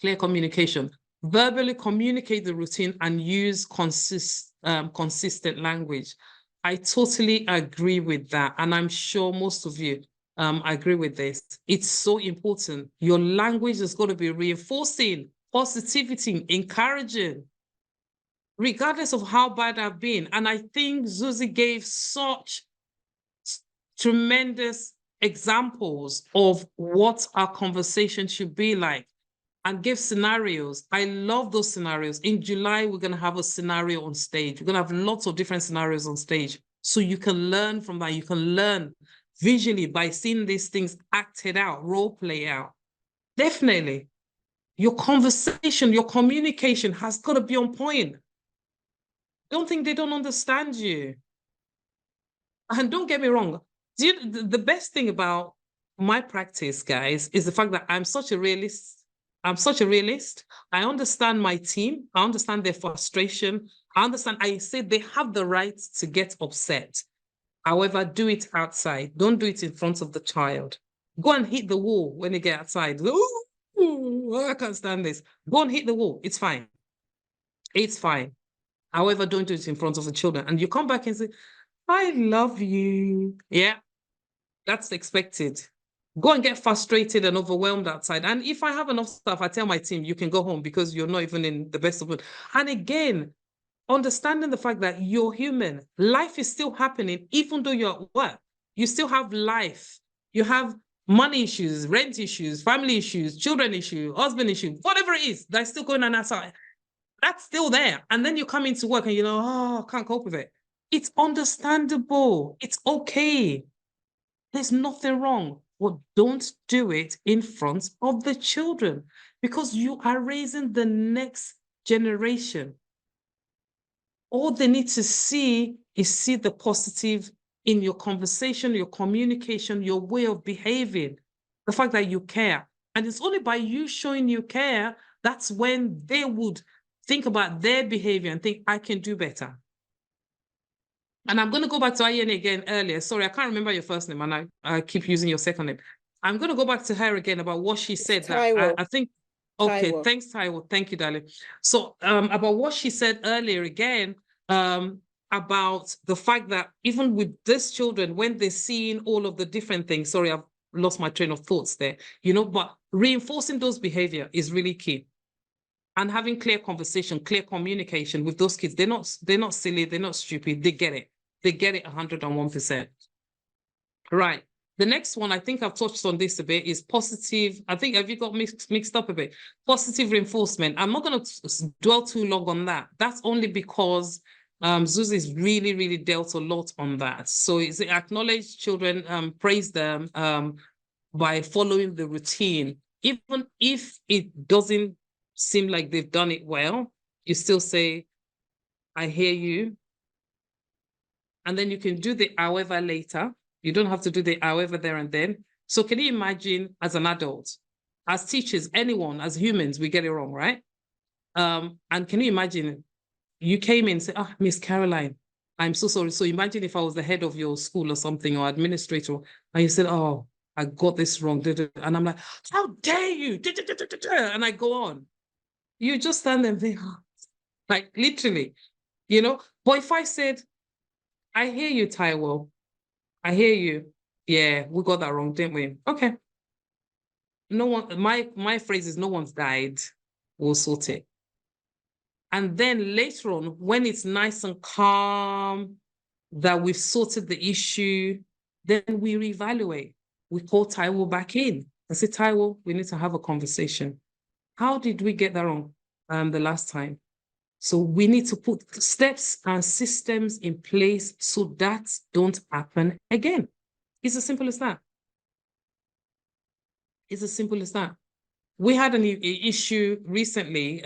Clear communication. Verbally communicate the routine and use consistent language. I totally agree with that. And I'm sure most of you agree with this. It's so important. Your language is going to be reinforcing positivity, encouraging, regardless of how bad I've been. And I think Zuzi gave such tremendous examples of what our conversation should be like and give scenarios. I love those scenarios. In July, we're going to have a scenario on stage. We're going to have lots of different scenarios on stage. So you can learn from that. You can learn visually by seeing these things acted out, role play out. Definitely. Your conversation, your communication has got to be on point. Don't think they don't understand you. And don't get me wrong. The best thing about my practice, guys, is the fact that I'm such a realist. I understand my team. I understand their frustration. I say they have the right to get upset. However, do it outside. Don't do it in front of the child. Go and hit the wall when you get outside. Ooh, I can't stand this. Go and hit the wall. It's fine. It's fine. However, don't do it in front of the children. And you come back and say, I love you. Yeah, that's expected. Go and get frustrated and overwhelmed outside. And if I have enough stuff, I tell my team, you can go home because you're not even in the best of it. And again, understanding the fact that you're human, life is still happening, even though you're at work. You still have life. You have money issues, rent issues, family issues, children issues, husband issues, whatever it is, that's still going on outside. That's still there. And then you come into work and you know, oh, I can't cope with it. It's understandable. It's okay. There's nothing wrong. Well, don't do it in front of the children because you are raising the next generation. All they need to see is the positive in your conversation, your communication, your way of behaving, the fact that you care. And it's only by you showing you care, that's when they would think about their behavior and think, I can do better. And I'm going to go back to Ayene again earlier. Sorry, I can't remember your first name and I keep using your second name. I'm going to go back to her again about what she said. That I think, okay, Taiwo. Thanks, Taiwo. Thank you, darling. So about what she said earlier again, about the fact that even with these children, when they're seeing all of the different things, sorry, I've lost my train of thoughts there, but reinforcing those behavior is really key. And having clear conversation, clear communication with those kids, they're not silly, they're not stupid, they get it. They get it 101%. Right. The next one, I think I've touched on this a bit, is positive. I think, have you got mixed up a bit? Positive reinforcement. I'm not going to dwell too long on that. That's only because Zuzi's really, really dealt a lot on that. So it's acknowledge children, praise them by following the routine. Even if it doesn't seem like they've done it well, you still say, I hear you. And then you can do the however later. You don't have to do the however there and then. So can you imagine as an adult, as teachers, anyone, as humans, we get it wrong, right? And can you imagine you came in and said, Miss Caroline, I'm so sorry. So imagine if I was the head of your school or something or administrator, and you said, oh, I got this wrong. And I'm like, how dare you? And I go on. You just stand there and think, like literally, But if I said, I hear you, Taiwo. I hear you. Yeah, we got that wrong, didn't we? Okay. No one, my phrase is no one's died. We'll sort it. And then later on, when it's nice and calm, that we've sorted the issue, then we reevaluate. We call Taiwo back in and say, Taiwo, we need to have a conversation. How did we get that wrong the last time? So we need to put steps and systems in place so that don't happen again. It's as simple as that. It's as simple as that. We had an issue recently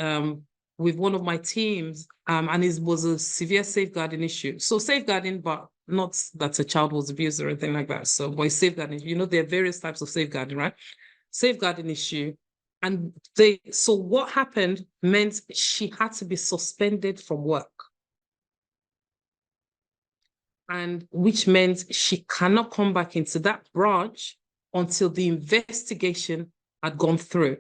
with one of my teams, and it was a severe safeguarding issue. So safeguarding, but not that a child was abused or anything like that. So, but safeguarding, you know, there are various types of safeguarding, right? Safeguarding issue. And so what happened meant she had to be suspended from work. And which meant she cannot come back into that branch until the investigation had gone through.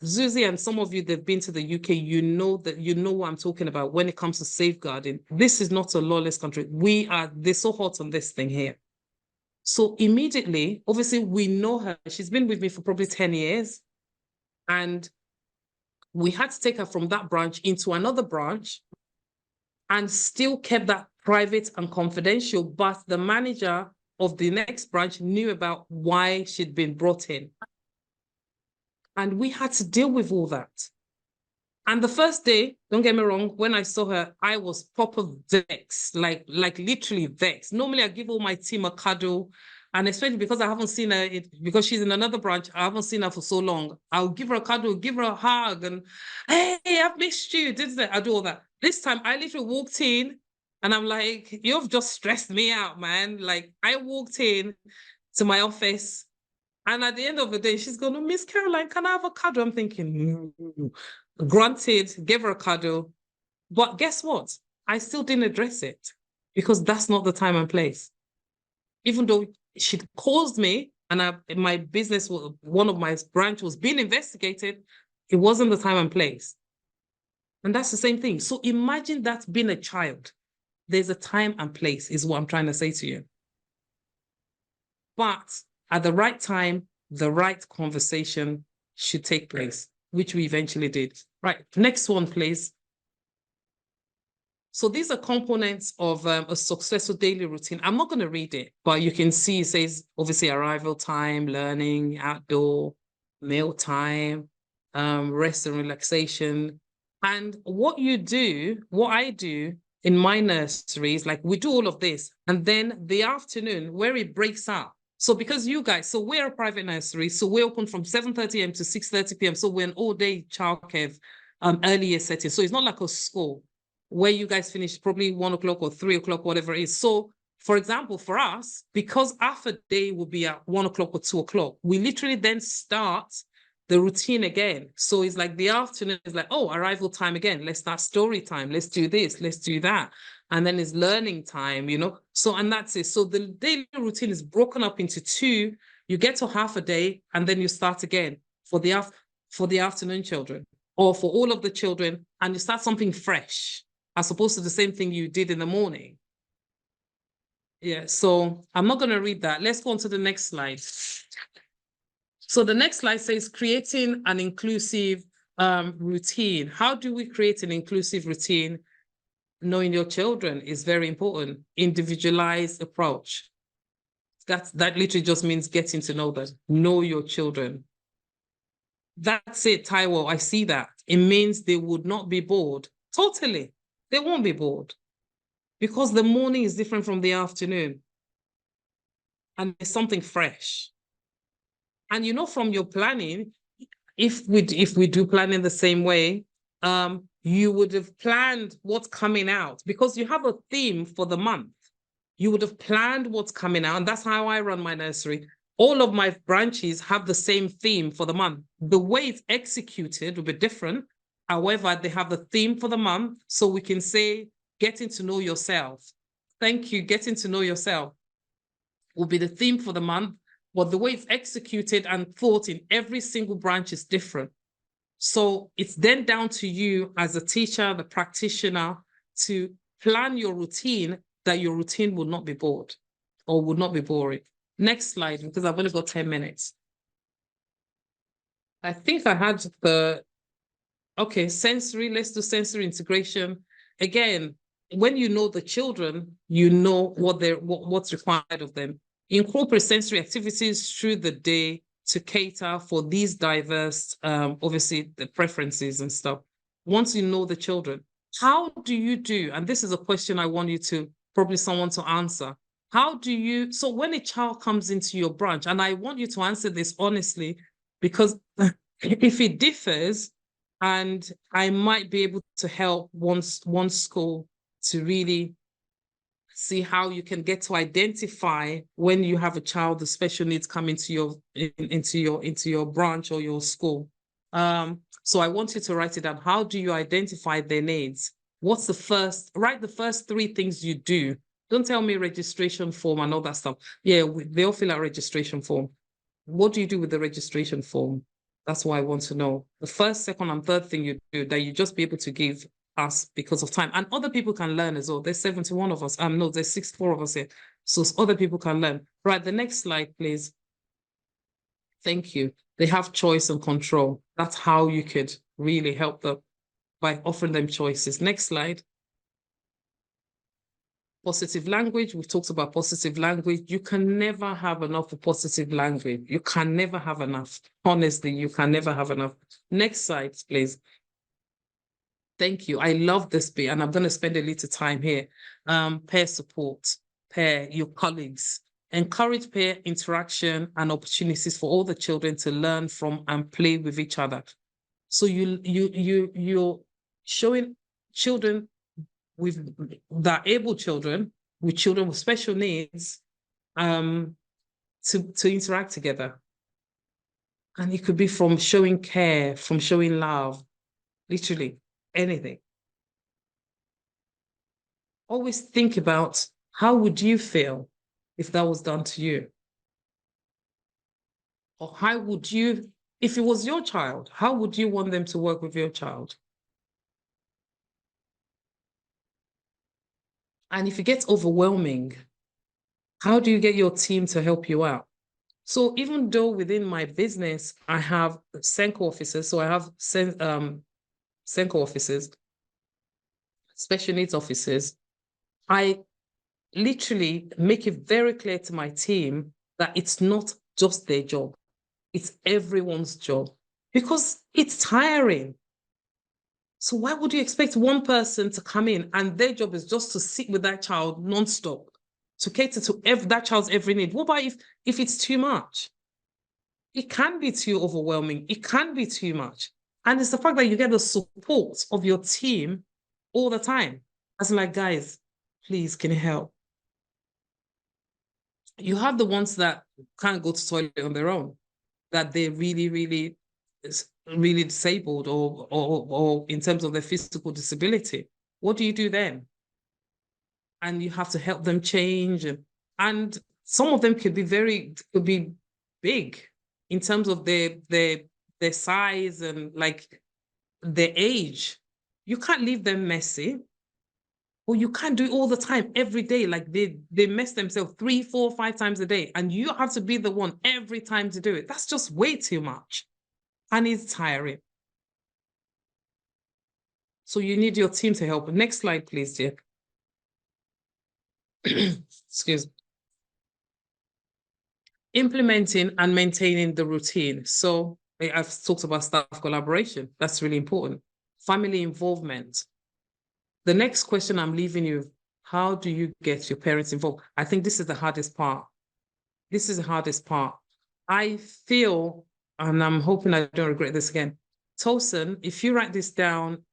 Zuzi and some of you that have been to the UK, you know what I'm talking about when it comes to safeguarding. This is not a lawless country. They're so hot on this thing here. So immediately, obviously, we know her. She's been with me for probably 10 years. And we had to take her from that branch into another branch and still kept that private and confidential. But the manager of the next branch knew about why she'd been brought in. And we had to deal with all that. And the first day, don't get me wrong, when I saw her, I was proper vexed, like literally vexed. Normally I give all my team a cuddle, and especially because I haven't seen her, because she's in another branch, I haven't seen her for so long. I'll give her a cuddle, give her a hug, and hey, I've missed you. I do all that. This time I literally walked in and I'm like, you've just stressed me out, man. Like I walked in to my office, and at the end of the day, she's going, Miss Caroline, can I have a cuddle? I'm thinking, granted, give her a cuddle. But guess what? I still didn't address it because that's not the time and place. Even though she caused me and my business, one of my branch was being investigated, it wasn't the time and place. And that's the same thing. So imagine that being a child. There's a time and place is what I'm trying to say to you. But at the right time, the right conversation should take place, which we eventually did. Right, next one, please. So these are components of a successful daily routine. I'm not going to read it, but you can see it says, obviously, arrival time, learning, outdoor, meal time, rest and relaxation. And what I do in my nursery is like, we do all of this. And then the afternoon where it breaks up. So because you guys, so we're a private nursery, so we're open from 7:30 a.m. to 6:30 p.m. So we're an all-day childcare earlier setting. So it's not like a school where you guys finish probably 1 o'clock or 3 o'clock, whatever it is. So for example, for us, because half a day will be at 1 o'clock or 2 o'clock, we literally then start the routine again. So it's like the afternoon is like, oh, arrival time again. Let's start story time. Let's do this. Let's do that. And then it's learning time, you know? So, and that's it. So the daily routine is broken up into two. You get to half a day and then you start again for the afternoon children or for all of the children, and you start something fresh as opposed to the same thing you did in the morning. Yeah, so I'm not going to read that. Let's go on to the next slide. So the next slide says creating an inclusive routine. How do we create an inclusive routine? Knowing your children is very important. Individualized approach. That literally just means getting to know them. Know your children. That's it, Taiwo. I see that. It means they would not be bored. Totally. They won't be bored because the morning is different from the afternoon. And there's something fresh. And you know, from your planning, if we do planning the same way, you would have planned what's coming out because you have a theme for the month. You would have planned what's coming out. And that's how I run my nursery. All of my branches have the same theme for the month. The way it's executed will be different. However, they have the theme for the month. So we can say, getting to know yourself. Thank you. Getting to know yourself will be the theme for the month. But the way it's executed and thought in every single branch is different. So it's then down to you as a teacher, the practitioner, to plan your routine that your routine will not be bored or would not be boring. Next slide, because I've only got 10 minutes. I think I had okay, sensory, let's do sensory integration. Again, when you know the children, you know what's required of them. Incorporate sensory activities through the day to cater for these diverse, obviously the preferences and stuff. Once you know the children, how do you do, and this is a question I want you to, probably someone to answer. How do you, so when a child comes into your branch, and I want you to answer this honestly, because if it differs, and I might be able to help one school to really see how you can get to identify when you have a child with special needs come into your branch or your school. So I want you to write it down. How do you identify their needs? What's the first? Write the first 3 things you do. Don't tell me registration form and all that stuff. Yeah, they all fill out registration form. What do you do with the registration form? That's what I want to know. The first, second, and third thing you do that you just be able to give us because of time. And other people can learn as well. There's 71 of us. No, there's 64 of us here. So other people can learn. Right, the next slide, please. Thank you. They have choice and control. That's how you could really help them by offering them choices. Next slide. Positive language. We've talked about positive language. You can never have enough of positive language. You can never have enough. Honestly, you can never have enough. Next slide, please. Thank you. I love this bit, and I'm going to spend a little time here. Peer support, your colleagues. Encourage peer interaction and opportunities for all the children to learn from and play with each other. So you're showing children that able children with children with special needs to interact together. And it could be from showing care, from showing love, literally anything. Always think about how would you feel if that was done to you? Or how would you, if it was your child, how would you want them to work with your child? And if it gets overwhelming, how do you get your team to help you out? So even though within my business, I have SENCO officers, so I have SENCO officers, special needs officers, I literally make it very clear to my team that it's not just their job, it's everyone's job, because it's tiring. So why would you expect one person to come in and their job is just to sit with that child nonstop, to cater to that child's every need? What about if it's too much? It can be too overwhelming. It can be too much. And it's the fact that you get the support of your team all the time. As like, guys, please, can you help? You have the ones that can't go to the toilet on their own, that they're really, really, really disabled or in terms of their physical disability. What do you do then? And you have to help them change. And some of them could be big in terms of their size and like their age. You can't leave them messy. Or you can't do it all the time, every day. Like they mess themselves 3, 4, 5 times a day. And you have to be the one every time to do it. That's just way too much. And it's tiring. So you need your team to help. Next slide, please, dear. Excuse me. Implementing and maintaining the routine. So I've talked about staff collaboration. That's really important. Family involvement. The next question I'm leaving you, how do you get your parents involved? I think this is the hardest part. This is the hardest part. I feel, and I'm hoping I don't regret this again, Tosin, if you write this down,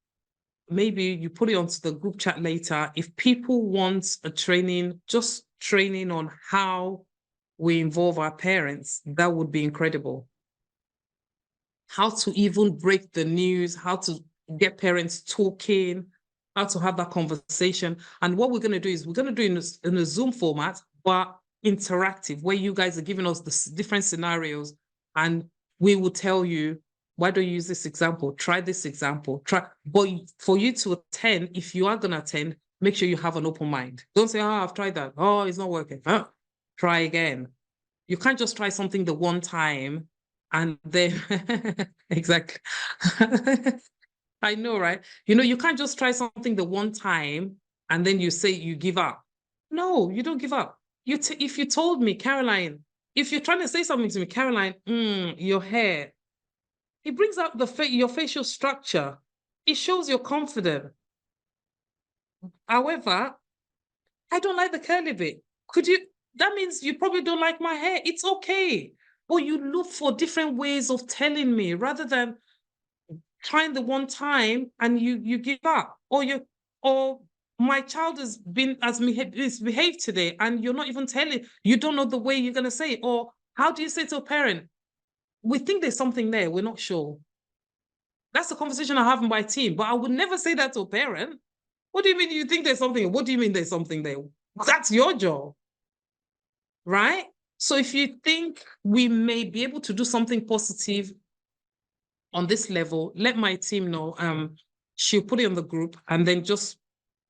maybe you put it onto the group chat later. If people want a training, just training on how we involve our parents, that would be incredible. How to even break the news, how to get parents talking, how to have that conversation. And what we're going to do is we're going to do it in a Zoom format, but interactive, where you guys are giving us the different scenarios and we will tell you, why don't you use this example? Try this example. But for you to attend, if you are going to attend, make sure you have an open mind. Don't say, oh, I've tried that. Oh, it's not working. Try again. You can't just try something the one time and then, exactly. I know, right? You know, you can't just try something the one time and then you say you give up. No, you don't give up. If you told me, Caroline, if you're trying to say something to me, Caroline, your hair, it brings out your facial structure. It shows you're confident. However, I don't like the curly bit. That means you probably don't like my hair. It's okay. Or you look for different ways of telling me rather than trying the one time and you give up. Or my child has misbehaved today and you're not even telling, you don't know the way you're gonna say it. Or how do you say to a parent, we think there's something there, we're not sure. That's the conversation I have with my team, but I would never say that to a parent. What do you mean you think there's something? What do you mean there's something there? That's your job, right? So if you think we may be able to do something positive on this level, let my team know. She'll put it on the group and then just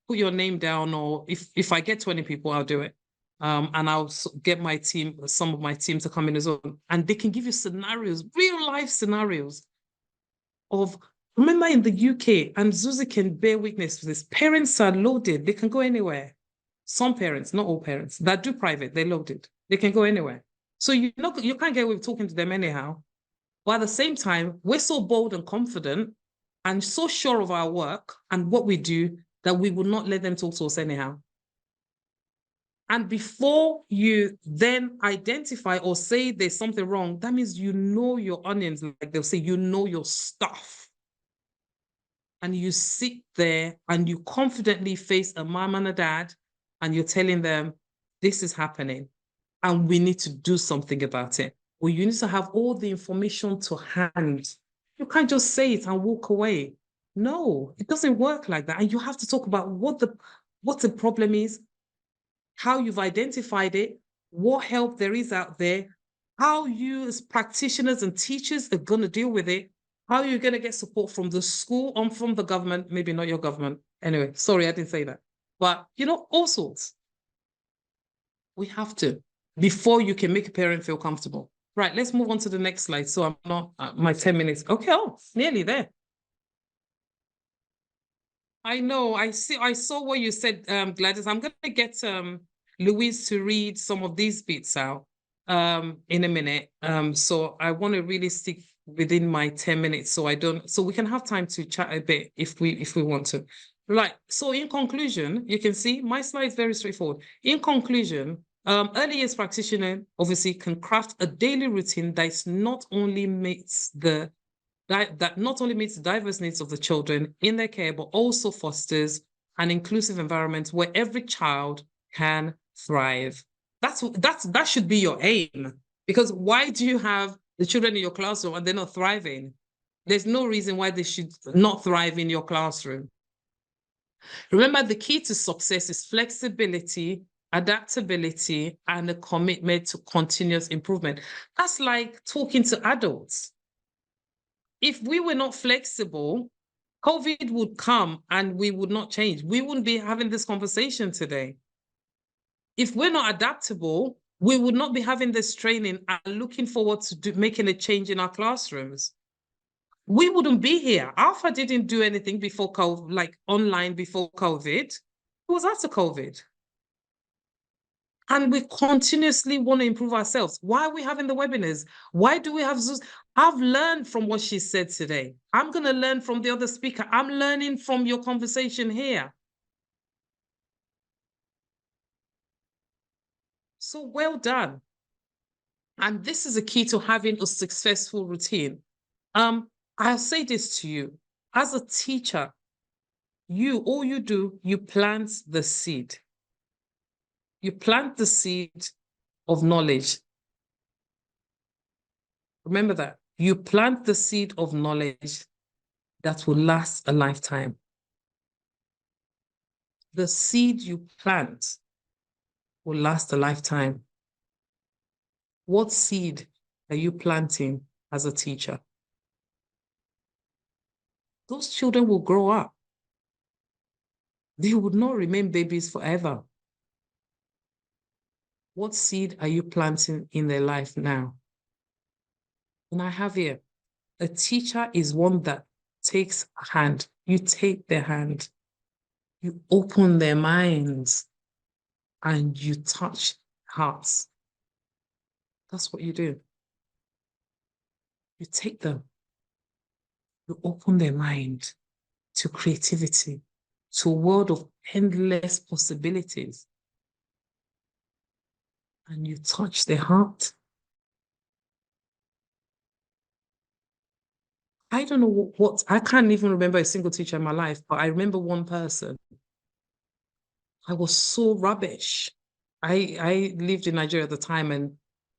put your name down, or if I get 20 people, I'll do it. And I'll get my team, some of my team to come in as well. And they can give you scenarios, real life scenarios of, remember in the UK, and Zuzi can bear witness to this, parents are loaded, they can go anywhere. Some parents, not all parents, that do private, they're loaded. They can go anywhere. So you can't get away with talking to them anyhow. But at the same time, we're so bold and confident and so sure of our work and what we do that we will not let them talk to us anyhow. And before you then identify or say there's something wrong, that means you know your onions, like they'll say, you know your stuff. And you sit there and you confidently face a mom and a dad and you're telling them, this is happening and we need to do something about it. Or you need to have all the information to hand. You can't just say it and walk away. No, it doesn't work like that. And you have to talk about what the problem is, how you've identified it, what help there is out there, how you as practitioners and teachers are going to deal with it, how you're going to get support from the school or from the government, maybe not your government. Anyway, sorry, I didn't say that. But, all sorts. We have to, before you can make a parent feel comfortable. Right, let's move on to the next slide. So I'm not, my 10 minutes. Okay, nearly there. I know, I saw what you said, Gladys. I'm going to get Louise to read some of these bits out in a minute. So I want to really stick within my 10 minutes so we can have time to chat a bit if we want to. Right, so in conclusion, you can see my slide is very straightforward. In conclusion, early years practitioner obviously can craft a daily routine that not only meets the diverse needs of the children in their care, but also fosters an inclusive environment where every child can thrive. That should be your aim. Because why do you have the children in your classroom and they're not thriving? There's no reason why they should not thrive in your classroom. Remember, the key to success is flexibility, adaptability, and a commitment to continuous improvement. That's like talking to adults. If we were not flexible, COVID would come and we would not change. We wouldn't be having this conversation today. If we're not adaptable, we would not be having this training and looking forward to making a change in our classrooms. We wouldn't be here. Alpha didn't do anything before COVID, like online before COVID. It was after COVID. And we continuously want to improve ourselves. Why are we having the webinars? Why do we have Zoom? I've learned from what she said today. I'm going to learn from the other speaker. I'm learning from your conversation here. So well done. And this is a key to having a successful routine. I'll say this to you. As a teacher, all you do, you plant the seed. You plant the seed of knowledge. Remember that. You plant the seed of knowledge that will last a lifetime. The seed you plant will last a lifetime. What seed are you planting as a teacher? Those children will grow up. They would not remain babies forever. What seed are you planting in their life now? And I have here, a teacher is one that takes a hand. You take their hand, you open their minds, and you touch hearts. That's what you do. You take them, you open their mind to creativity, to a world of endless possibilities. And you touch their heart. I don't know what, I can't even remember a single teacher in my life, but I remember one person. I was so rubbish. I lived in Nigeria at the time, and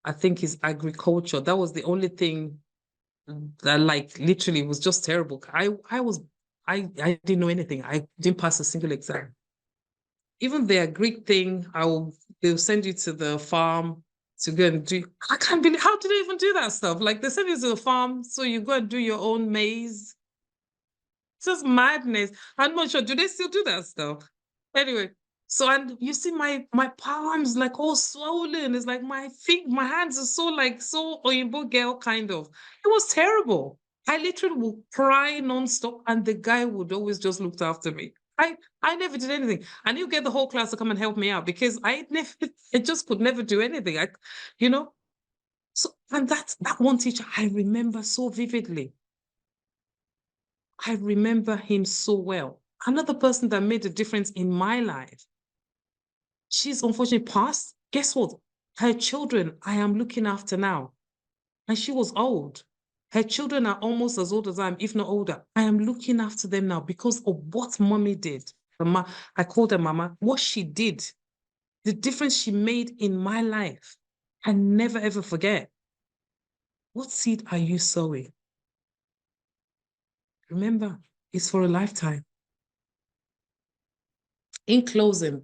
I think it's agriculture. That was the only thing that, like, literally was just terrible. I didn't know anything. I didn't pass a single exam. Even their Greek thing, they'll send you to the farm to go and do. I can't believe, how do they even do that stuff? Like, they send you to the farm, so you go and do your own maize. It's just madness. I'm not sure. Do they still do that stuff? Anyway, so, and you see my palms like all swollen. It's like my feet, my hands are so Oyinbo girl kind of. It was terrible. I literally would cry nonstop, and the guy would always just look after me. I never did anything. And you get the whole class to come and help me out because I just could never do anything. So, and that one teacher I remember so vividly. I remember him so well. Another person that made a difference in my life. She's unfortunately passed. Guess what? Her children I am looking after now. And she was old. Her children are almost as old as I am, if not older. I am looking after them now because of what mommy did. I called her mama. What she did, the difference she made in my life, I never ever forget. What seed are you sowing? Remember, it's for a lifetime. In closing,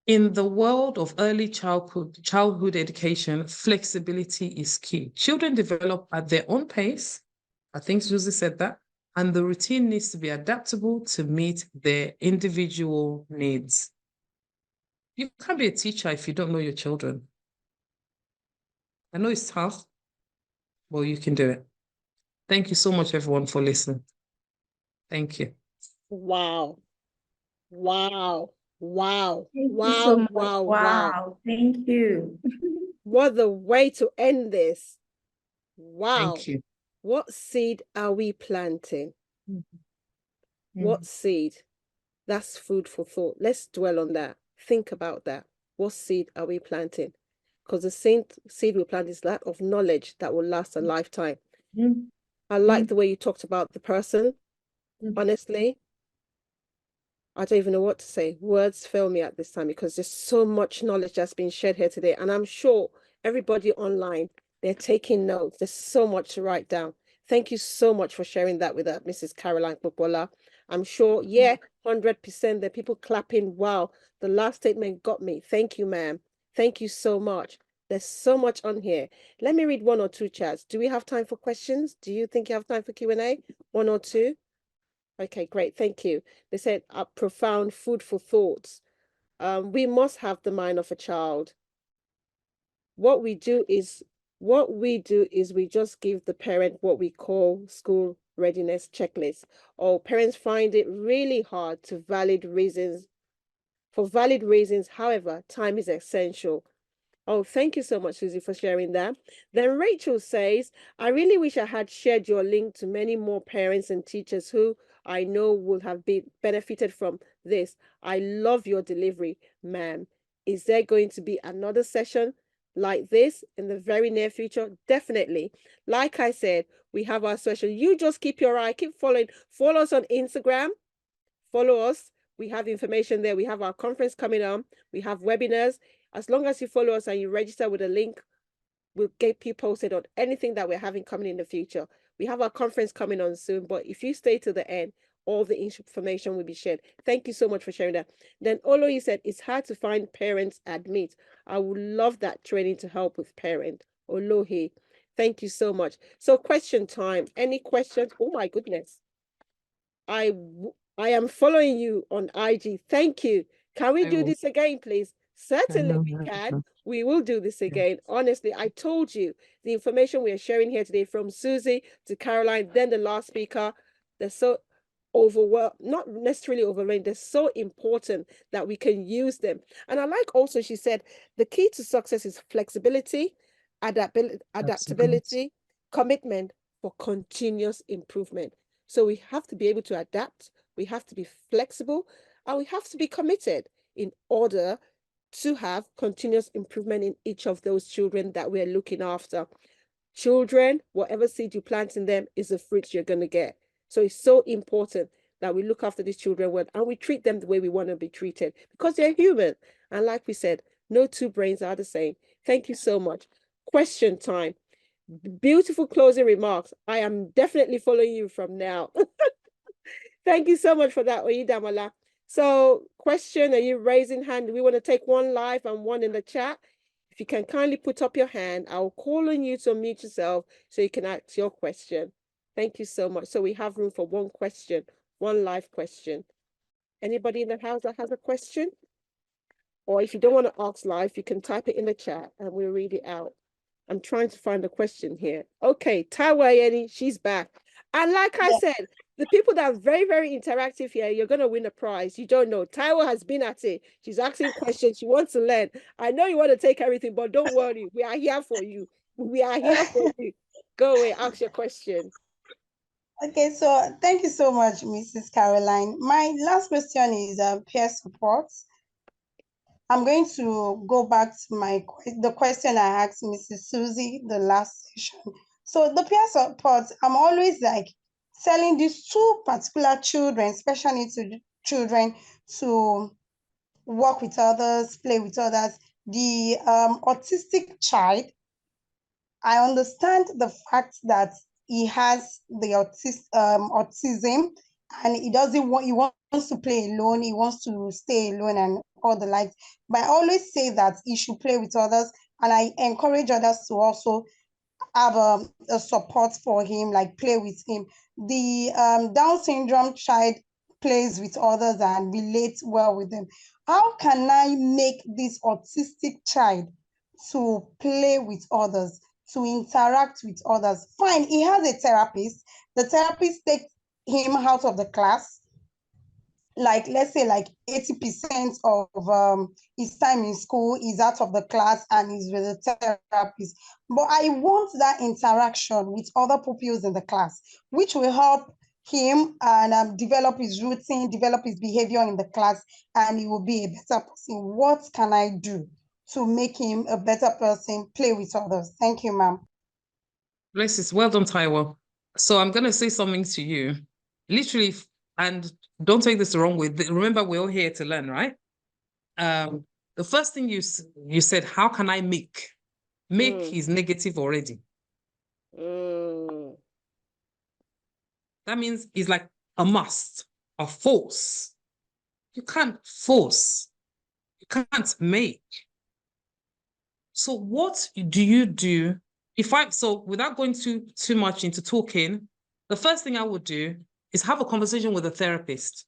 in the world of early childhood education, flexibility is key. Children develop at their own pace. I think Susie said that. And the routine needs to be adaptable to meet their individual needs. You can't be a teacher if you don't know your children. I know it's tough, but you can do it. Thank you so much, everyone, for listening. Thank you. Wow. Wow. Wow. Thank wow. you so much. Wow. Wow. Thank you. What a way to end this. Wow. Thank you. What seed are we planting? What seed? That's food for thought. Let's dwell on that. Think about that. What seed are we planting? Because the seed we plant is that of knowledge that will last a lifetime. I like the way you talked about the person. Honestly, I don't even know what to say. Words fail me at this time because there's so much knowledge that's been shared here today. And I'm sure everybody online, they're taking notes. There's so much to write down. Thank you so much for sharing that with us, Mrs. Caroline Popola. I'm sure, 100%, there are people clapping. Wow, the last statement got me. Thank you, ma'am. Thank you so much. There's so much on here. Let me read one or two chats. Do we have time for questions? Do you think you have time for Q&A? One or two? Okay, great. Thank you. They said profound food for thoughts. We must have the mind of a child. What we do is we just give the parent what we call school readiness checklist. Or parents find it really hard for valid reasons. However, time is essential. Oh, thank you so much, Susie, for sharing that. Then Rachel says, I really wish I had shared your link to many more parents and teachers who I know will have benefited from this. I love your delivery, ma'am. Is there going to be another session like this in the very near future? Definitely. Like I said, we have our session. You just keep your eye, keep following. Follow us on Instagram. Follow us. We have information there. We have our conference coming on. We have webinars. As long as you follow us and you register with a link, we'll get you posted on anything that we're having coming in the future. We have our conference coming on soon, but if you stay to the end, all the information will be shared. Thank you so much for sharing that. Then Oloyi said, it's hard to find parents admit. I would love that training to help with parent. Olohi, thank you so much. So question time. Any questions? Oh my goodness. I am following you on IG. Thank you. Can we do this again, please? Certainly we can. We will do this again. Honestly, I told you the information we are sharing here today, from Susie to Caroline, then the last speaker, they're so overwhelmed, not necessarily overwhelmed, they're so important that we can use them. And I like also, she said, the key to success is flexibility, adaptability, commitment for continuous improvement. So we have to be able to adapt, we have to be flexible, and we have to be committed in order to have continuous improvement in each of those children that we're looking after. Children, whatever seed you plant in them is the fruits you're going to get. So it's so important that we look after these children well, and we treat them the way we want to be treated, because they're human. And like we said, no two brains are the same. Thank you so much. Question time. Beautiful closing remarks. I am definitely following you from now. Thank you so much for that, Oyidamola. So, question, are you raising hand? We want to take one live and one in the chat. If you can kindly put up your hand, I'll call on you to unmute yourself so you can ask your question. Thank you so much. So we have room for one question, one live question. Anybody in the house that has a question? Or if you don't want to ask live, you can type it in the chat and we'll read it out. I'm trying to find a question here. Okay, Taiwa Yeni, she's back. And like I said, the people that are very, very interactive here, you're going to win a prize. You don't know. Taiwa has been at it. She's asking questions. She wants to learn. I know you want to take everything, but don't worry. We are here for you. We are here for you. Go away, ask your question. Okay, so thank you so much, Mrs. Caroline. My last question is peer support. I'm going to go back to the question I asked Mrs. Susie the last session. So the peer support, I'm always like telling these two particular children, special needs children, to work with others, play with others. The autistic child, I understand the fact that he has the autism, and he wants to play alone, he wants to stay alone and all the likes. But I always say that he should play with others, and I encourage others to also have a support for him, like play with him. The Down syndrome child plays with others and relates well with them. How can I make this autistic child to play with others, to interact with others? Fine, he has a therapist. The therapist takes him out of the class, like let's say like 80% of his time in school is out of the class and he's with a therapist. But I want that interaction with other pupils in the class, which will help him and develop his routine, develop his behavior in the class, and he will be a better person. What can I do to make him a better person, play with others? Thank you, ma'am. Bless, well done, Taiwo. So I'm going to say something to you. Literally, and don't take this the wrong way. Remember, we're all here to learn, right? The first thing you said, how can I make? Make is negative already. That means it's like a must, a force. You can't force. You can't make. So what do you do? So without going too much into talking, the first thing I would do is have a conversation with a therapist.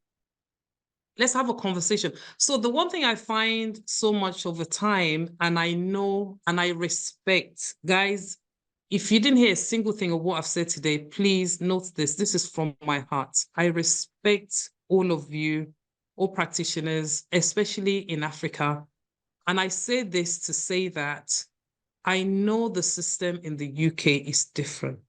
Let's have a conversation. So the one thing I find so much over time, and I know and I respect, guys, if you didn't hear a single thing of what I've said today, please note this. This is from my heart. I respect all of you, all practitioners, especially in Africa. And I say this to say that I know the system in the UK is different.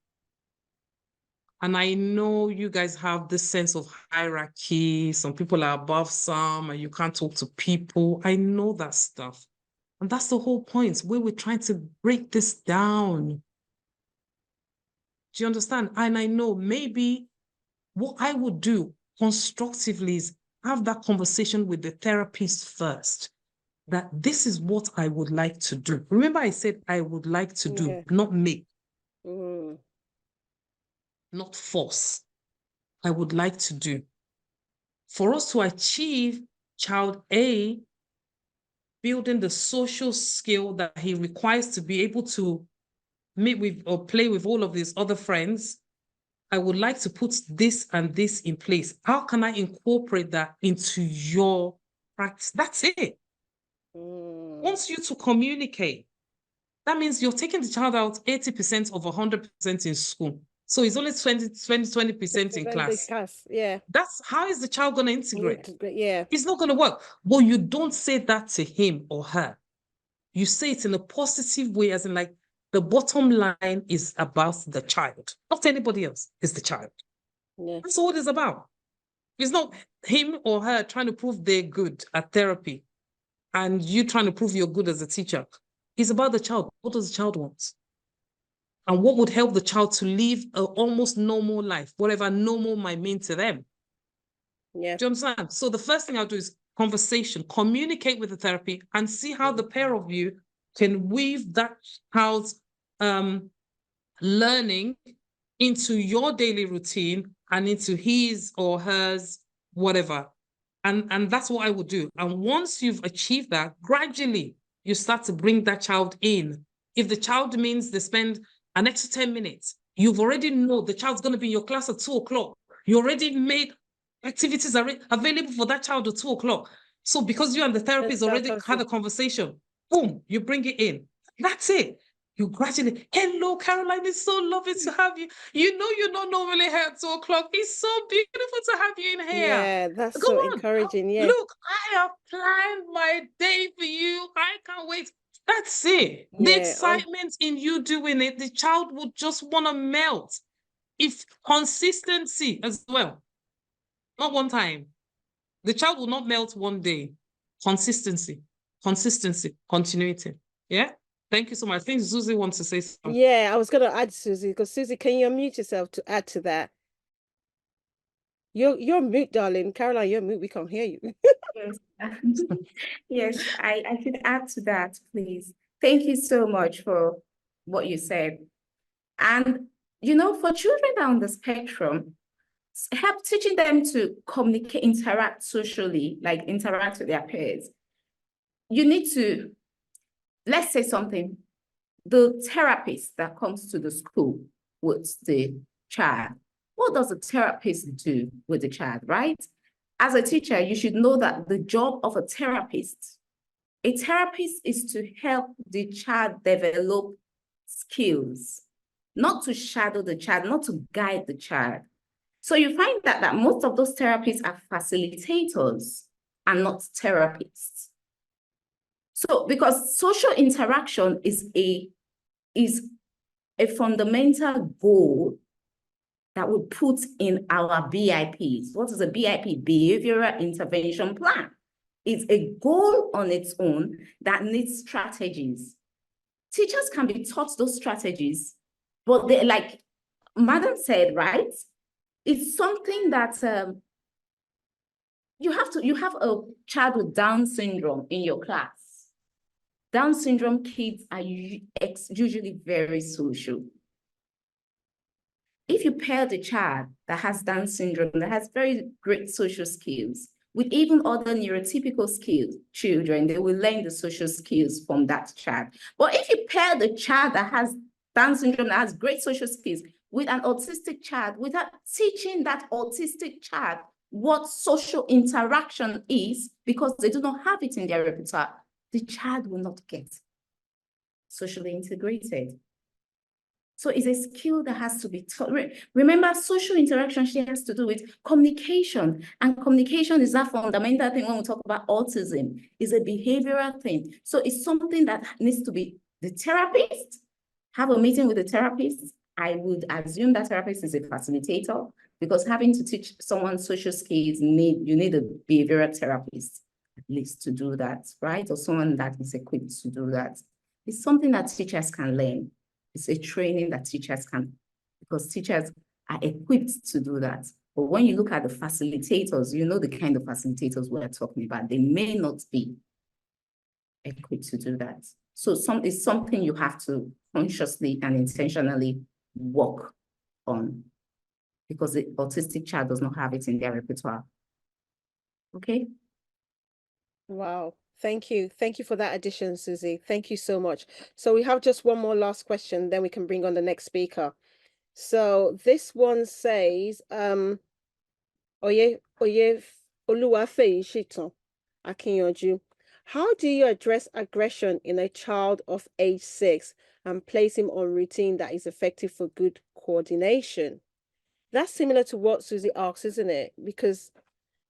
And I know you guys have this sense of hierarchy. Some people are above some and you can't talk to people. I know that stuff. And that's the whole point, where we're trying to break this down. Do you understand? And I know maybe what I would do constructively is have that conversation with the therapist first, that this is what I would like to do. Remember, I said I would like to do, not make. Not force. I would like to do. For us to achieve child A, building the social skill that he requires to be able to meet with or play with all of his other friends, I would like to put this and this in place. How can I incorporate that into your practice? That's it. wants you to communicate. That means you're taking the child out 80% of 100% in school. So it's only 20% in class. Yeah. That's how is the child going to integrate? Yeah. It's not going to work. But you don't say that to him or her. You say it in a positive way, as in like the bottom line is about the child, not anybody else. It's the child. Yeah. That's all it's about. It's not him or her trying to prove they're good at therapy and you trying to prove you're good as a teacher. It's about the child. What does the child want? And what would help the child to live an almost normal life, whatever normal might mean to them. Yeah. Do you understand? So the first thing I'll do is conversation, communicate with the therapy and see how the pair of you can weave that child's learning into your daily routine and into his or hers, whatever. And that's what I would do. And once you've achieved that, gradually you start to bring that child in. If the child means they spend an extra 10 minutes, you've already know the child's going to be in your class at 2 o'clock. You already made activities are available for that child at 2 o'clock. So because you and the therapist already had a conversation, boom, you bring it in. That's it. You gradually, hello, Caroline, it's so lovely to have you. You know you're not normally here at 2 o'clock. It's so beautiful to have you in here. Yeah, that's Go so on. encouraging. Yeah. Look, I have planned my day for you. I can't wait. That's it. The Yeah, excitement in you doing it, the child will just want to melt. If consistency as well, not one time. The child will not melt one day. Consistency, continuity. Yeah. Thank you so much. I think Susie wants to say something. Yeah, I was going to add Susie, because Susie, can you unmute yourself to add to that? You're mute, darling. Caroline, you're mute. We can't hear you. Yes, yes, I could add to that, please. Thank you so much for what you said. And, you know, for children on the spectrum, help teaching them to communicate, interact socially, like interact with their peers. You need to, let's say something, the therapist that comes to the school with the child, what does a therapist do with the child, right? As a teacher, you should know that the job of a therapist is to help the child develop skills, not to shadow the child, not to guide the child. So you find that most of those therapists are facilitators and not therapists. So because social interaction is a fundamental goal that we put in our BIPs. What is a BIP? Behavioral Intervention Plan. It's a goal on its own that needs strategies. Teachers can be taught those strategies, but they, like Madam said, right? It's something that you have a child with Down syndrome in your class. Down syndrome kids are usually very social. If you pair the child that has Down syndrome, that has very great social skills, with even other neurotypical skills, children, they will learn the social skills from that child. But if you pair the child that has Down syndrome, that has great social skills, with an autistic child, without teaching that autistic child what social interaction is, because they do not have it in their repertoire, the child will not get socially integrated. So it's a skill that has to be taught. Remember, social interaction, she has to do with communication. And communication is that fundamental thing when we talk about autism. It's a behavioral thing. So it's something that needs to be the therapist, have a meeting with the therapist. I would assume that therapist is a facilitator, because having to teach someone social skills, you need a behavioral therapist at least to do that, right? Or someone that is equipped to do that. It's something that teachers can learn. It's a training that teachers can, because teachers are equipped to do that. But when you look at the facilitators, you know the kind of facilitators we're talking about. They may not be equipped to do that. So it's something you have to consciously and intentionally work on, because the autistic child does not have it in their repertoire. Okay? Wow. Thank you. Thank you for that addition, Susie. Thank you so much. So we have just one more last question, then we can bring on the next speaker. So this one says, Oye Oluwafe Shiton Akinyanju. How do you address aggression in a child of age 6 and place him on routine that is effective for good coordination? That's similar to what Susie asks, isn't it? Because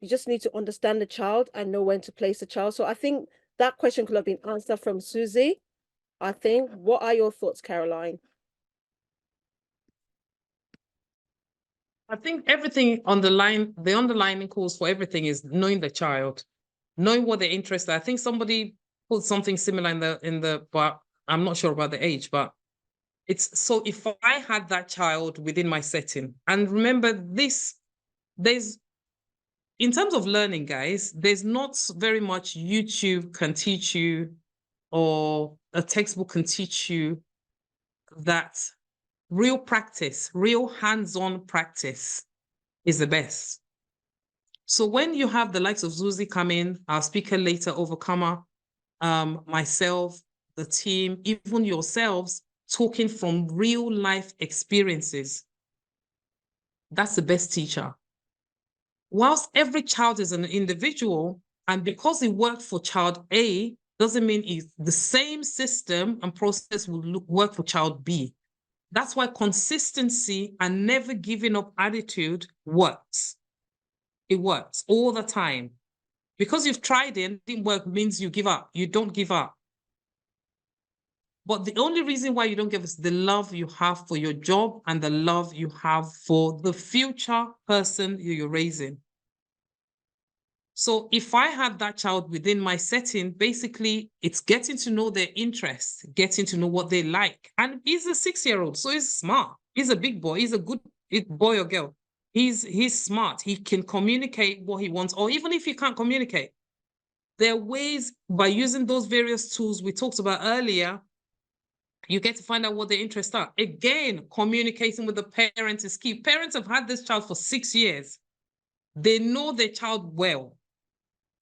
you just need to understand the child and know when to place the child. So I think that question could have been answered from Susie. I think. What are your thoughts, Caroline? I think everything on the underlying cause for everything is knowing the child, knowing what they're interested. I think somebody put something similar in the, but I'm not sure about the age, but it's so if I had that child within my setting, and remember this, there's, in terms of learning, guys, there's not very much YouTube can teach you or a textbook can teach you that real practice, real hands-on practice is the best. So when you have the likes of Zuzi come in, our speaker later, Overcomer, myself, the team, even yourselves, talking from real life experiences, that's the best teacher. Whilst every child is an individual, and because it worked for child A, doesn't mean it's the same system and process will work for child B. That's why consistency and never giving up attitude works. It works all the time. Because you've tried it and it didn't work means you give up. You don't give up. But the only reason why you don't give is the love you have for your job and the love you have for the future person you're raising. So if I had that child within my setting, basically it's getting to know their interests, getting to know what they like. And he's a 6-year-old, so he's smart. He's a big boy. He's a good boy or girl. He's smart. He can communicate what he wants, or even if he can't communicate, there are ways by using those various tools we talked about earlier, you get to find out what their interests are. Again, communicating with the parents is key. Parents have had this child for 6 years. They know their child well.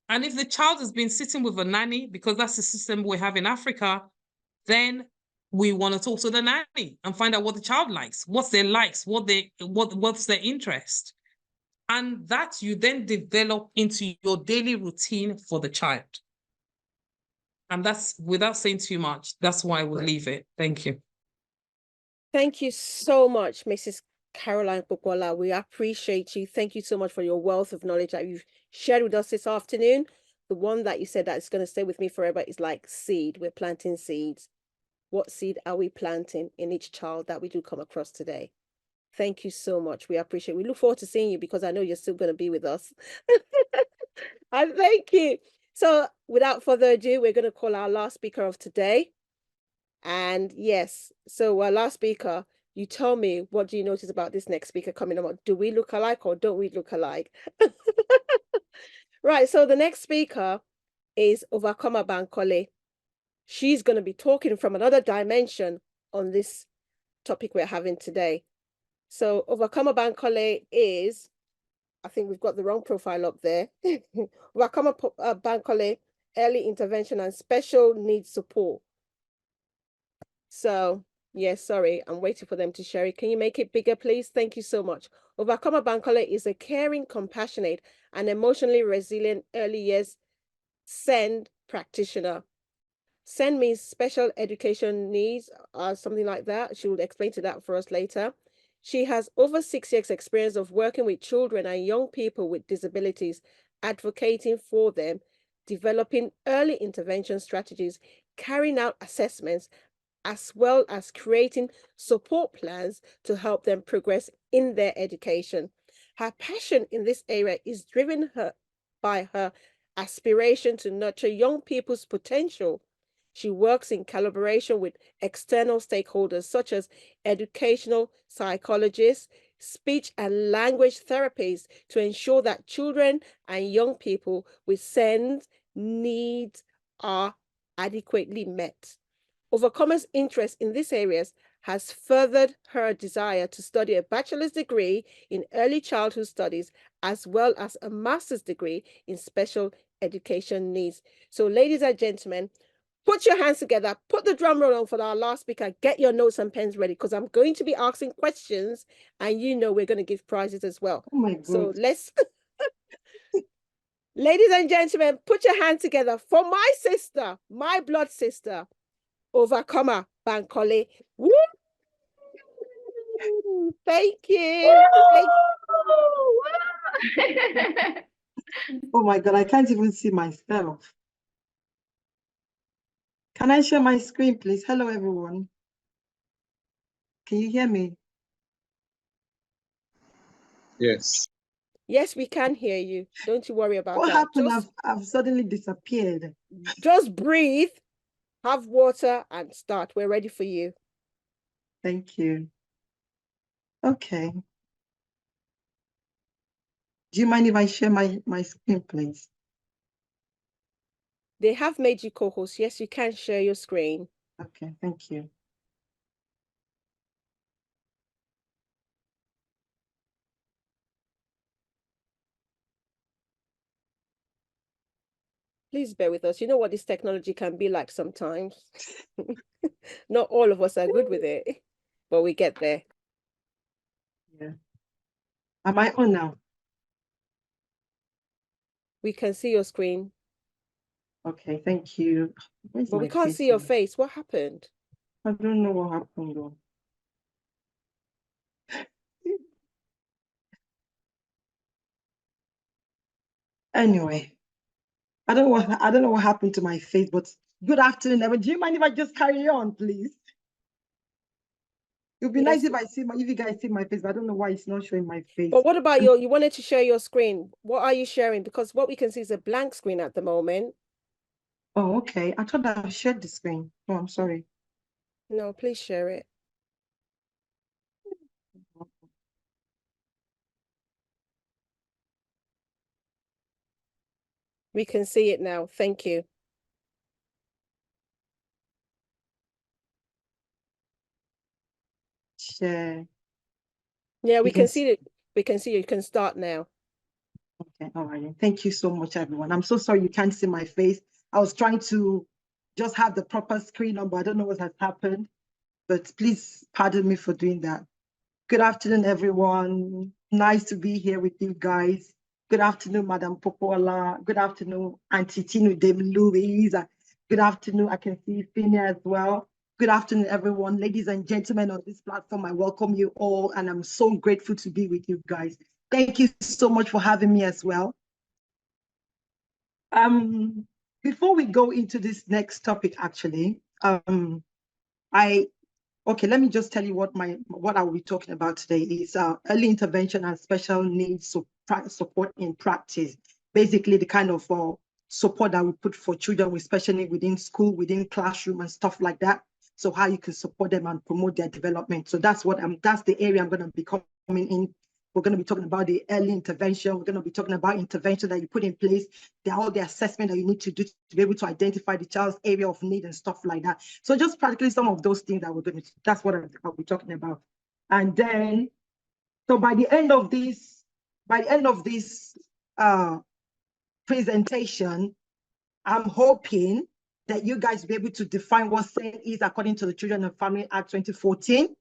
And if the child has been sitting with a nanny, because that's the system we have in Africa, then we want to talk to the nanny and find out what the child likes, what's their likes, what's their interest. And that you then develop into your daily routine for the child. And that's, without saying too much, that's why I would leave it. Thank you. Thank you so much, Mrs. Caroline Popola. We appreciate you. Thank you so much for your wealth of knowledge that you've shared with us this afternoon. The one that you said that is going to stay with me forever is like seed. We're planting seeds. What seed are we planting in each child that we do come across today? Thank you so much. We appreciate it. We look forward to seeing you because I know you're still going to be with us. And thank you. So without further ado, we're going to call our last speaker of today. And yes, so our last speaker, you tell me, what do you notice about this next speaker coming up? Do we look alike or don't we look alike? Right, so the next speaker is Overcomer Bankole. She's going to be talking from another dimension on this topic we're having today. So Overcomer Bankole is, I think we've got the wrong profile up there. Overcomer Bankole, early intervention and special needs support. So, yes, sorry, I'm waiting for them to share it. Can you make it bigger, please? Thank you so much. Overcomer Bankole is a caring, compassionate, and emotionally resilient early years SEND practitioner. SEND means special education needs, something like that. She will explain to that for us later. She has over 6 years experience of working with children and young people with disabilities, advocating for them, developing early intervention strategies, carrying out assessments, as well as creating support plans to help them progress in their education. Her passion in this area is driven by her aspiration to nurture young people's potential. She works in collaboration with external stakeholders such as educational psychologists, speech and language therapists to ensure that children and young people with SEND needs are adequately met. Overcomer's interest in these areas has furthered her desire to study a bachelor's degree in early childhood studies, as well as a master's degree in special education needs. So, ladies and gentlemen, put your hands together, put the drum roll on for our last speaker, get your notes and pens ready, because I'm going to be asking questions, and you know we're going to give prizes as well. Oh my God. So let's Ladies and gentlemen, put your hand together for my sister, my blood sister, Overcomer Bankole. Woo! Thank you. Thank Oh my God, I can't even see myself. Can I share my screen, please? Hello, everyone. Can you hear me? Yes. Yes, we can hear you. Don't you worry about What that. happened? I've suddenly disappeared. Just breathe, have water, and start. We're ready for you. Thank you. Okay. Do you mind if I share my screen, please? They have made you co-host. Yes, you can share your screen. Okay, thank you. Please bear with us. You know what this technology can be like sometimes. Not all of us are good with it, but we get there. Yeah. Am I on now? We can see your screen. Okay, thank you. Where's But we my can't face see your now? face. What happened? I don't know what happened though. Anyway, I don't know what happened to my face, but good afternoon, everyone. Do you mind if I just carry on, please? It would be nice if you guys see my face, but I don't know why it's not showing my face. But what about you wanted to share your screen? What are you sharing? Because what we can see is a blank screen at the moment. Oh, okay. I thought I shared the screen. Oh, I'm sorry. No, please share it. We can see it now. Thank you. Share. Yeah, we can see it. We can see you. You can start now. Okay, all right. Thank you so much, everyone. I'm so sorry you can't see my face. I was trying to just have the proper screen on, but I don't know what has happened. But please pardon me for doing that. Good afternoon, everyone. Nice to be here with you guys. Good afternoon, Madam Popola. Good afternoon, Auntie Tinu Dame Louise. Good afternoon. I can see Finia as well. Good afternoon, everyone. Ladies and gentlemen on this platform, I welcome you all, and I'm so grateful to be with you guys. Thank you so much for having me as well. Before we go into this next topic, actually, okay, let me just tell you what I will be talking about today is early intervention and special needs support in practice. Basically, the kind of support that we put for children with special needs within school, within classroom, and stuff like that. So how you can support them and promote their development. So that's the area I'm going to be coming in. We're going to be talking about the early intervention. We're going to be talking about intervention that you put in place, all the assessment that you need to do to be able to identify the child's area of need and stuff like that. So just practically some of those things that that's what I'll be talking about. And then, so by the end of this presentation, I'm hoping that you guys will be able to define what SEND is according to the Children and Family Act 2014.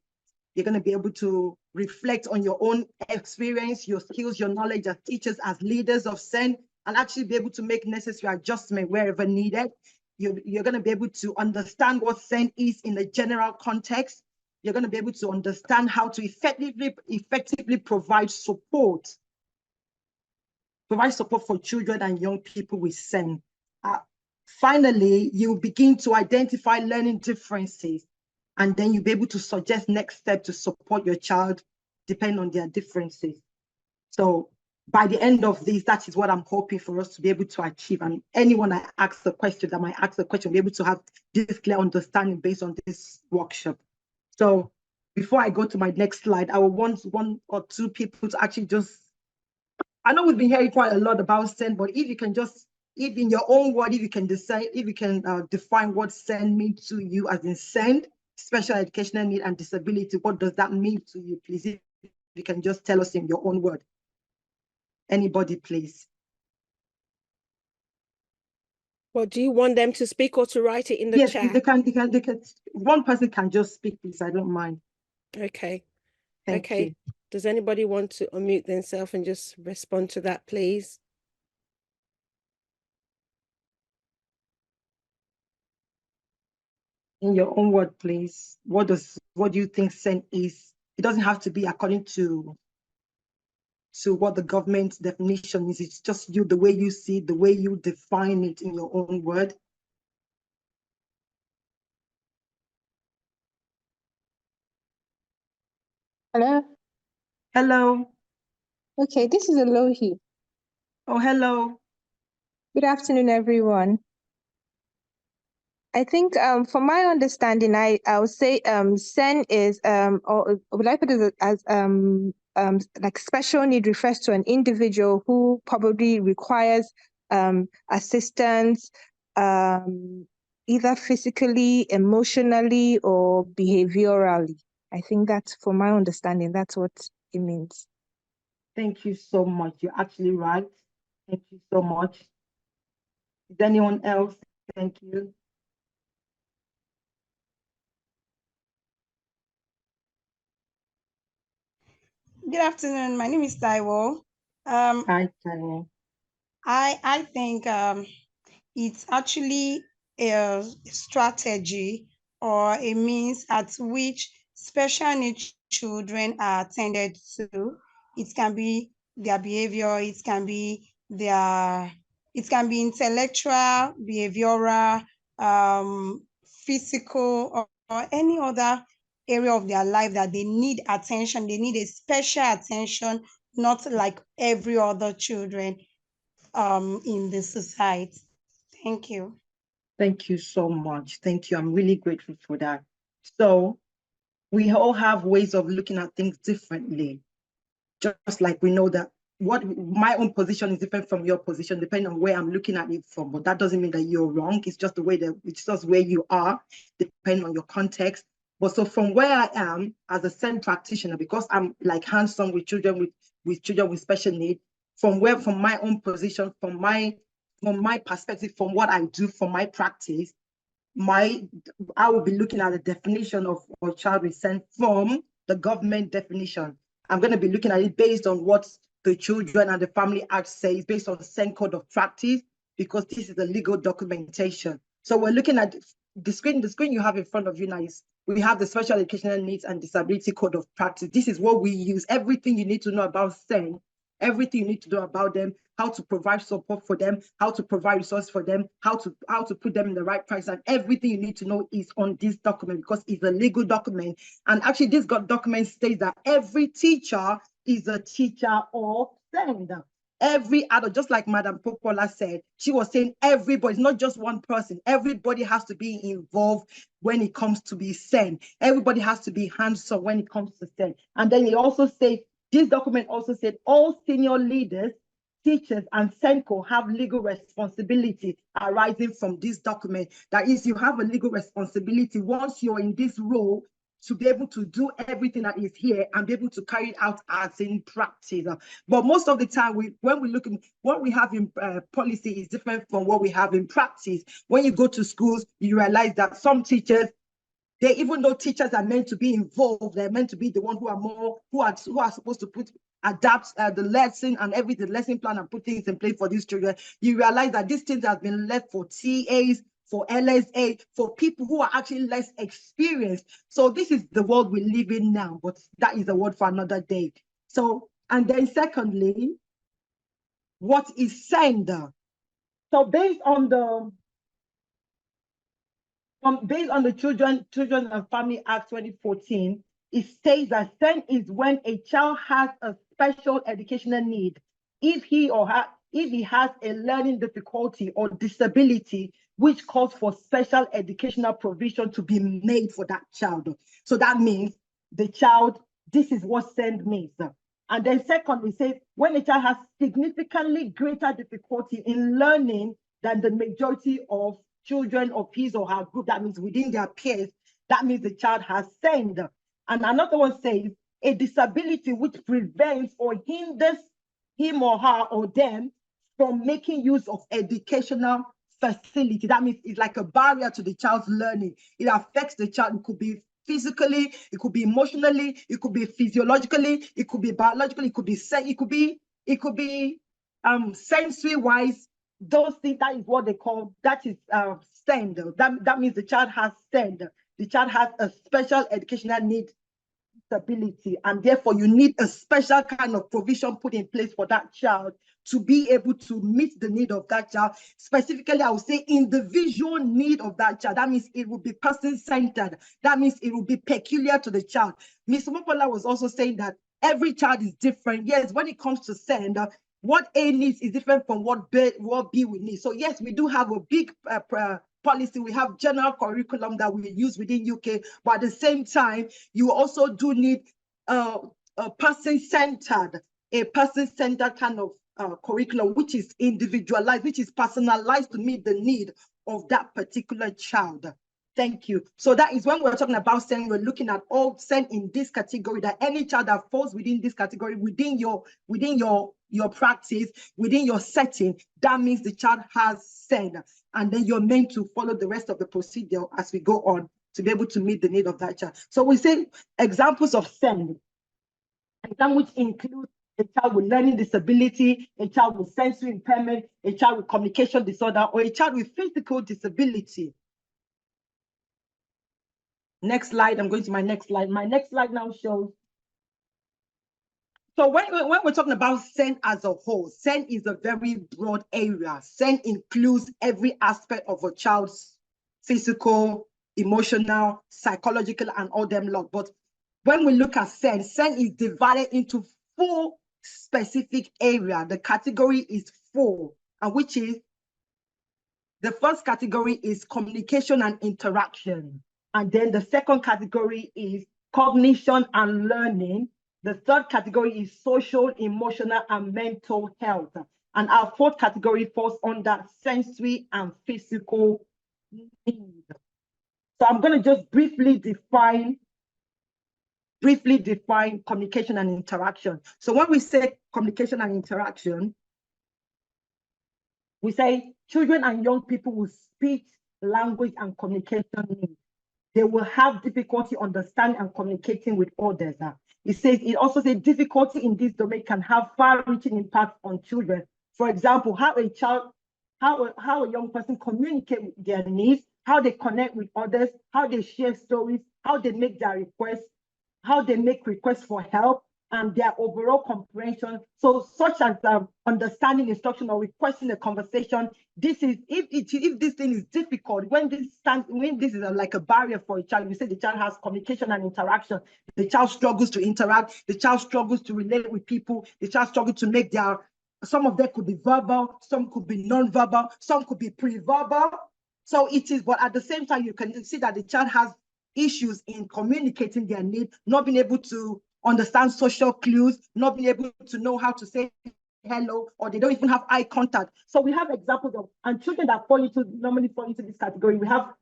You're going to be able to reflect on your own experience, your skills, your knowledge as teachers, as leaders of SEND, and actually be able to make necessary adjustment wherever needed. You're going to be able to understand what SEND is in the general context. You're going to be able to understand how to effectively provide support for children and young people with SEND. Finally, you begin to identify learning differences, and then you'll be able to suggest next steps to support your child depending on their differences. So by the end of this, that is what I'm hoping for us to be able to achieve. And anyone that asks a question, that might ask a question, will be able to have this clear understanding based on this workshop. So before I go to my next slide, I will want one or two people to actually just, I know we've been hearing quite a lot about SEND, but if you can just, if in your own word, if you can decide, if you can define what SEND means to you, as in SEND, special educational need and disability, what does that mean to you, please? If you can just tell us in your own word. Anybody, please. Well, do you want them to speak or to write it in the chat? Yes, they can. One person can just speak, please. I don't mind. Okay. Thank you. Does anybody want to unmute themselves and just respond to that, please? In your own word, please, what do you think SEN is? It doesn't have to be according to what the government definition is. It's just you, the way you see it, the way you define it in your own word. Hello. Hello. Okay, this is Alohi. Oh, hello. Good afternoon, everyone. I think from my understanding, I would say SEN is or would I put it as like special need refers to an individual who probably requires assistance either physically, emotionally, or behaviorally. I think that's, from my understanding, that's what it means. Thank you so much. You're actually right. Thank you so much. Is anyone else? Thank you. Good afternoon. My name is Taiwo. Hi, Taiwo. I think it's actually a strategy or a means at which special needs children are attended to. It can be their behavior, it can be intellectual, behavioral, physical, or any other area of their life that they need attention. They need a special attention, not like every other children in the society. Thank you. Thank you so much. Thank you. I'm really grateful for that. So we all have ways of looking at things differently. Just like we know that what my own position is different from your position, depending on where I'm looking at it from. But that doesn't mean that you're wrong. It's just the way that it's just where you are, depending on your context. But so from where I am as a SEN practitioner, because I'm like hands-on with children with children with special needs, from my own position, from my perspective, from what I do, from my practice, I will be looking at the definition of child with SEN from the government definition. I'm going to be looking at it based on what the Children and the Family Act says, based on the SEN code of practice, because this is the legal documentation. So we're looking at the screen you have in front of you now is, we have the Special Educational Needs and Disability Code of Practice. This is what we use. Everything you need to know about SEN, everything you need to know about them, how to provide support for them, how to provide resources for them, how to put them in the right place, and everything you need to know is on this document because it's a legal document. And actually, this document states that every teacher is a teacher of SEN. Every adult, just like Madam Popola said, she was saying everybody, not just one person. Everybody has to be involved when it comes to be SEN. Everybody has to be hands-on when it comes to SEN. And then it also said, this document also said all senior leaders, teachers, and SENCO have legal responsibility arising from this document. That is, you have a legal responsibility once you're in this role to be able to do everything that is here and be able to carry it out as in practice. But most of the time, when we look at what we have in policy is different from what we have in practice. When you go to schools, you realize that some teachers, even though teachers are meant to be involved, they're meant to be the one who are supposed to adapt the lesson and the lesson plan and put things in place for these children. You realize that these things have been left for TAs, for LSA, for people who are actually less experienced. So this is the world we live in now, but that is a word for another day. So, and then secondly, what is SEN? So based on the Children and Family Act 2014, it states that SEN is when a child has a special educational need, if he has a learning difficulty or disability, which calls for special educational provision to be made for that child. So that means the child, this is what SEN means. And then secondly, says when a child has significantly greater difficulty in learning than the majority of children of his or her group, that means within their peers, that means the child has SEN. And another one says a disability which prevents or hinders him or her or them from making use of educational facility. That means it's like a barrier to the child's learning. It affects the child. It could be physically, it could be emotionally, it could be physiologically, it could be biologically, it could be sensory wise, those things, that is what they call, that is SEND. That means the child has SEND. The child has a special educational need disability, and therefore you need a special kind of provision put in place for that child to be able to meet the need of that child. Specifically, I would say individual need of that child. That means it will be person-centered. That means it will be peculiar to the child. Ms. Mopola was also saying that every child is different. Yes, when it comes to SEND, what A needs is different from what B will need. So yes, we do have a big policy. We have general curriculum that we use within UK, but at the same time, you also do need a person-centered kind of curriculum, which is individualized, which is personalized to meet the need of that particular child. Thank you. So that is when we're talking about SEND, we're looking at all SEND in this category, that any child that falls within this category, within your practice, within your setting, that means the child has SEND. And then you're meant to follow the rest of the procedure as we go on to be able to meet the need of that child. So we say examples of SEND, which include a child with learning disability, a child with sensory impairment, a child with communication disorder, or a child with physical disability. Next slide, I'm going to my next slide. My next slide now shows. So when we're talking about SEND as a whole, SEND is a very broad area. SEND includes every aspect of a child's physical, emotional, psychological, and all them lot. But when we look at SEND, SEND is divided into 4 specific areas. The category is 4, and which is, the first category is communication and interaction. And then the second category is cognition and learning. The third category is social, emotional, and mental health. And our fourth category falls under sensory and physical needs. So I'm going to just briefly define communication and interaction. So when we say communication and interaction, we say children and young people with speech, language, and communication needs. They will have difficulty understanding and communicating with others. It also says difficulty in this domain can have far-reaching impact on children. For example, how a young person communicate with their needs, how they connect with others, how they share stories, how they make their requests, how they make requests for help, and their overall comprehension. So such as understanding instruction or requesting a conversation. This is, if this thing is difficult, when this is like a barrier for a child, we say the child has communication and interaction. The child struggles to interact, the child struggles to relate with people, the child struggles to make some of them could be verbal, some could be non-verbal, some could be pre-verbal. So it is, but at the same time, you can see that the child has issues in communicating their need, not being able to understand social clues, not being able to know how to say hello, or they don't even have eye contact. So we have examples of, and children that normally fall into this category. We have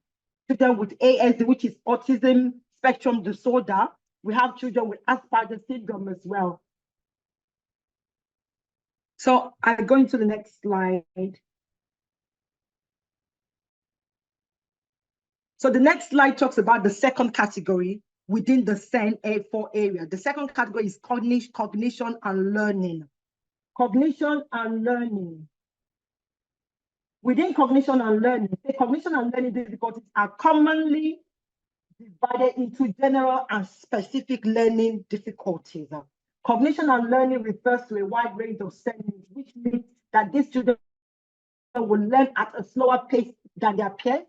children with ASD, which is autism spectrum disorder. We have children with Asperger's syndrome as well. So I go into the next slide. So the next slide talks about the second category within the SEND A4 area. The second category is cognition and learning. Cognition and learning. Within cognition and learning, the cognition and learning difficulties are commonly divided into general and specific learning difficulties. Cognition and learning refers to a wide range of settings, which means that these children will learn at a slower pace than their peers.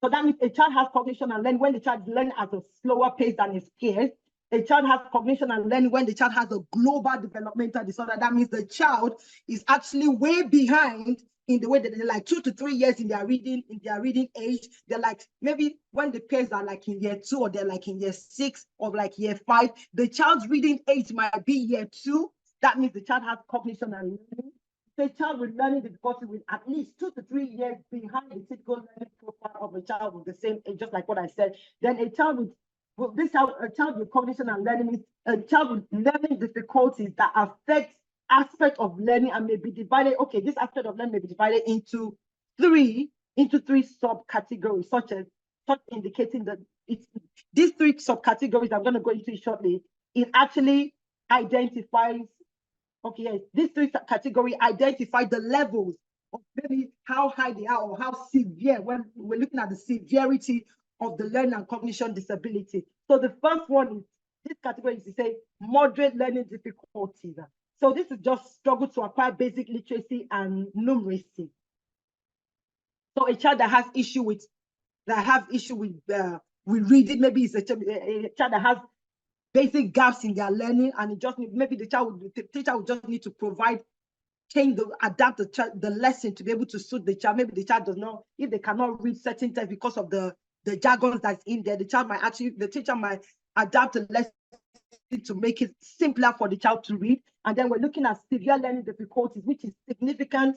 So that means a child has cognition and learning when the child learns at a slower pace than his peers. A child has cognition and learning when the child has a global developmental disorder. That means the child is actually way behind in the way that they're like 2 to 3 years in their reading age. They're like, maybe when the peers are like in year 2, or they're like in year 6 or like year 5, the child's reading age might be year 2. That means the child has cognition and learning. So a child with learning difficulty with at least 2 to 3 years behind the typical learning profile of a child with the same age, just like what I said. Then a child with cognition and learning is a child with learning difficulties that affect aspect of learning and may be divided. Okay, this aspect of learning may be divided into three subcategories, such indicating that these 3 subcategories I'm going to go into it shortly. It actually identifies. Okay, yes, these 3 categories identify the levels of maybe how high they are or how severe, when we're looking at the severity of the learning and cognition disability. So the first one is, this category is to say moderate learning difficulties. So this is just struggle to acquire basic literacy and numeracy. So a child that has issue with reading, maybe it's a child that has basic gaps in their learning, and it just maybe the teacher would just need to adapt the lesson to be able to suit the child. Maybe the child does not, if they cannot read certain text because of the jargons that's in there, the teacher might adapt the lesson to make it simpler for the child to read. And then we're looking at severe learning difficulties, which is significant.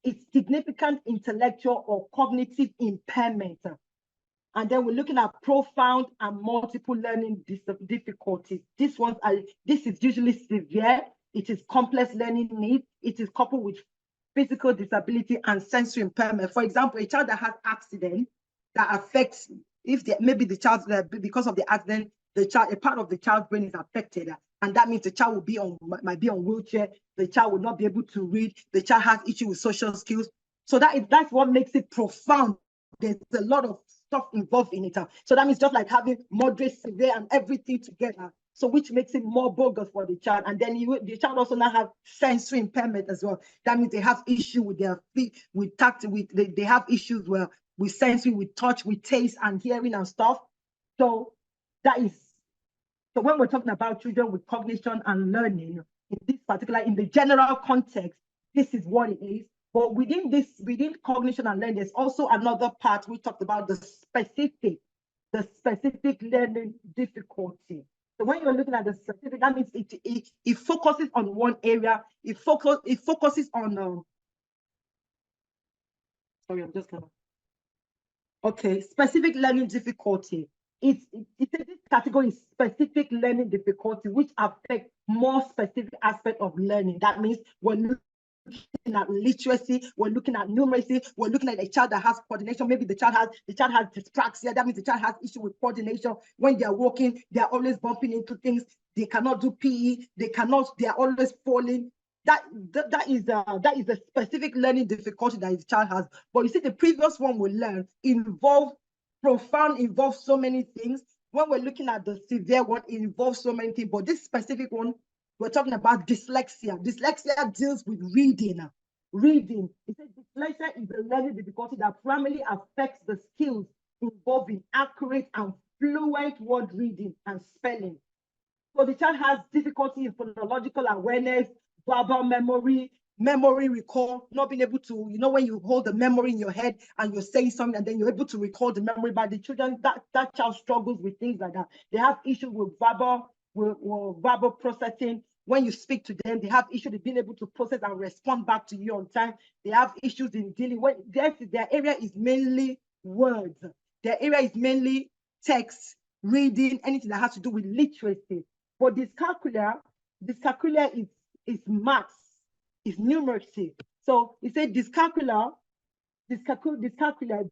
It's significant intellectual or cognitive impairment. And then we're looking at profound and multiple learning difficulties. This is usually severe. It is complex learning needs. It is coupled with physical disability and sensory impairment. For example, a child that has accident that affects, maybe the child, because of the accident, a part of the child's brain is affected, and that means the child might be on wheelchair. The child will not be able to read. The child has issue with social skills. So that's what makes it profound. There's a lot of stuff involved in it. So that means just like having moderate, severe, and everything together. So which makes it more bogus for the child. And then the child also now have sensory impairment as well. That means they have issue with their feet, with tact, they have issues with sensory, with touch, with taste and hearing and stuff. So when we're talking about children with cognition and learning, in the general context, this is what it is. But within cognition and learning, there's also another part we talked about, the specific learning difficulty. So when you're looking at the specific, that means it focuses on one area. It focuses on sorry, I'm just gonna. Okay, specific learning difficulty. This category is specific learning difficulty, which affect more specific aspect of learning. That means we're looking at literacy, we're looking at numeracy, we're looking at a child that has coordination. Maybe the child has dyspraxia. That means the child has issue with coordination. When they're walking, they're always bumping into things. They cannot do PE. They're always falling. That is a specific learning difficulty that the child has. But you see, the previous one we learned involves so many things. When we're looking at the severe one, it involves so many things. But this specific one, we're talking about dyslexia. Dyslexia deals with reading. It says dyslexia is a learning difficulty that primarily affects the skills involved in accurate and fluent word reading and spelling. So the child has difficulty in phonological awareness, verbal memory recall, not being able to, when you hold the memory in your head and you're saying something and then you're able to recall the memory. But the children, that child struggles with things like that. They have issues with verbal processing. When you speak to them, they have issues with being able to process and respond back to you on time. They have issues in dealing with, their area is mainly words. Their area is mainly text, reading, anything that has to do with literacy. But dyscalculia is maths, is numeracy. So it said dyscalculia is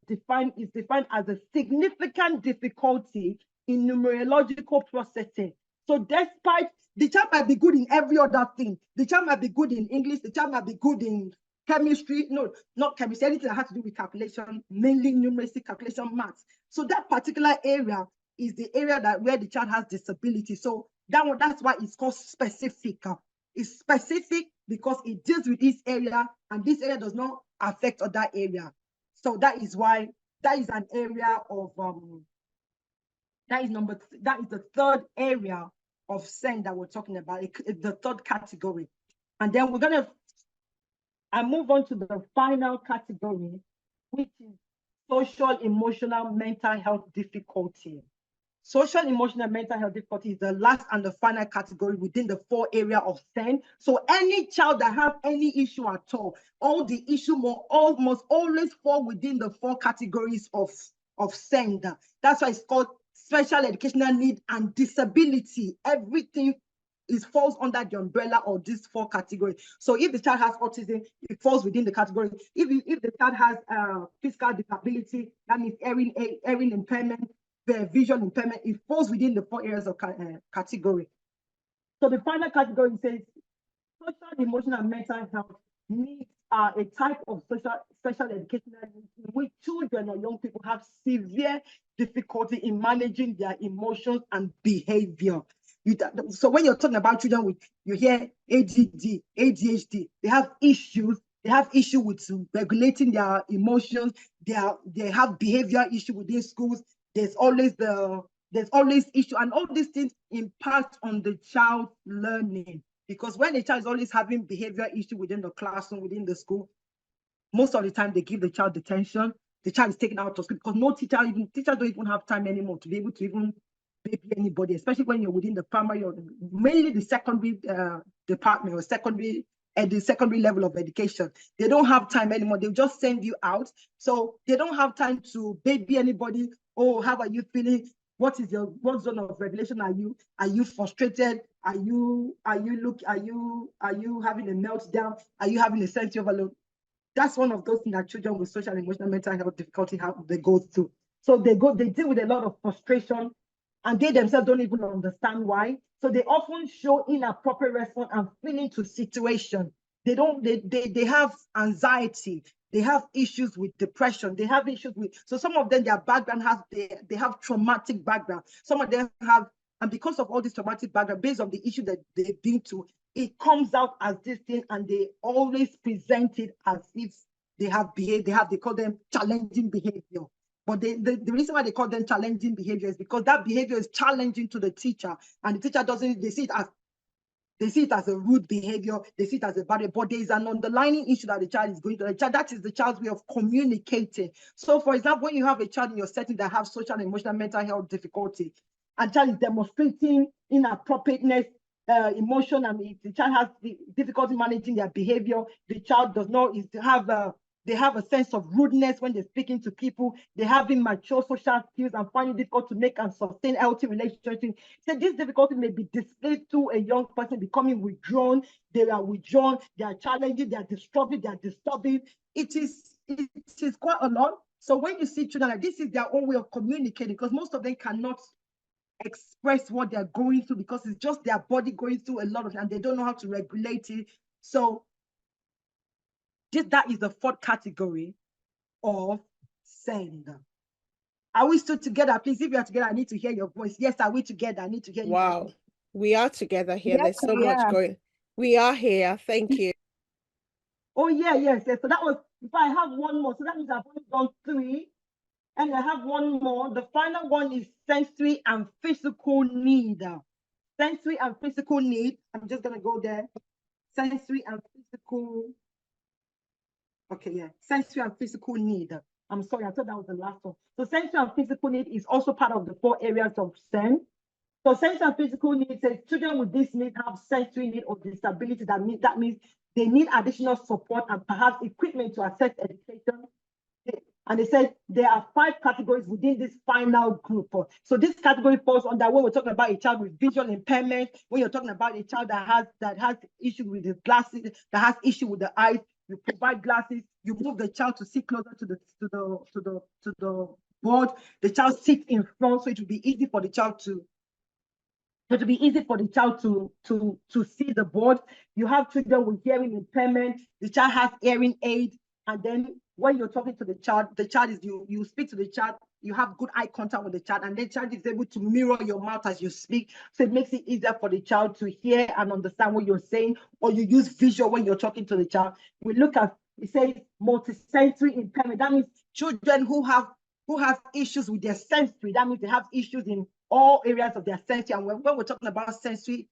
defined as a significant difficulty in numerological processing. So despite the child might be good in every other thing, the child might be good in English, the child might be good in chemistry, no, not chemistry, anything that has to do with calculation, mainly numeracy, calculation, maths. So that particular area is the area where the child has disability. So that's why it's called specific. It's specific because it deals with this area, and this area does not affect other area. So that is why that is an area of that is the third area of SEN that we're talking about, the third category. And then I move on to the final category, which is social, emotional, mental health difficulty. Social, emotional, mental health difficulty is the last and the final category within the 4 area of SEN. So any child that has any issue at all the issue must always fall within the 4 categories of SEN. That's why it's called special educational need and disability. Everything falls under the umbrella of these 4 categories. So if the child has autism, it falls within the category. If the child has physical disability, that means hearing impairment, the visual impairment, it falls within the 4 areas of category. So the final category says social, emotional, and mental health needs are a type of special educational needs in which children or young people have severe difficulty in managing their emotions and behavior. So when you're talking about children with, you hear ADD, ADHD, they have issues. They have issue with regulating their emotions. They have behavior issue within schools. There's always issue, and all these things impact on the child's learning. Because when a child is always having behavior issue within the classroom, within the school, most of the time they give the child detention. The child is taken out of school because no teachers don't even have time anymore to be able to even baby anybody, especially when you're within the primary or mainly the secondary department or at the secondary level of education. They don't have time anymore. They'll just send you out. So they don't have time to baby anybody. Oh, how are you feeling? What zone of regulation are you? Are you frustrated? Are you having a meltdown? Are you having a sensory overload? That's one of those things that children with social and emotional mental health difficulty they go through. So they deal with a lot of frustration, and they themselves don't even understand why. So they often show inappropriate response and feeling to situation. They have anxiety. They have issues with depression. They have issues with, so some of them, their background they have traumatic background. Some of them have, and because of all this traumatic background, based on the issue that they've been to, it comes out as this thing, and they always present it as if they call them challenging behavior. But the reason why they call them challenging behavior is because that behavior is challenging to the teacher, and the teacher they see it as a rude behavior, they see it as a barrier, but there is an underlying issue that the child is going to. That is the child's way of communicating. So, for example, when you have a child in your setting that have social and emotional mental health difficulty, and child is demonstrating inappropriateness, emotion, and the child has the difficulty managing their behavior, the child does not they have a sense of rudeness when they're speaking to people. They have immature social skills and find it difficult to make and sustain healthy relationships. So this difficulty may be displayed to a young person becoming withdrawn. They are withdrawn. They are challenging. They are disruptive. They are disturbing. It is quite a lot. So when you see children like this, is their own way of communicating, because most of them cannot express what they're going through because it's just their body going through a lot of, and they don't know how to regulate it. So that is the fourth category of send. Are we still together? Please, if you are together, I need to hear your voice. Yes, are we together? I need to hear you. Wow, we are together here. Yes, There's so much going. We are here. Thank you. Oh, yes. So that was, if I have one more, so that means I've only done 3. And I have one more. The final one is sensory and physical need. Sensory and physical need. I'm just going to go there. Sensory and physical. Okay, yeah. Sensory and physical need. I'm sorry, I thought that was the last one. So sensory and physical need is also part of the 4 areas of SEN. So sensory and physical need says children with this need have sensory need or disability. That means they need additional support and perhaps equipment to access education. And they said there are 5 categories within this final group. So this category falls under when we're talking about a child with visual impairment, when you're talking about a child that has issue with the glasses, that has issue with the eyes, you provide glasses, you move the child to sit closer to the board, the child sits in front, so it will be easy for the child to see the board. You have children with hearing impairment, the child has hearing aid, and then when you're talking to the child is you speak to the child, you have good eye contact with the child, and the child is able to mirror your mouth as you speak. So it makes it easier for the child to hear and understand what you're saying, or you use visual when you're talking to the child. We look at, it says multisensory impairment. That means children who have issues with their sensory. That means they have issues in all areas of their sensory. And when we're talking about sensory,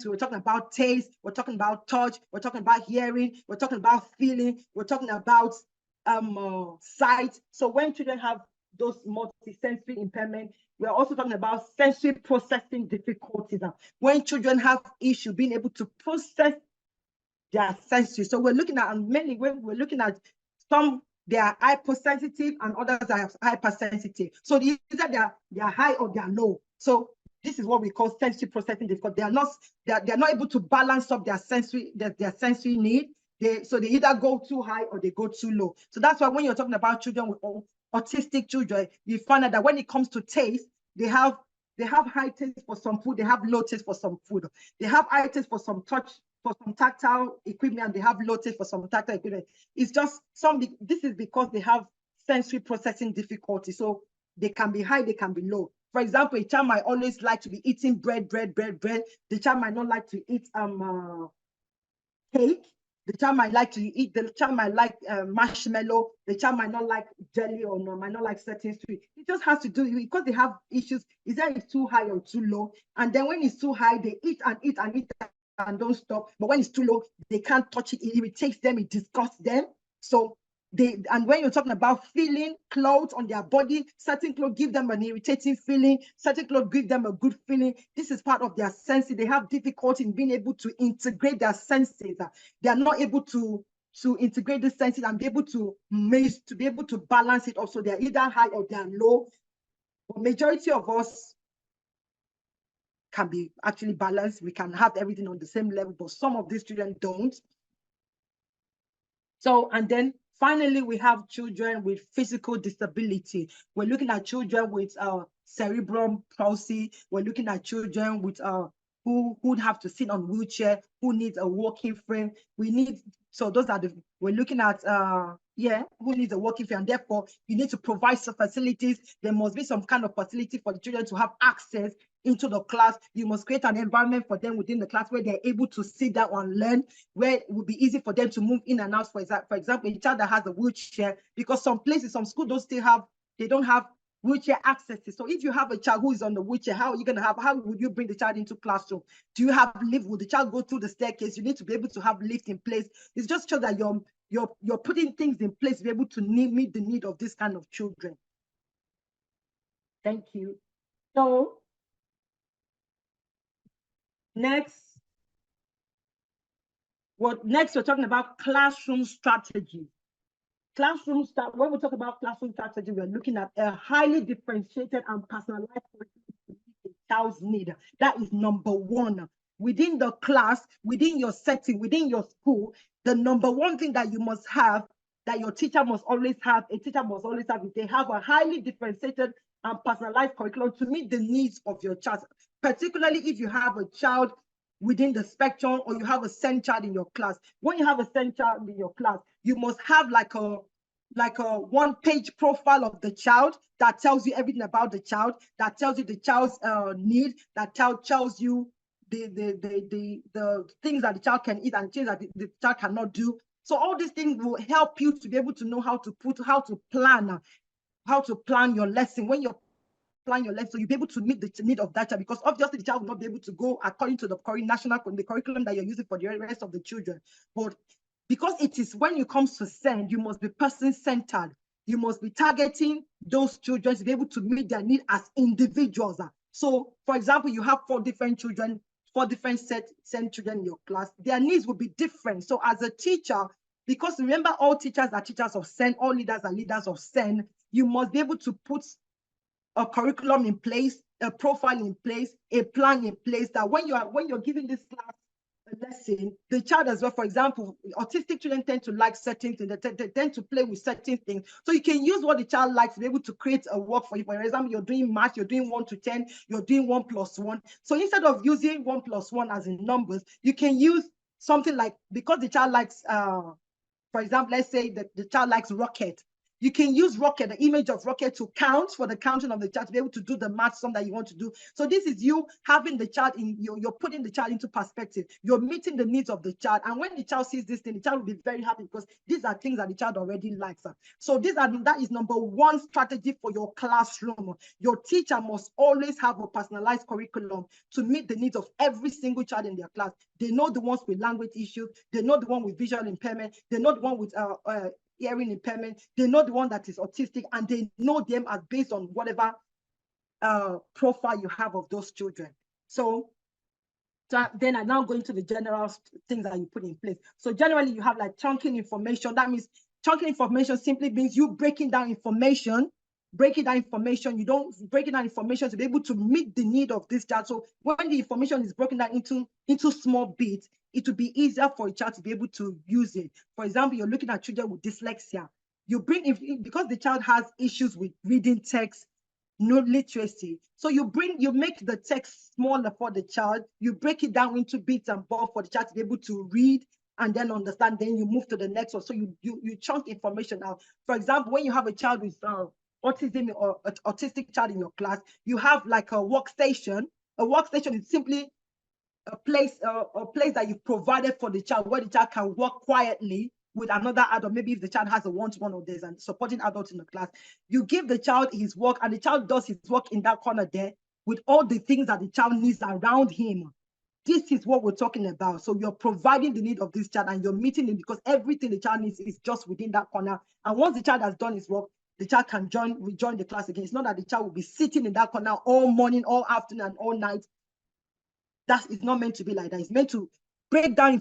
we're talking about taste, we're talking about touch, we're talking about hearing, we're talking about feeling, we're talking about sight. So when children have those multisensory impairment, we're also talking about sensory processing difficulties. When children have issue being able to process their sensory. So we're looking at, and mainly when we're looking at some, they are hypersensitive and others are hypersensitive. So either they're high or they're low. So this is what we call sensory processing difficulty. They're not able to balance up their sensory need. So they either go too high or they go too low. So that's why when you're talking about children with autistic children, you find out that when it comes to taste, they have high taste for some food, they have low taste for some food. They have high taste for some touch for some tactile equipment and they have low tech for some tactile equipment. It's just this is because they have sensory processing difficulty. So they can be high, they can be low. For example, a child might always like to be eating bread. The child might not like to eat cake. The child might like to eat, the child might like marshmallow, the child might not like jelly or might not like certain sweet. It just has to do because they have issues. Is that it's too high or too low? And then when it's too high, they eat and eat and eat and don't stop. But when it's too low, they can't touch it. It irritates them, it disgusts them. So and when you're talking about feeling clothes on their body, certain clothes give them an irritating feeling, certain clothes give them a good feeling. This is part of their senses. They have difficulty in being able to integrate their senses. They are not able to integrate the senses and be able to be able to balance it also. They're either high or they're low. But majority of us can be actually balanced. We can have everything on the same level, but some of these children don't. So, and then finally, we have children with physical disability. We're looking at children with cerebral palsy. We're looking at children with who would have to sit on wheelchair, who needs a walking frame. So those are we're looking at, who needs a walking frame. And therefore, you need to provide some facilities. There must be some kind of facility for the children to have access into the class. You must create an environment for them within the class where they're able to sit down and learn, where it will be easy for them to move in and out. For example, a child that has a wheelchair, because some places, some schools they don't have wheelchair access. So if you have a child who is on the wheelchair, how would you bring the child into classroom? Do you have lift? Will the child go through the staircase? You need to be able to have lift in place. It's just so that you're putting things in place to be able to meet the need of this kind of children. Thank you. So next we're talking about classroom strategy. When we talk about classroom strategy, we're looking at a highly differentiated and personalized curriculum to meet a child's need. That is number one. Within the class, within your setting, within your school, the number one thing that you must have, that your teacher must always have, if they have a highly differentiated and personalized curriculum to meet the needs of your child, particularly if you have a child within the spectrum or you have a SEND child in your class. When you have a SEND child in your class, you must have like a one-page profile of the child that tells you everything about the child, that tells you the child's need, that tells you the things that the child can eat and things that the child cannot do. So all these things will help you to be able to know how to plan your lesson. When you're plan your lesson, so you'll be able to meet the need of that child, because obviously the child will not be able to go according to the curriculum that you're using for the rest of the children. But because it is, when it comes to SEND, you must be person-centered. You must be targeting those children to be able to meet their need as individuals. So, for example, you have four different SEND children in your class. Their needs will be different. So as a teacher, because remember, all teachers are teachers of SEND, all leaders are leaders of SEND, you must be able to put a curriculum in place, a profile in place, a plan in place, that when you're giving this class a lesson, the child as well, for example, autistic children tend to like certain things, they tend to play with certain things. So you can use what the child likes to be able to create a work for you. For example, you're doing math, you're doing 1 to 10, you're doing 1 plus 1. So instead of using 1 plus 1 as in numbers, you can use something like, because the child likes, for example, let's say that the child likes rocket. You can use rocket, the image of rocket, to count for the counting of the child, to be able to do the math sum that you want to do. So this is you having the child you're putting the child into perspective. You're meeting the needs of the child. And when the child sees this thing, the child will be very happy, because these are things that the child already likes. So that is number one strategy for your classroom. Your teacher must always have a personalized curriculum to meet the needs of every single child in their class. They know the ones with language issues. They know the one with visual impairment. They know the one with hearing impairment. They know the one that is autistic, and they know them as based on whatever profile you have of those children. So then I now go into the general things that you put in place. So generally, you have like chunking information. That means chunking information simply means you breaking down information. You don't break it down information to be able to meet the need of this child. So when the information is broken down into small bits, it will be easier for a child to be able to use it. For example, you're looking at children with dyslexia. You bring, because the child has issues with reading text, no literacy. So you make the text smaller for the child, you break it down into bits and bobs for the child to be able to read and then understand, then you move to the next one. So you chunk information out. For example, when you have a child with autism or autistic child in your class, you have like a workstation. A workstation is simply a place that you've provided for the child where the child can work quietly with another adult. Maybe if the child has a one-to-one or there's a supporting adult in the class, you give the child his work and the child does his work in that corner there with all the things that the child needs around him. This is what we're talking about. So you're providing the need of this child and you're meeting him because everything the child needs is just within that corner. And once the child has done his work, the child can rejoin the class again. It's not that the child will be sitting in that corner all morning, all afternoon, and all night. That is not meant to be like that. It's meant to break down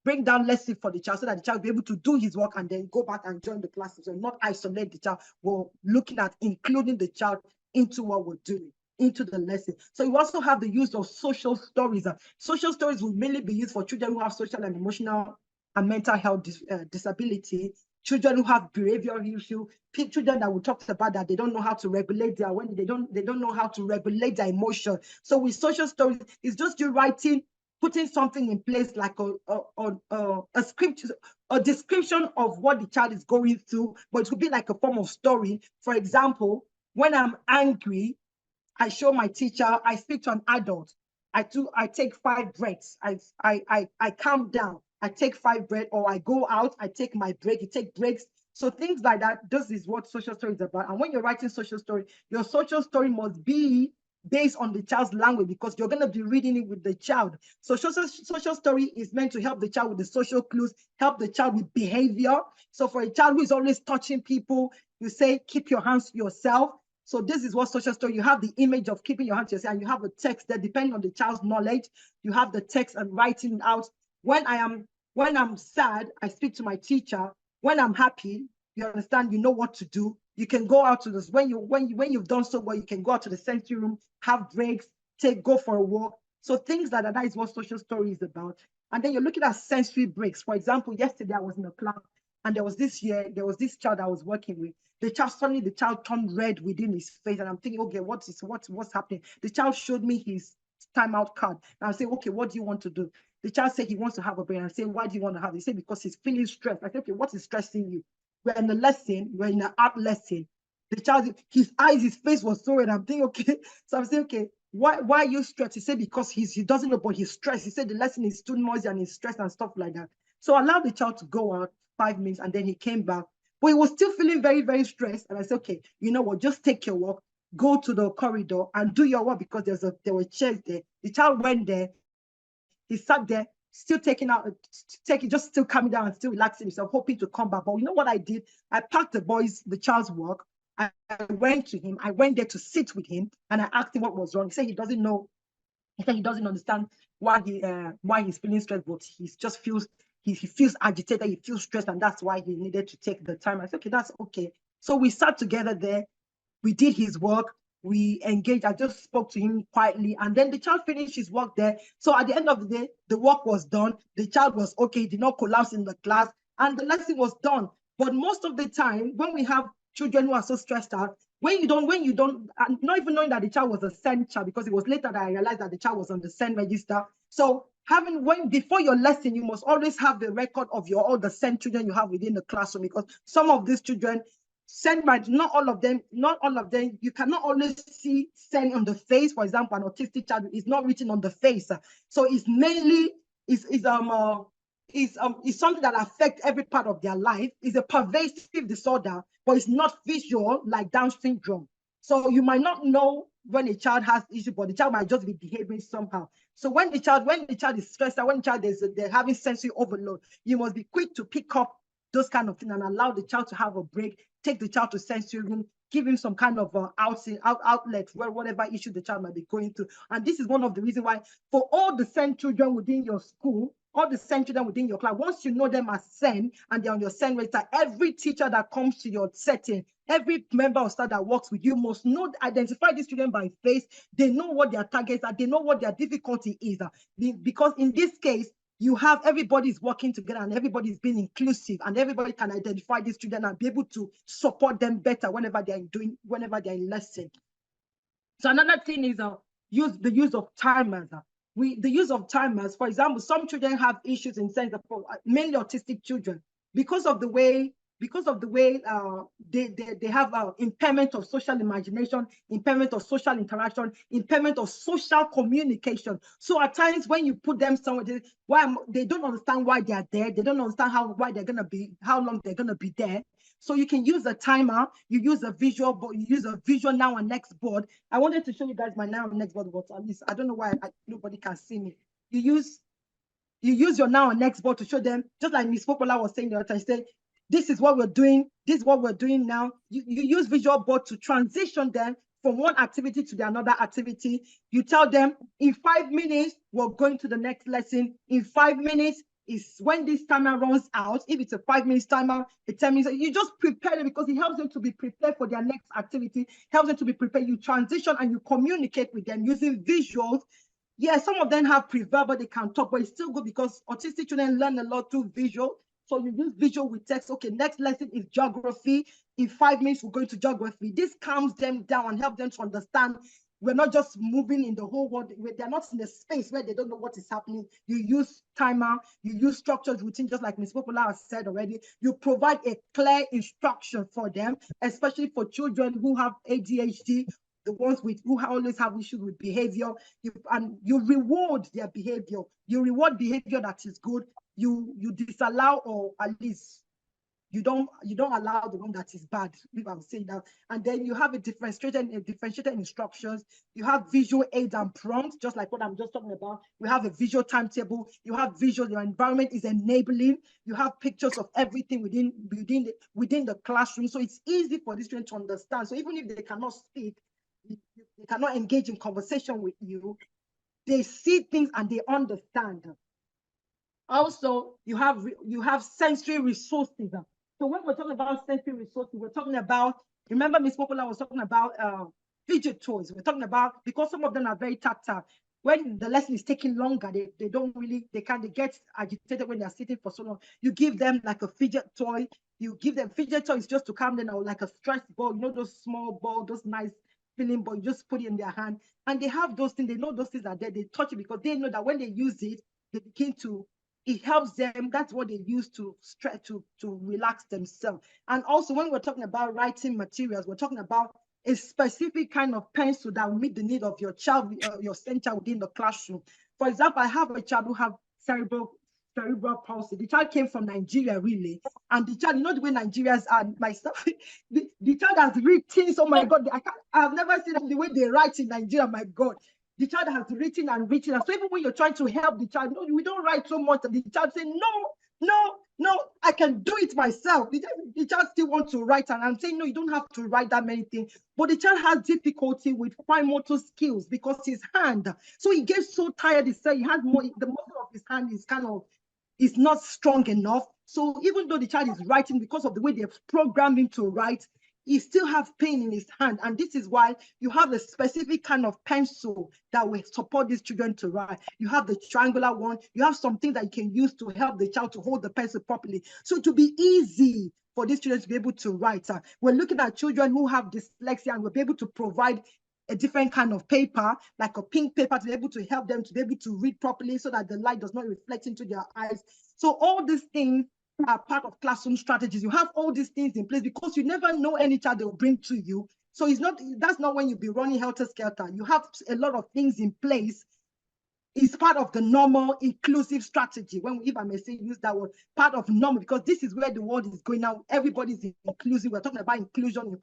break down lessons for the child so that the child will be able to do his work and then go back and join the classes and not isolate the child. We're looking at including the child into what we're doing, into the lesson. So you also have the use of social stories. Social stories will mainly be used for children who have social and emotional and mental health disability, children who have behavioral issue, children that we talked about that they don't know how to regulate their they don't know how to regulate their emotion. So with social stories, it's just you writing, putting something in place like a script, a description of what the child is going through, but it could be like a form of story. For example, when I'm angry, I show my teacher, I speak to an adult. I take 5 breaths. I calm down. I take 5 breaths, or I go out, I take my break, you take breaks. So things like that, this is what social story is about. And when you're writing social story, your social story must be based on the child's language because you're going to be reading it with the child. So social story is meant to help the child with the social clues, help the child with behavior. So for a child who is always touching people, you say, keep your hands to yourself. So this is what social story, you have the image of keeping your hands to yourself and you have a text that depending on the child's knowledge, you have the text and writing out. When I'm sad, I speak to my teacher. When I'm happy, you understand, you know what to do. You can go out to this, when you've done so well, you can go out to the sensory room, have breaks, go for a walk. So things like that is what social story is about. And then you're looking at sensory breaks. For example, yesterday I was in a class and there was this child I was working with. The child turned red within his face. And I'm thinking, okay, what's happening? The child showed me his timeout card. And I say, okay, what do you want to do? The child said he wants to have a brain. I say, why do you want to have it? He said, because he's feeling stressed. I said, okay, what is stressing you? We're in an art lesson. The child, his face was so red. I'm thinking, okay. So I'm saying, okay, why are you stressed? He said, because he doesn't know, but he's stressed. He said the lesson is too noisy and he's stressed and stuff like that. So I allowed the child to go out 5 minutes and then he came back. But he was still feeling very, very stressed. And I said, okay, you know what, just take your walk, go to the corridor and do your work because there were chairs there. The child went there, he sat there, still just still coming down and still relaxing himself, hoping to come back. But you know what I did? I packed the child's work. I went to him. I went there to sit with him and I asked him what was wrong. He said he doesn't know. He said he doesn't understand why he's feeling stressed, but he just feels he feels agitated, he feels stressed, and that's why he needed to take the time. I said, okay, that's okay. So we sat together there, we did his work, we engaged. I just spoke to him quietly, and then the child finished his work there. So at the end of the day, the work was done. The child was okay, he did not collapse in the class, and the lesson was done. But most of the time, when we have children who are so stressed out, when you don't, not even knowing that the child was a SEND child, because it was later that I realized that the child was on the SEND register. So before your lesson, you must always have the record of all the SEND children you have within the classroom, because some of these children, SEND, not all of them, you cannot always see SEND on the face. For example, an autistic child is not written on the face. So it's mainly, is something that affects every part of their life. It's a pervasive disorder, but it's not visual like Down syndrome. So you might not know when a child has issue, but the child might just be behaving somehow. So when the child is stressed out, when the child they're having sensory overload, you must be quick to pick up those kind of things and allow the child to have a break, take the child to sensory room, give him some kind of outlet where whatever issue the child might be going through. And this is one of the reasons why for all the SEND children within your school, all the SEND children within your class, once you know them as SEND and they're on your SEND register, every teacher that comes to your setting, every member of staff that works with you must identify these children by face. They know what their targets are. They know what their difficulty is. Because in this case, you have everybody's working together and everybody's being inclusive and everybody can identify these children and be able to support them better whenever they're in lesson. So another thing is the use of timers. The use of timers, for example, some children have issues in sense of mainly autistic children because of the way they have impairment of social imagination, impairment of social interaction, impairment of social communication. So at times when you put them somewhere, they don't understand why they are there. They don't understand how long they're gonna be there. So you can use a timer, you use a visual board, you use a visual now and next board. I wanted to show you guys my now and next board, but at least I don't know why nobody can see me. You use your now and next board to show them, just like Ms. Popola was saying the other time, she said, this is what we're doing, this is what we're doing now. You use visual board to transition them from one activity to the another activity. You tell them, in 5 minutes, we're going to the next lesson. In 5 minutes is when this timer runs out. If it's a 5 minutes timer, a 10 minutes, you just prepare them because it helps them to be prepared for their next activity, helps them to be prepared. You transition and you communicate with them using visuals. Yeah, some of them have pre-verbal, they can talk, but it's still good because autistic children learn a lot through visual. So you use visual with text. Okay, next lesson is geography. In 5 minutes, we're going to geography. This calms them down and helps them to understand we're not just moving in the whole world. They're not in a space where they don't know what is happening. You use timer, you use structured routine, just like Ms. Popola has said already. You provide a clear instruction for them, especially for children who have ADHD, the ones who always have issues with behavior. You reward their behavior. You reward behavior that is good. You disallow, or at least you don't allow the one that is bad, if I'm saying that. And then you have a differentiated instructions. You have visual aids and prompts, just like what I'm just talking about. You have a visual timetable. You have visual. Your environment is enabling. You have pictures of everything within the classroom, so it's easy for the student to understand. So even if they cannot speak, they cannot engage in conversation with you, they see things and they understand. Also, you have sensory resources. So when we're talking about sensory resources, we're talking about, remember Ms. Popola was talking about fidget toys. We're talking about, because some of them are very tactile. When the lesson is taking longer, they get agitated when they're sitting for so long. You give them like a fidget toy. You give them fidget toys just to calm them, or like a stress ball, those small balls, those nice feeling ball, you just put it in their hand. And they have those things, they know those things are there, they touch it because they know that when they use it, they begin to, it helps them. That's what they use to stretch, to relax themselves. And also when we're talking about writing materials, we're talking about a specific kind of pencil that will meet the need of your child, your center within the classroom. For example, I have a child who have cerebral palsy. The child came from Nigeria, really. And the child, the way Nigerians are, myself, the child has written, oh my God, I've never seen the way they write in Nigeria, my God. The child has written and written. And so even when you're trying to help the child, no, we don't write so much. The child say, no, I can do it myself. The child still wants to write. And I'm saying, no, you don't have to write that many things. But the child has difficulty with fine motor skills because his hand. So he gets so tired. He said he has more, the muscle of his hand is not strong enough. So even though the child is writing, because of the way they've programmed him to write, he still has pain in his hand. And this is why you have a specific kind of pencil that will support these children to write. You have the triangular one. You have something that you can use to help the child to hold the pencil properly. So to be easy for these children to be able to write. We're looking at children who have dyslexia, and we'll be able to provide a different kind of paper, like a pink paper, to be able to help them to be able to read properly so that the light does not reflect into their eyes. So all these things are part of classroom strategies. You have all these things in place because you never know any child they will bring to you. So that's not when you'll be running helter-skelter. You have a lot of things in place. It's part of the normal inclusive strategy. If I may say, use that word, part of normal, because this is where the world is going now. Everybody's inclusive. We're talking about inclusion.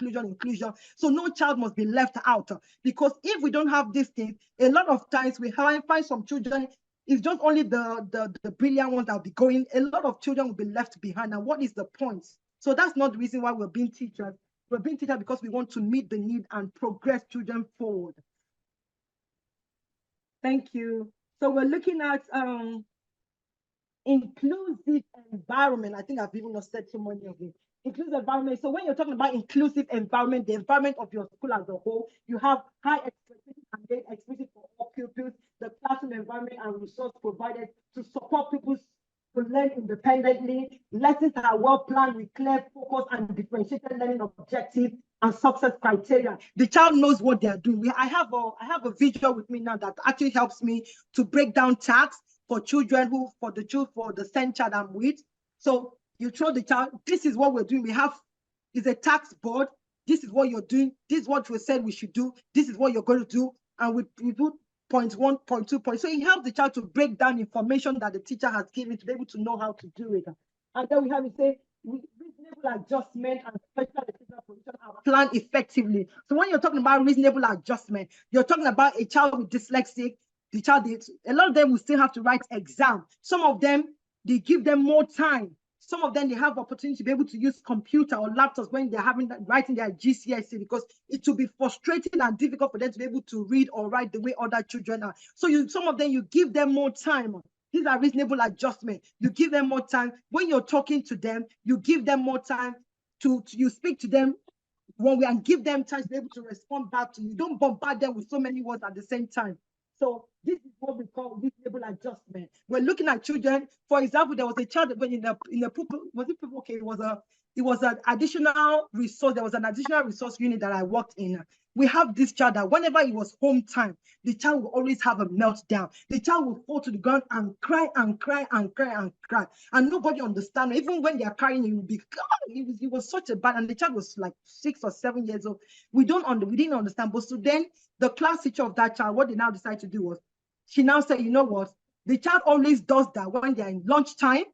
So no child must be left out, because if we don't have these things, a lot of times we find some children, it's just only the brilliant ones that will be going. A lot of children will be left behind. And what is the point? So that's not the reason why we're being teachers. We're being teachers because we want to meet the need and progress children forward. Thank you. So we're looking at inclusive environment. I think I've even not said so many of it. Inclusive environment. So when you're talking about inclusive environment, the environment of your school as a whole, you have high expectations and great expectations for all pupils. The classroom environment and resource provided to support people to learn independently. Lessons are well planned with clear focus and differentiated learning objectives and success criteria. The child knows what they are doing. I have a visual with me now that actually helps me to break down tasks for children for the SEND child I'm with. So you show the child, this is what we're doing. It's a task board. This is what you're doing. This is what we said we should do. This is what you're going to do. And we do point 1, point 2, point. So it helps the child to break down information that the teacher has given to be able to know how to do it. And then we have it say, reasonable adjustment and special educational provision are planned effectively. So when you're talking about reasonable adjustment, you're talking about a child with dyslexic. A lot of them will still have to write exam. Some of them, they give them more time. Some of them, they have opportunity to be able to use computer or laptops when they're writing their GCSE, because it will be frustrating and difficult for them to be able to read or write the way other children are. So some of them, you give them more time. These are reasonable adjustments. You give them more time. When you're talking to them, you give them more time you speak to them and give them time to be able to respond back to you. Don't bombard them with so many words at the same time. So this is what we call reasonable adjustment. We're looking at children. For example, there was a child when in the pupil, was it pupil? Okay, it was an additional resource. There was an additional resource unit that I worked in. We have this child that whenever it was home time, the child will always have a meltdown. The child will fall to the ground and cry and cry and cry and cry. And nobody understands. Even when they are crying, it will be, it was such a bad, and the child was like 6 or 7 years old. We didn't understand. But so then the class teacher of that child, what they now decided to do was, she now said, you know what? The child always does that when they're in lunchtime,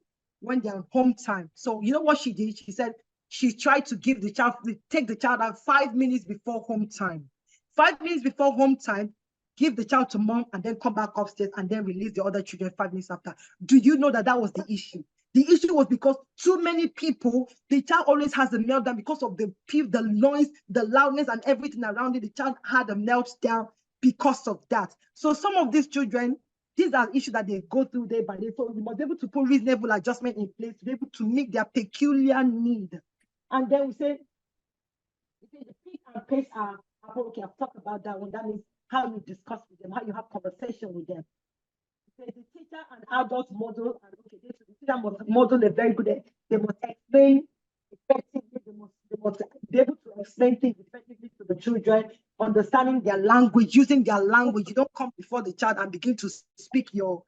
when they're home time. So you know what she did? She said, she tried to take the child out 5 minutes before home time. 5 minutes before home time, give the child to mom and then come back upstairs and then release the other children 5 minutes after. Do you know that was the issue? The issue was because too many people, the child always has a meltdown because of the noise, the loudness and everything around it. The child had a meltdown because of that. So some of these children, these are issues that they go through day by day. So we must be able to put reasonable adjustment in place to be able to meet their peculiar need. And then we say the pick and pace are okay. I've talked about that one. That means how you discuss with them, how you have conversation with them. The teacher and adult model, and okay, the teacher must model a very good. They must explain effectively. They must be able to explain things effectively to the children, understanding their language, using their language. You don't come before the child and begin to speak your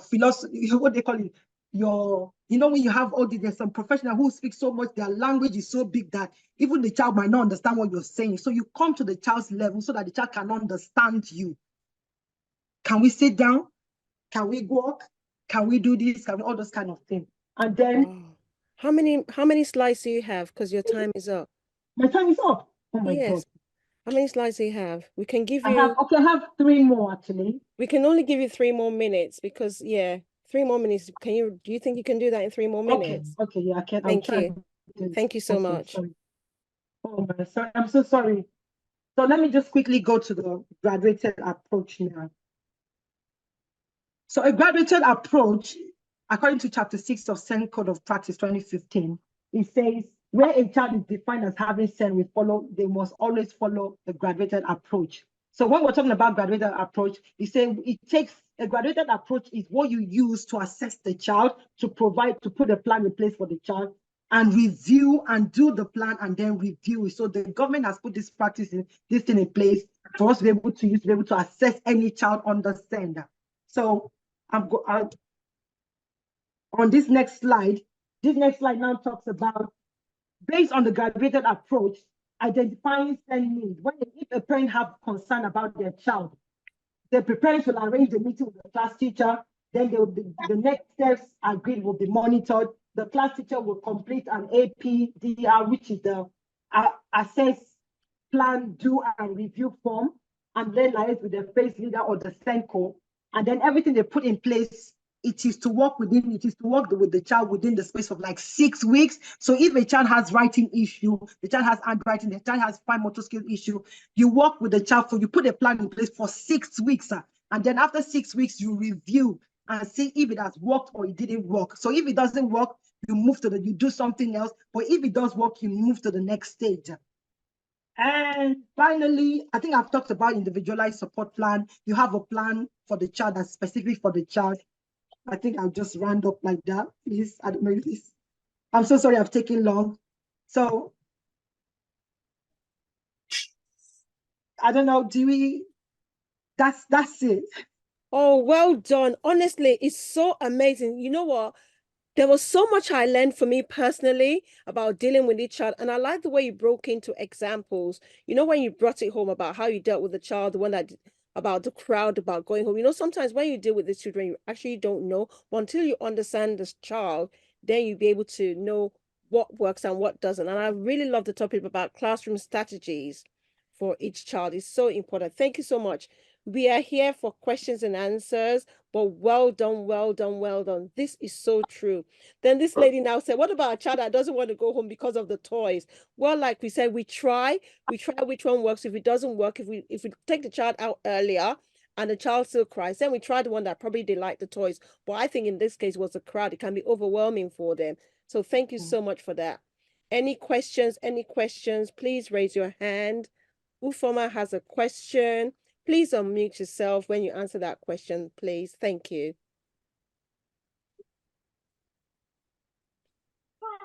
philosophy, what they call it, when you have all these, there's some professional who speak so much, their language is so big that even the child might not understand what you're saying. So you come to the child's level so that the child can understand you. Can we sit down? Can we walk? Can we do this? Can we all those kind of things? And then how many slides do you have? Because your time is up. My time is up. Oh my God. How many slides do you have? We can give you. I have 3 more actually. We can only give you 3 more minutes because 3 more minutes. Do you think you can do that in 3 more minutes? Okay, yeah, I can. Thank you. Thank you so much. Sorry. Oh my, sorry. I'm so sorry. So let me just quickly go to the graduated approach now. So a graduated approach, according to Chapter 6 of SEND Code of Practice 2015, it says where a child is defined as having SEND, they must always follow the graduated approach. So when we're talking about graduated approach, a graduated approach is what you use to assess the child, to put a plan in place for the child, and review and do the plan and then review it. So the government has put this thing in place for us to be able to use, to be able to assess any child under SEND. So on this next slide now talks about, based on the graduated approach, identifying SEND needs. If a parent have concern about their child, the parents will arrange a meeting with the class teacher. Then the next steps agreed will be monitored. The class teacher will complete an APDR, which is the assess, plan, do, and review form, and then liaise with the phase leader or the SENCO. And then everything they put in place, it is to work with the child within the space of like 6 weeks. So if a child has writing issue, the child has handwriting, the child has fine motor skill issue, you work with the child you put a plan in place for 6 weeks. And then after 6 weeks, you review and see if it has worked or it didn't work. So if it doesn't work, you do something else. But if it does work, you move to the next stage. And finally, I think I've talked about individualized support plan. You have a plan for the child that's specific for the child. I think I'll just round up like that, please. I don't know if this, I'm so sorry I've taken long. So I don't know, that's it. Oh, well done. Honestly, it's so amazing. You know what? There was so much I learned for me personally about dealing with each child. And I like the way you broke into examples. You know, when you brought it home about how you dealt with the child, the one that about the crowd, about going home. You know, sometimes when you deal with the children, you actually don't know. But until you understand this child, then you'll be able to know what works and what doesn't. And I really love the topic about classroom strategies for each child. It's so important. Thank you so much. We are here for questions and answers, but well done, well done, well done. This is so true. Then this lady now said, what about a child that doesn't want to go home because of the toys? Well, like we said, we try which one works. If it doesn't work, if we take the child out earlier and the child still cries, then we try the one that probably they like the toys. But I think in this case was a crowd. It can be overwhelming for them. So thank you so much for that. Any questions? Any questions? Please raise your hand. Ufoma has a question. Please unmute yourself when you answer that question, please. Thank you.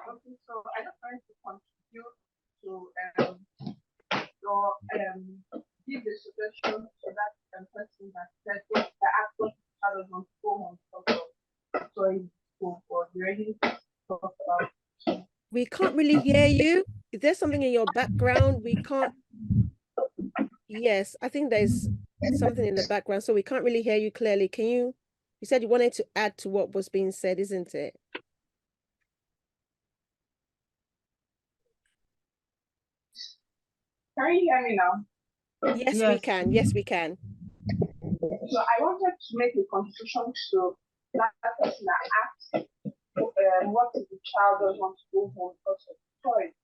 Okay, so I just wanted to contribute to give the suggestion to that person that said that actually child doesn't want to go home because of toy school or the already talked about. We can't really hear you. Is there something in your background? We can't. Yes, I think there's something in the background, so we can't really hear you clearly. Can you said you wanted to add to what was being said, isn't it? Can you hear me now? Yes, we can. Yes, we can. So I wanted to make a contribution to that person that asked what if the child doesn't want to go home because of toys.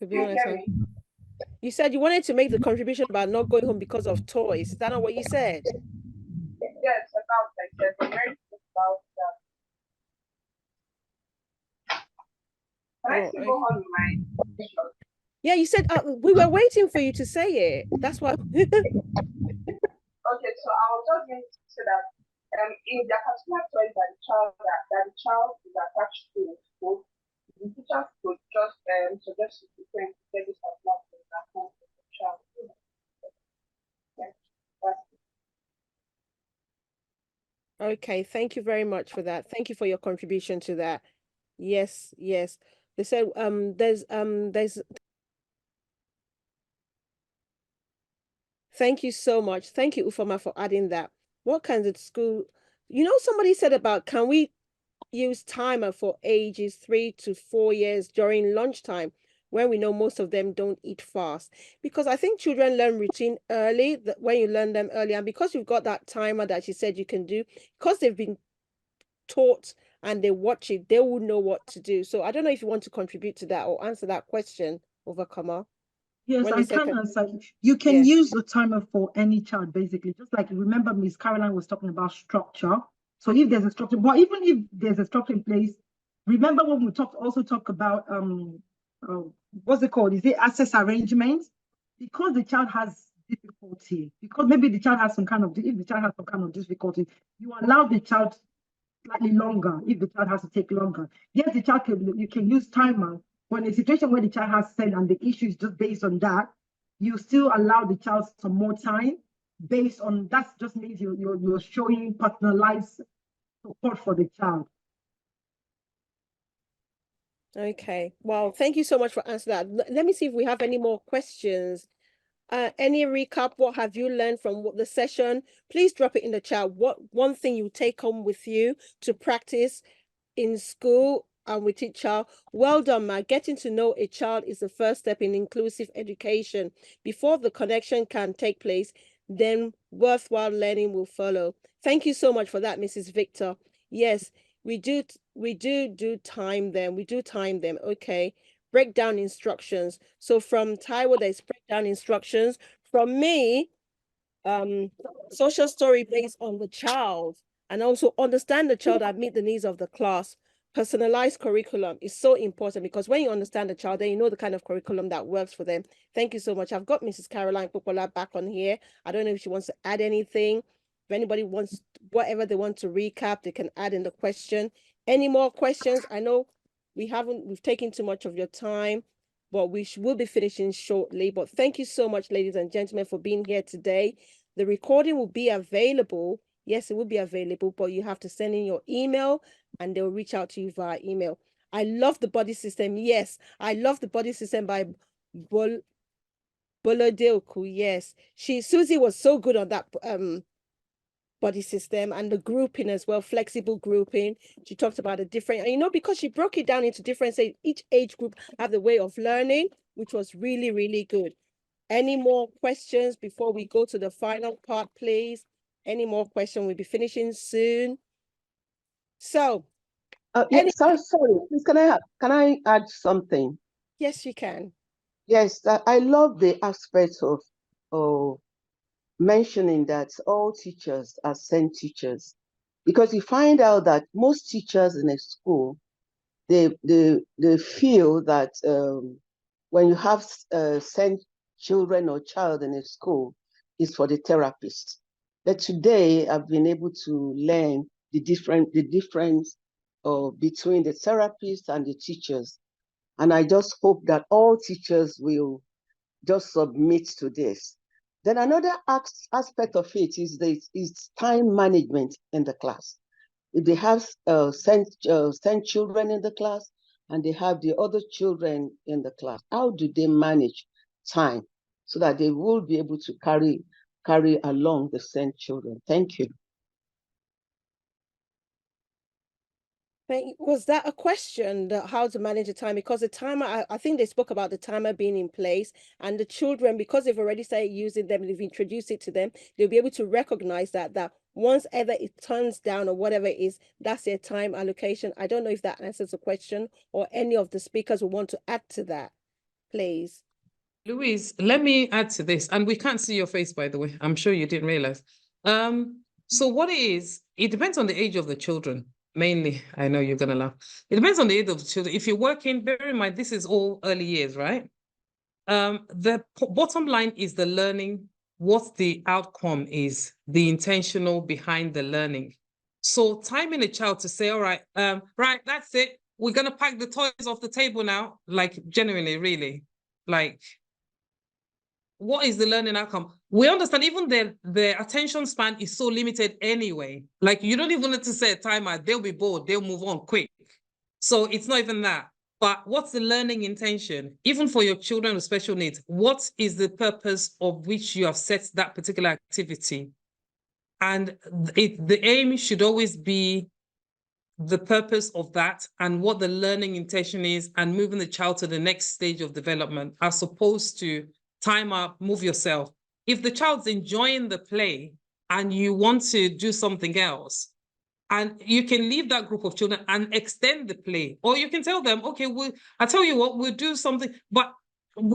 To be honest, you said you wanted to make the contribution about not going home because of toys. Is that not what you said? Yes, about like that. About that. Can I still go on with my? Yeah, you said we were waiting for you to say it. That's why. Okay, so I was just going to say that in the particular toys that the child is attached to in school, the teachers could just suggest to the parents to get this particular toy at home for the child. Okay, thank you very much for that. Thank you for your contribution to that. Yes, yes. They said there's thank you so much. Thank you, Ufoma, for adding that. What kinds of school, you know, somebody said about can we use timer for ages 3 to 4 years during lunchtime when we know most of them don't eat fast? Because I think children learn routine early, that when you learn them early, and because you've got that timer that you said you can do, because they've been taught and they watch it, they will know what to do. So I don't know if you want to contribute to that or answer that question, Overcomer. Yes, I can answer. You can use the timer for any child, basically. Just like, remember, Miss Caroline was talking about structure. So if there's a structure, but even if there's a structure in place, remember when we also talk about what's it called? Is it access arrangement? Because the child has difficulty, because maybe the child has some kind of, if the child has some kind of difficulty, you allow the child slightly longer if the child has to take longer. Yes, the child you can use timer. But in a situation where the child has said and the issue is just based on that, you still allow the child some more time based on that. Just means you're showing personalized support for the child. Okay. Well, thank you so much for answering that. Let me see if we have any more questions. Any recap? What have you learned from the session? Please drop it in the chat. What one thing you take home with you to practice in school and with each child? Well done, Ma. Getting to know a child is the first step in inclusive education. Before the connection can take place, then worthwhile learning will follow. Thank you so much for that, Mrs. Victor. Yes, we do time them. We do time them. Okay. Breakdown instructions. So from Taiwo, there's breakdown instructions. From me, social story based on the child and also understand the child and meet the needs of the class. Personalized curriculum is so important because when you understand the child, then you know the kind of curriculum that works for them. Thank you so much. I've got Mrs. Caroline Popola back on here. I don't know if she wants to add anything. If anybody wants whatever they want to recap, they can add in the question. Any more questions? I know we've taken too much of your time, but will be finishing shortly. But thank you so much, ladies and gentlemen, for being here today. The recording will be available. Yes, it will be available, but you have to send in your email and they'll reach out to you via email. I love the body system. Yes, I love the body system by Bolodeoku. Yes, Susie was so good on that body system and the grouping as well, flexible grouping. She talked about the different, and because she broke it down into different, say each age group have the way of learning, which was really, really good. Any more questions before we go to the final part, please? Any more questions? We'll be finishing soon. So, sorry, please, can I add something? Yes, you can. Yes, I love the aspect of mentioning that all teachers are SEND teachers, because you find out that most teachers in a school, they feel that when you have SEND children or child in a school, it's for the therapist. But today I've been able to learn the difference between the therapist and the teachers. And I just hope that all teachers will just submit to this. Then another aspect of it is time management in the class. If they have send children in the class and they have the other children in the class, how do they manage time so that they will be able to carry along the send children? Thank you. Was that a question, how to manage the time? Because the timer, I think they spoke about the timer being in place, and the children, because they've already started using them, they've introduced it to them, they'll be able to recognize that once ever it turns down or whatever it is, that's their time allocation. I don't know if that answers the question or any of the speakers will want to add to that, please. Louise, let me add to this, and we can't see your face, by the way. I'm sure you didn't realize. So what it depends on the age of the children. Mainly, I know you're going to laugh. It depends on the age of the children. If you're working, bear in mind, this is all early years, right? The bottom line is the learning, what the outcome is, the intentional behind the learning. So timing a child to say, all right, right, that's it. We're going to pack the toys off the table now. Like, genuinely, really, like, what is the learning outcome? We understand even the attention span is so limited anyway. Like, you don't even need to set a timer. They'll be bored. They'll move on quick. So it's not even that. But what's the learning intention? Even for your children with special needs, what is the purpose of which you have set that particular activity? And the aim should always be the purpose of that and what the learning intention is and moving the child to the next stage of development, as opposed to time up, move yourself. If the child's enjoying the play and you want to do something else, and you can leave that group of children and extend the play, or you can tell them, okay, I tell you what, we'll do something, but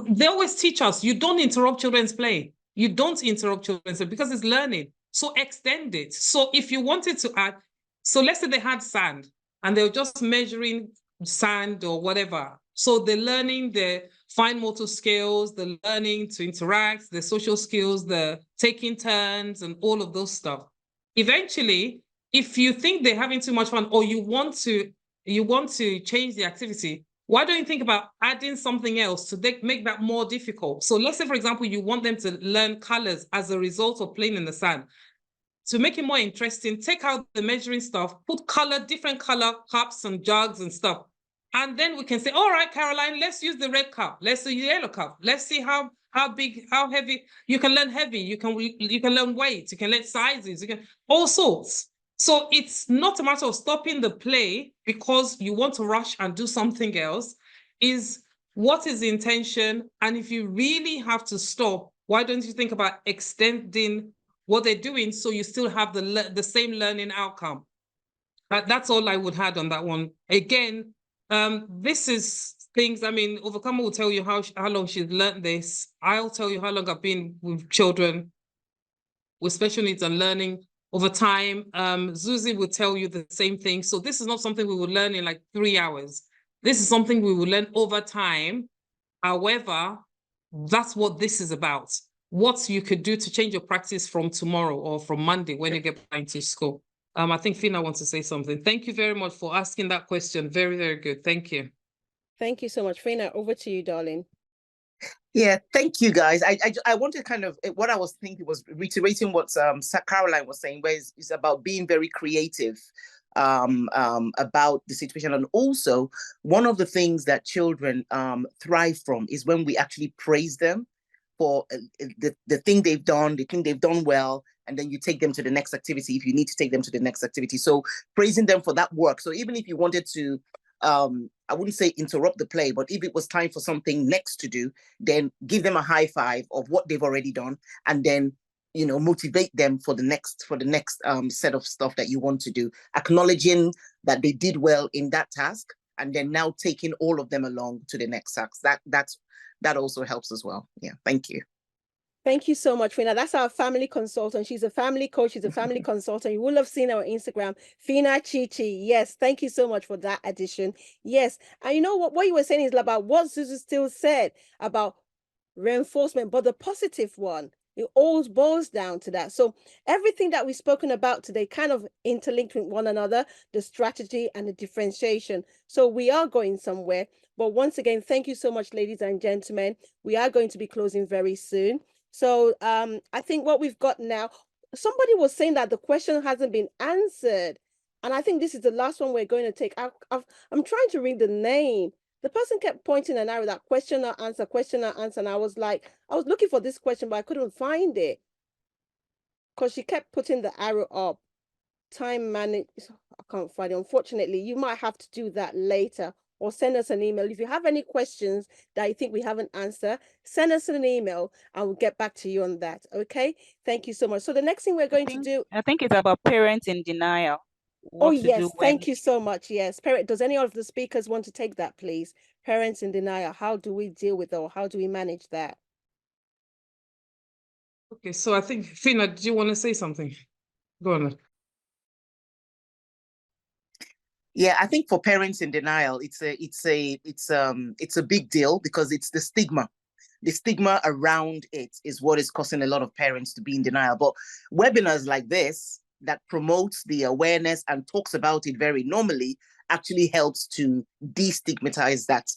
they always teach us, you don't interrupt children's play. You don't interrupt children's play because it's learning. So extend it. So if you wanted to add, so let's say they had sand and they were just measuring sand or whatever. So they're learning the fine motor skills, the learning to interact, the social skills, the taking turns and all of those stuff. Eventually, if you think they're having too much fun or you want to change the activity, why don't you think about adding something else to make that more difficult? So let's say, for example, you want them to learn colors as a result of playing in the sand. To make it more interesting, take out the measuring stuff, put different color cups and jugs and stuff. And then we can say, all right, Caroline, let's use the red cup. Let's use the yellow cup. Let's see how big, how heavy. You can learn heavy. You can learn weight. You can learn sizes. You can all sorts. So it's not a matter of stopping the play because you want to rush and do something else. Is what is the intention? And if you really have to stop, why don't you think about extending what they're doing so you still have the same learning outcome? That's all I would add on that one. Again, this is things. I mean, Overcomer will tell you how long she's learned this. I'll tell you how long I've been with children with special needs and learning over time. Zuzi will tell you the same thing. So this is not something we will learn in like 3 hours. This is something we will learn over time. However, that's what this is about. What you could do to change your practice from tomorrow or from Monday when you get back to school. I think Fina wants to say something. Thank you very much for asking that question. Very, very good. Thank you. Thank you so much. Fina, over to you, darling. Yeah, thank you, guys. I want to kind of, what I was thinking was reiterating what Caroline was saying, where it's about being very creative about the situation. And also, one of the things that children thrive from is when we actually praise them for the thing they've done, the thing they've done well, and then you take them to the next activity if you need to take them to the next activity. So praising them for that work. So even if you wanted to, I wouldn't say interrupt the play, but if it was time for something next to do, then give them a high five of what they've already done, and then, you know, motivate them for the next set of stuff that you want to do, acknowledging that they did well in that task, and then now taking all of them along to the next task. That also helps as well. Yeah, thank you. Thank you so much, Fina. That's our family consultant. She's a family coach. She's a family consultant. You will have seen her on Instagram, Fina Chichi. Yes, thank you so much for that addition. Yes, and you know what you were saying is about what Suzu still said about reinforcement, but the positive one. It always boils down to that. So everything that we've spoken about today kind of interlinked with one another, the strategy and the differentiation. So we are going somewhere. But once again, thank you so much, ladies and gentlemen. We are going to be closing very soon. So I think what we've got now, somebody was saying that the question hasn't been answered. And I think this is the last one we're going to take. I'm trying to read the name. The person kept pointing an arrow, that question or answer, and I was looking for this question, but I couldn't find it. Because she kept putting the arrow up. Time manage, I can't find it. Unfortunately, you might have to do that later, or send us an email. If you have any questions that you think we haven't answered, send us an email and we'll get back to you on that. Okay? Thank you so much. So the next thing we're going to do. I think it's about parents in denial. Oh, yes. Thank you so much. Yes. Does any of the speakers want to take that, please? Parents in denial. How do we deal with, or how do we manage that? Okay, so I think, Fina, do you want to say something? Go on. Yeah, I think for parents in denial, it's a big deal because it's the stigma. The stigma around it is what is causing a lot of parents to be in denial. But webinars like this that promotes the awareness and talks about it very normally actually helps to destigmatize that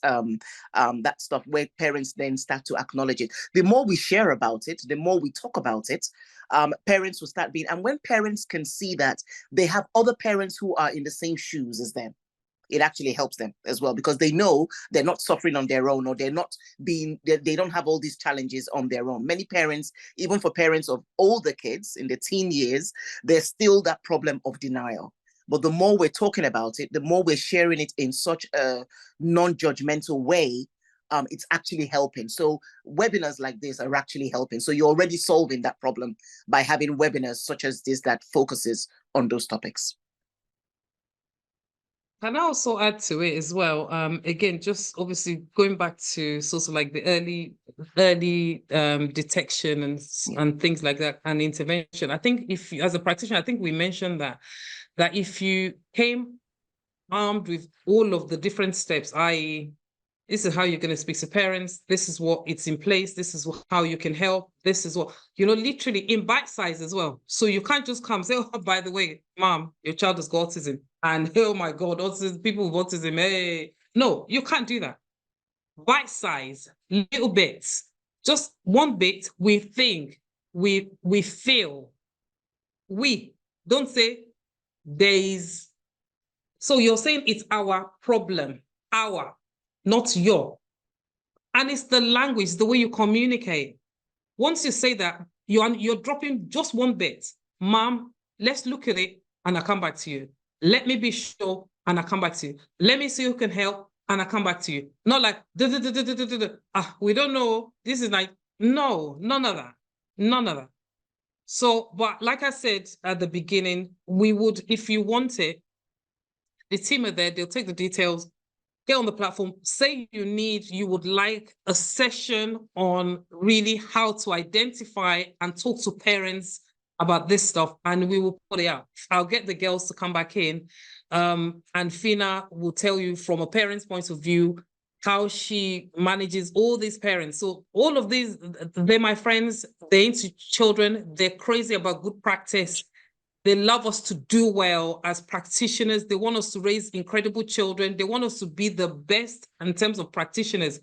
stuff, where parents then start to acknowledge it. The more we share about it, the more we talk about it, parents will start being, and when parents can see that they have other parents who are in the same shoes as them, it actually helps them as well, because they know they're not suffering on their own, or they don't have all these challenges on their own. Many parents, even for parents of older kids in the teen years, there's still that problem of denial. But the more we're talking about it, the more we're sharing it in such a non-judgmental way, it's actually helping. So webinars like this are actually helping. So you're already solving that problem by having webinars such as this that focuses on those topics. Can I also add to it as well? Again, just obviously going back to sort of like the early detection and things like that, and intervention. I think if you, as a practitioner, I think we mentioned that if you came armed with all of the different steps, i.e., this is how you're going to speak to parents, this is what it's in place, this is how you can help, this is what, literally in bite size as well. So you can't just come say, oh, by the way, mom, your child has got autism. And oh my God, autism, people with autism, hey. No, you can't do that. Bite size, little bits, just one bit, we think, we feel. We don't say days. So you're saying it's our problem, not your. And it's the language, the way you communicate. Once you say that, you're dropping just one bit. Mom, let's look at it and I'll come back to you. Let me be sure and I'll come back to you. Let me see who can help and I'll come back to you. Not like, we don't know. This is like, no, none of that. None of that. So, but like I said at the beginning, we would, if you want it, the team are there, they'll take the details. get on the platform, say you would like a session on really how to identify and talk to parents about this stuff, and we will put it out. I'll get the girls to come back in, and Fina will tell you from a parent's point of view how she manages all these parents. So all of these, they're my friends, they're into children, they're crazy about good practice. They love us to do well as practitioners. They want us to raise incredible children. They want us to be the best in terms of practitioners.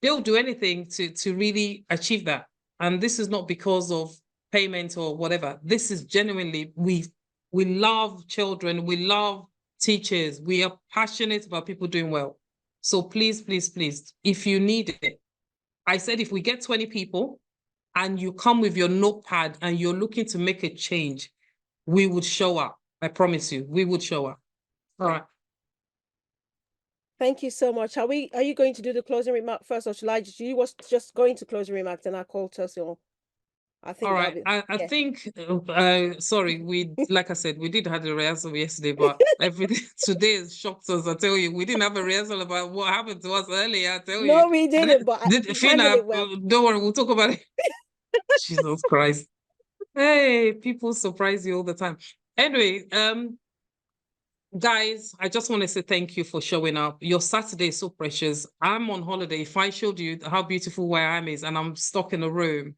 They'll do anything to really achieve that. And this is not because of payment or whatever. This is genuinely, we love children. We love teachers. We are passionate about people doing well. So please, please, please, if you need it, I said, if we get 20 people and you come with your notepad and you're looking to make a change, we would show up. I promise you, we would show up. All right. Thank you so much. Are you going to do the closing remark first, or shall I you was just going to closing remarks and I call Tersil? I think all right. I think sorry, like I said, we did have a rehearsal yesterday, but everything today has shocked us. I tell you, we didn't have a rehearsal about what happened to us earlier. I tell you. No, we didn't, but Fina, it well. Don't worry, we'll talk about it. Jesus Christ. Hey, people surprise you all the time. Anyway, guys, I just want to say thank you for showing up. Your Saturday is so precious. I'm on holiday. If I showed you how beautiful where I am is, and I'm stuck in a room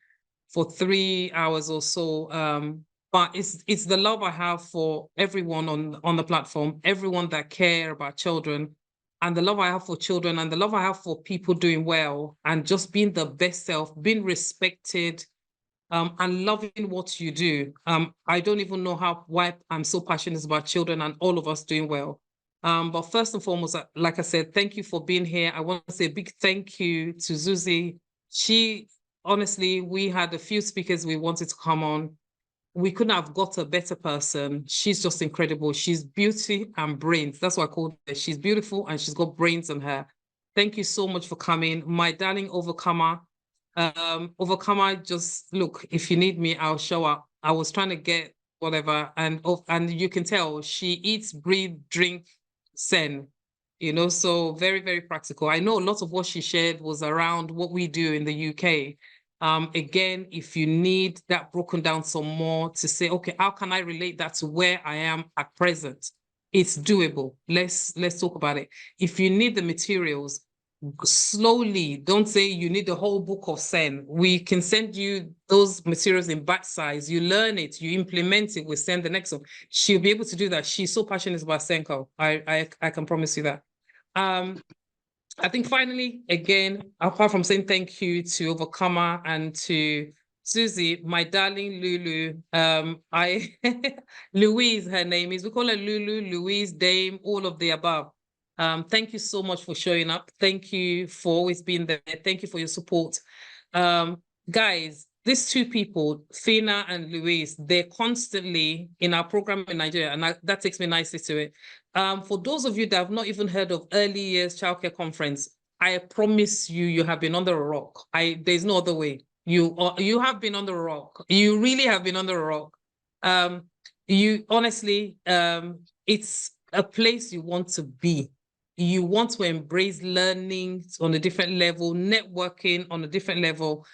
for 3 hours or so, but it's the love I have for everyone on the platform, everyone that care about children, and the love I have for children, and the love I have for people doing well, and just being the best self, being respected, and loving what you do. I don't even know why I'm so passionate about children and all of us doing well. But first and foremost, like I said, thank you for being here. I want to say a big thank you to Zuzi. Honestly, we had a few speakers we wanted to come on. We couldn't have got a better person. She's just incredible. She's beauty and brains. That's what I call her. She's beautiful and she's got brains in her. Thank you so much for coming. My darling Overcomer. Overcomer, just look, if you need me, I'll show up. I was trying to get whatever, and you can tell she eats, breathe, drink, Sen, so very, very practical. I know a lot of what she shared was around what we do in the UK. Again, if you need that broken down some more to say, okay, how can I relate that to where I am at present? It's doable. Let's talk about it. If you need the materials, slowly, don't say you need the whole book of Sen. We can send you those materials in bite size. You learn it, you implement it, we send the next one. She'll be able to do that. She's so passionate about Senko. I can promise you that. I think finally, again, apart from saying thank you to Overcomer and to Susie, my darling Lulu, Louise, her name is, we call her Lulu, Louise, Dame, all of the above. Thank you so much for showing up. Thank you for always being there. Thank you for your support. Guys, these two people, Fina and Louise, they're constantly in our program in Nigeria, and that takes me nicely to it. For those of you that have not even heard of Early Years Childcare Conference, I promise you have been under a rock. There's no other way. You have been under a rock. You really have been under a rock. You honestly, it's a place you want to be. You want to embrace learning on a different level, networking on a different level.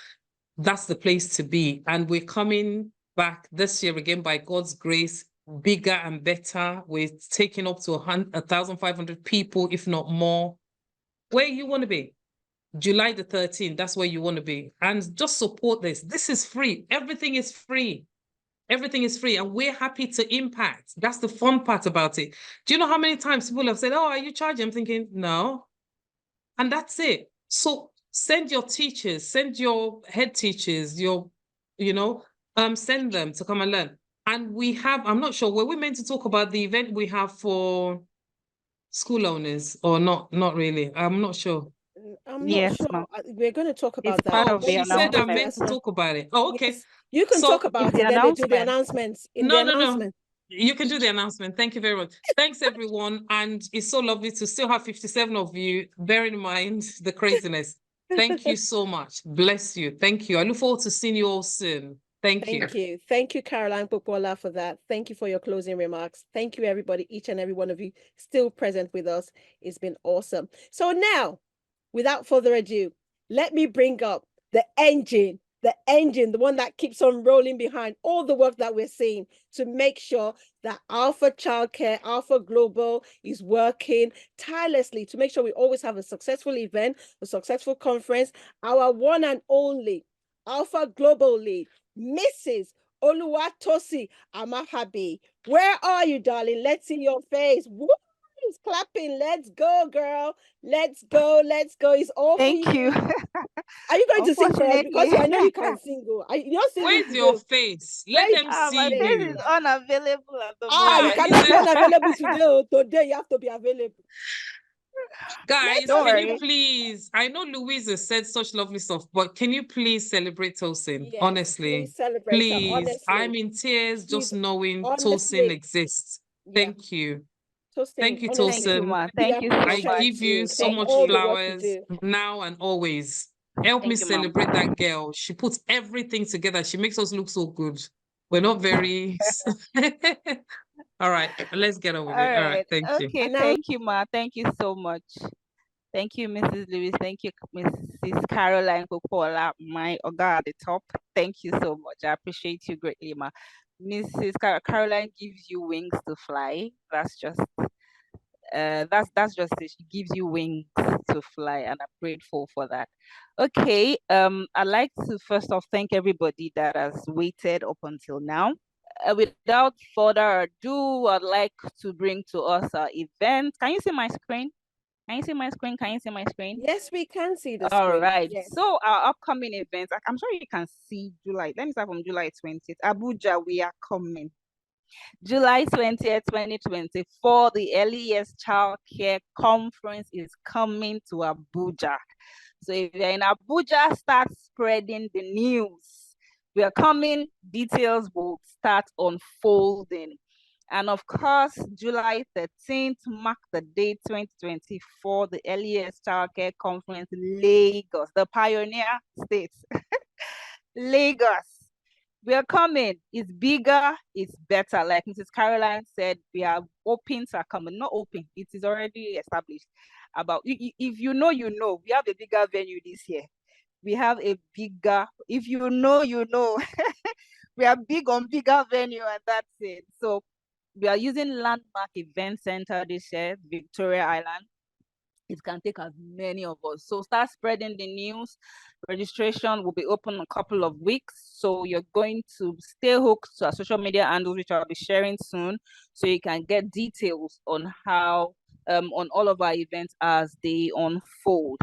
That's the place to be. And we're coming back this year again, by God's grace, bigger and better. We're taking up to 1,500 people, if not more. Where you want to be? July the 13th, that's where you want to be. And just support this. This is free. Everything is free. Everything is free, and we're happy to impact. That's the fun part about it. Do you know how many times people have said, oh, are you charging? I'm thinking, no. And that's it. So send your teachers, send your head teachers, send them to come and learn. And we have, I'm not sure, were we meant to talk about the event we have for school owners or not? Not really. I'm not sure. I'm not sure. We're going to talk about that. Part of the She said I'm announcement. meant to talk about it. Oh, okay. Yes, you can talk about it, then they do the announcements. No. You can do the announcement. Thank you very much. Thanks, everyone. And it's so lovely to still have 57 of you. Bear in mind the craziness. Thank you so much. Bless you. Thank you. I look forward to seeing you all soon. Thank you. Thank you. Thank you, Caroline Popola, for that. Thank you for your closing remarks. Thank you, everybody, each and every one of you still present with us. It's been awesome. So now, without further ado, let me bring up the engine, the one that keeps on rolling behind all the work that we're seeing to make sure that Alpha Childcare, Alpha Global is working tirelessly to make sure we always have a successful event, a successful conference. Our one and only Alpha Global lead, Mrs. Oluwatosi Amahabi. Where are you, darling? Let's see your face. Woo! He's clapping. Let's go, girl. Let's go. Let's go. It's all Thank for you. Are you going to sing for us? Because Unfortunately, I know you can sing. You're singing Where's today. your face? Let them my see face you. is unavailable at the You moment. cannot be unavailable today. Today you have to be available. Guys, Don't can you worry. please? I know Louisa said such lovely stuff, but can you please celebrate Tosin? Yes, Honestly, please celebrate her. please. I'm Honestly, in tears just she's knowing Tosin honestly, exists. yeah. Thank you. Toasting, Thank you, Thank you, honestly, Tosin. ma. we Thank you so I appreciate much. give you you so for Thank much all the you. work you flowers do. now and always. Help me Thank you, ma'am. celebrate that girl. She puts everything together. She makes us look so good. We're not very. All right, let's get on with All it. All right, right. thank you. Okay. And now, Thank you, ma. Thank you so much. Thank you, Mrs. Lewis. Thank you, Mrs. Caroline Popola, my Oga at the top. Thank you so much. I appreciate you greatly, ma. Mrs. Caroline gives you wings to fly. That's just just it. She gives you wings to fly, and I'm grateful for that. Okay. I'd like to first off thank everybody that has waited up until now. Without further ado, I'd like to bring to us our event. Can you see my screen? Can you see my screen? Can you see my screen? yes, we can see the All screen. right. Yes. So our upcoming events, I'm sure you can see July. Let me start from July 20th. Abuja, we are coming. July 20th, 2024, the LES Child Care Conference is coming to Abuja. So if you're in Abuja, start spreading the news. We are coming, details will start unfolding. And of course, July 13th, mark the date 2024, the LES Child Care Conference, Lagos, the pioneer state. Lagos. We are coming. It's bigger, it's better. Like Mrs. Caroline said, we are open to coming. Not open, it is already established. About if you know, you know. We have a bigger venue this year. We have a bigger, if you know, you know. We are big on bigger venue, and that's it. So we are using Landmark Event Center this year, Victoria Island. It can take as many of us. So start spreading the news. Registration will be open in a couple of weeks. So you're going to stay hooked to our social media handles, which I'll be sharing soon. So you can get details on how, on all of our events as they unfold.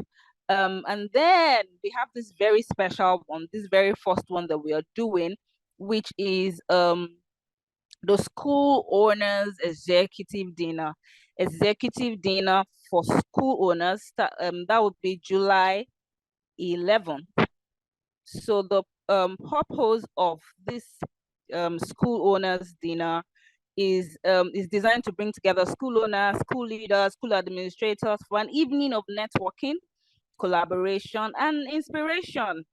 And then we have this very special one, this very first one that we are doing, which is the school owners executive dinner for school owners. That would be July 11th. So the purpose of this school owners dinner is designed to bring together school owners, school leaders, school administrators for an evening of networking, collaboration, and inspiration.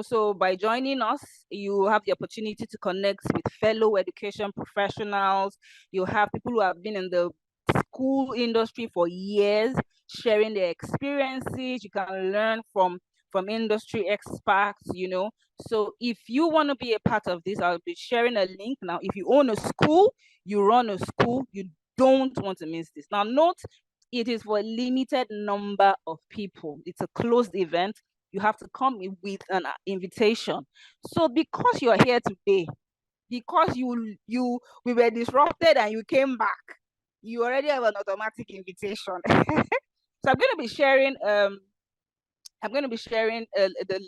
So by joining us, you have the opportunity to connect with fellow education professionals. You have people who have been in the school industry for years, sharing their experiences. You can learn from industry experts. So if you want to be a part of this, I'll be sharing a link now. If you own a school, you run a school, you don't want to miss this. Now, note, it is for a limited number of people. It's a closed event. You have to come with an invitation. So because you're here today, because we were disrupted and you came back, you already have an automatic invitation. So I'm going to be sharing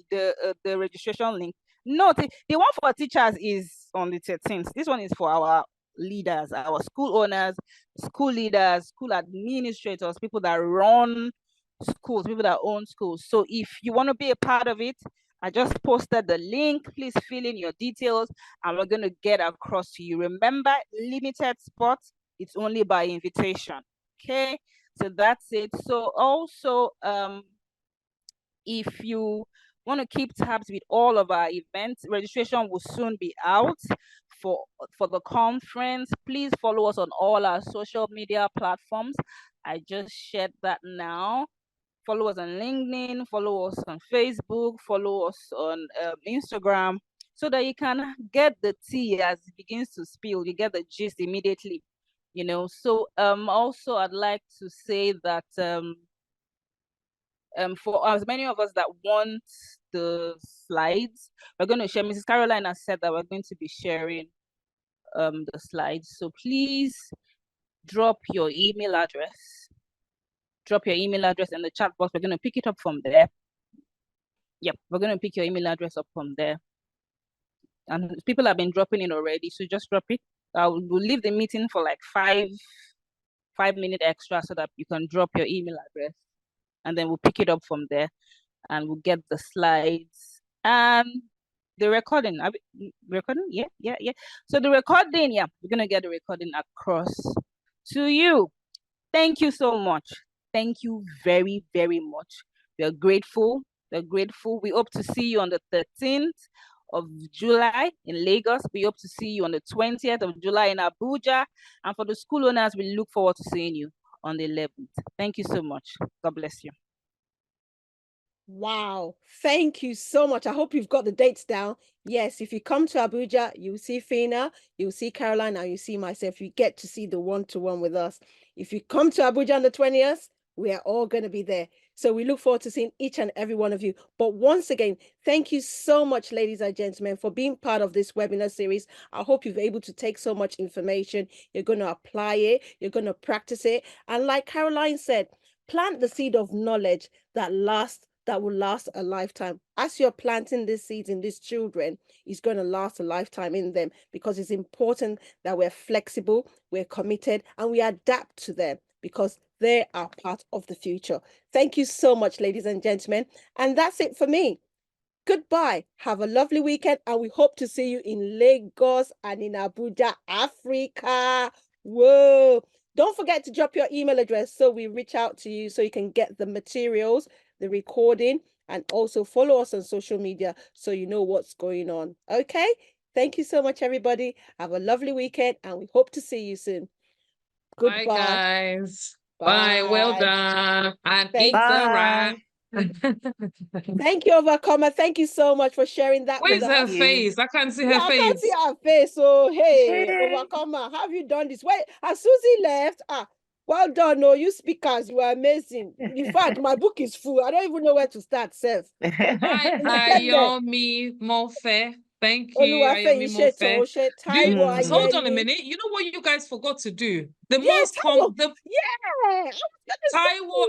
the registration link. Note, the one for teachers is on the 13th. This one is for our leaders, our school owners, school leaders, school administrators, people that run schools, people that own schools. So if you want to be a part of it, I just posted the link. Please fill in your details and we're going to get across to you. Remember, limited spots, it's only by invitation. Okay, so that's it. So also, if you Want to keep tabs with all of our events. Registration will soon be out for the conference. Please follow us on all our social media platforms. I just shared that now. Follow us on LinkedIn, follow us on Facebook, follow us on Instagram, so that you can get the tea as it begins to spill. You get the gist immediately, you know. So also I'd like to say that for as many of us that want the slides, we're going to share. Mrs. Caroline has said that we're going to be sharing the slides. So please drop your email address. Drop your email address in the chat box. We're going to pick it up from there. Yep, we're going to pick your email address up from there. And people have been dropping it already, so just drop it. We'll leave the meeting for like 5 minutes extra so that you can drop your email address. And then we'll pick it up from there and we'll get the slides and the recording. Recording? Yeah. So the recording, we're going to get the recording across to you. Thank you so much. Thank you very, very much. We are grateful. We're grateful. We hope to see you on the 13th of July in Lagos. We hope to see you on the 20th of July in Abuja. And for the school owners, we look forward to seeing you on the 11th. Thank you so much. God bless you. Wow. Thank you so much. I hope you've got the dates down. Yes, if you come to Abuja, you'll see Fina, you'll see Caroline, and you see myself. You get to see the one-to-one with us. If you come to Abuja on the 20th, we are all going to be there. So we look forward to seeing each and every one of you. But once again, thank you so much, ladies and gentlemen, for being part of this webinar series. I hope you've been able to take so much information. You're going to apply it. You're going to practice it. And like Caroline said, plant the seed of knowledge that will last a lifetime. As you're planting these seeds in these children, it's going to last a lifetime in them, because it's important that we're flexible, we're committed, and we adapt to them, because they are part of the future. Thank you so much, ladies and gentlemen. And that's it for me. Goodbye. Have a lovely weekend, and we hope to see you in Lagos and in Abuja, Africa. Whoa. Don't forget to drop your email address so we reach out to you so you can get the materials, the recording, and also follow us on social media so you know what's going on. Okay? Thank you so much, everybody. Have a lovely weekend, and we hope to see you soon. Goodbye. Bye, guys. Bye. Well done. And it's a wrap. Thank you, Overcomer. Thank you so much for sharing that with Where's us. her face? I can't see her I face. can't see her face. So, hey, Overcomer, have you done this? Wait, has Susie left? Well done. No, you speakers, you are amazing. In fact, my book is full. I don't even know where to start, Seth. Hi, Ayomi Mofe. Thank you, Ayomi Mofe. Hold on a minute. You know what you guys forgot to do? The most Taiwo. the Taiwo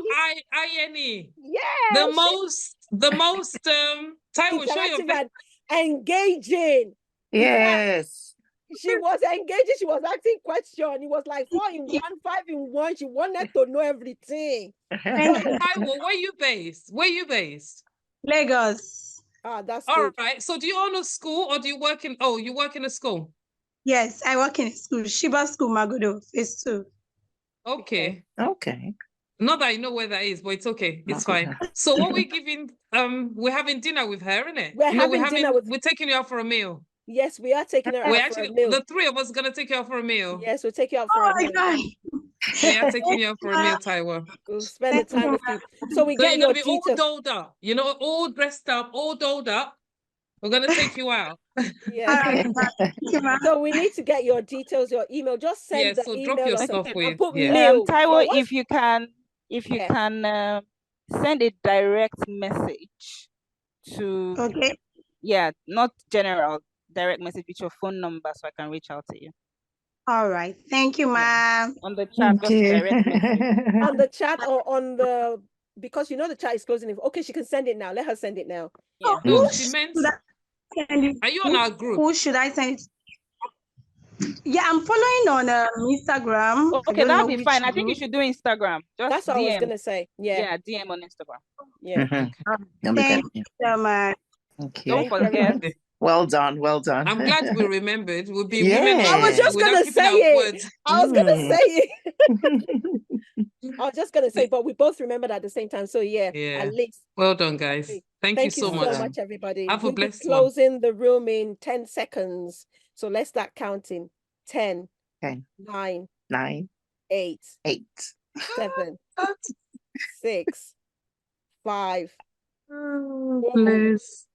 Ayeni. Yeah. The most Taiwo, show your face. Engaging. Yes. She was engaging. She was asking questions. It was like 4 in 1, 5 in 1. She wanted to know everything. Taiwo, where you based? Where you based? Lagos. That's all good. Right. So do you own a school or do you work in? Oh, you work in a school. Yes, I work in a school. Shiba School, Magodo, phase 2. Okay. Okay. Not that I know where that is, but it's okay. It's fine. So what we're giving, we're having dinner with her, isn't it? We're taking you out for a meal. Yes, we are taking her out for a meal. The 3 of us are going to take you out for a meal. Yes, we'll take you out for a meal. We are taking you out for a meal, Taiwo. We'll spend the time with you. So we get your details. All dolled up, all dressed up, all dolled up. We're going to take you out. Yeah. So we need to get your details, your email. Just send the email. Drop your stuff and put meal. Taiwo, if you can send a direct message to not general, direct message with your phone number so I can reach out to you. All right. Thank you, ma'am. On the chat, just direct message. On the chat or on the, because the chat is closing. Okay, she can send it now. Let her send it now. Yeah. No, she meant. Are you on our group? Who should I send it? Yeah, I'm following on Instagram. Okay, that'll be fine. I think you should do Instagram. Just That's what DM. I was gonna say. Yeah, DM on Instagram. Yeah. Thank you so much. Thank you. Don't forget. Well done. Well done. I'm glad we remembered. We'll be I was just gonna say it. I was gonna say it. I was just gonna say, but we both remembered at the same time. So yeah. At least. Well done, guys. Thank you so much. everybody. Have a We'll be blessed one. closing the room in 10 seconds. So let's start counting. 10, 10, 9, 9, 8, 8, 7, 6, 5, 4, Bless.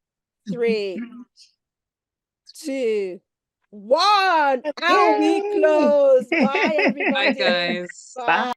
3, 2, 1. And we close. Bye, everybody. Bye, guys. Bye.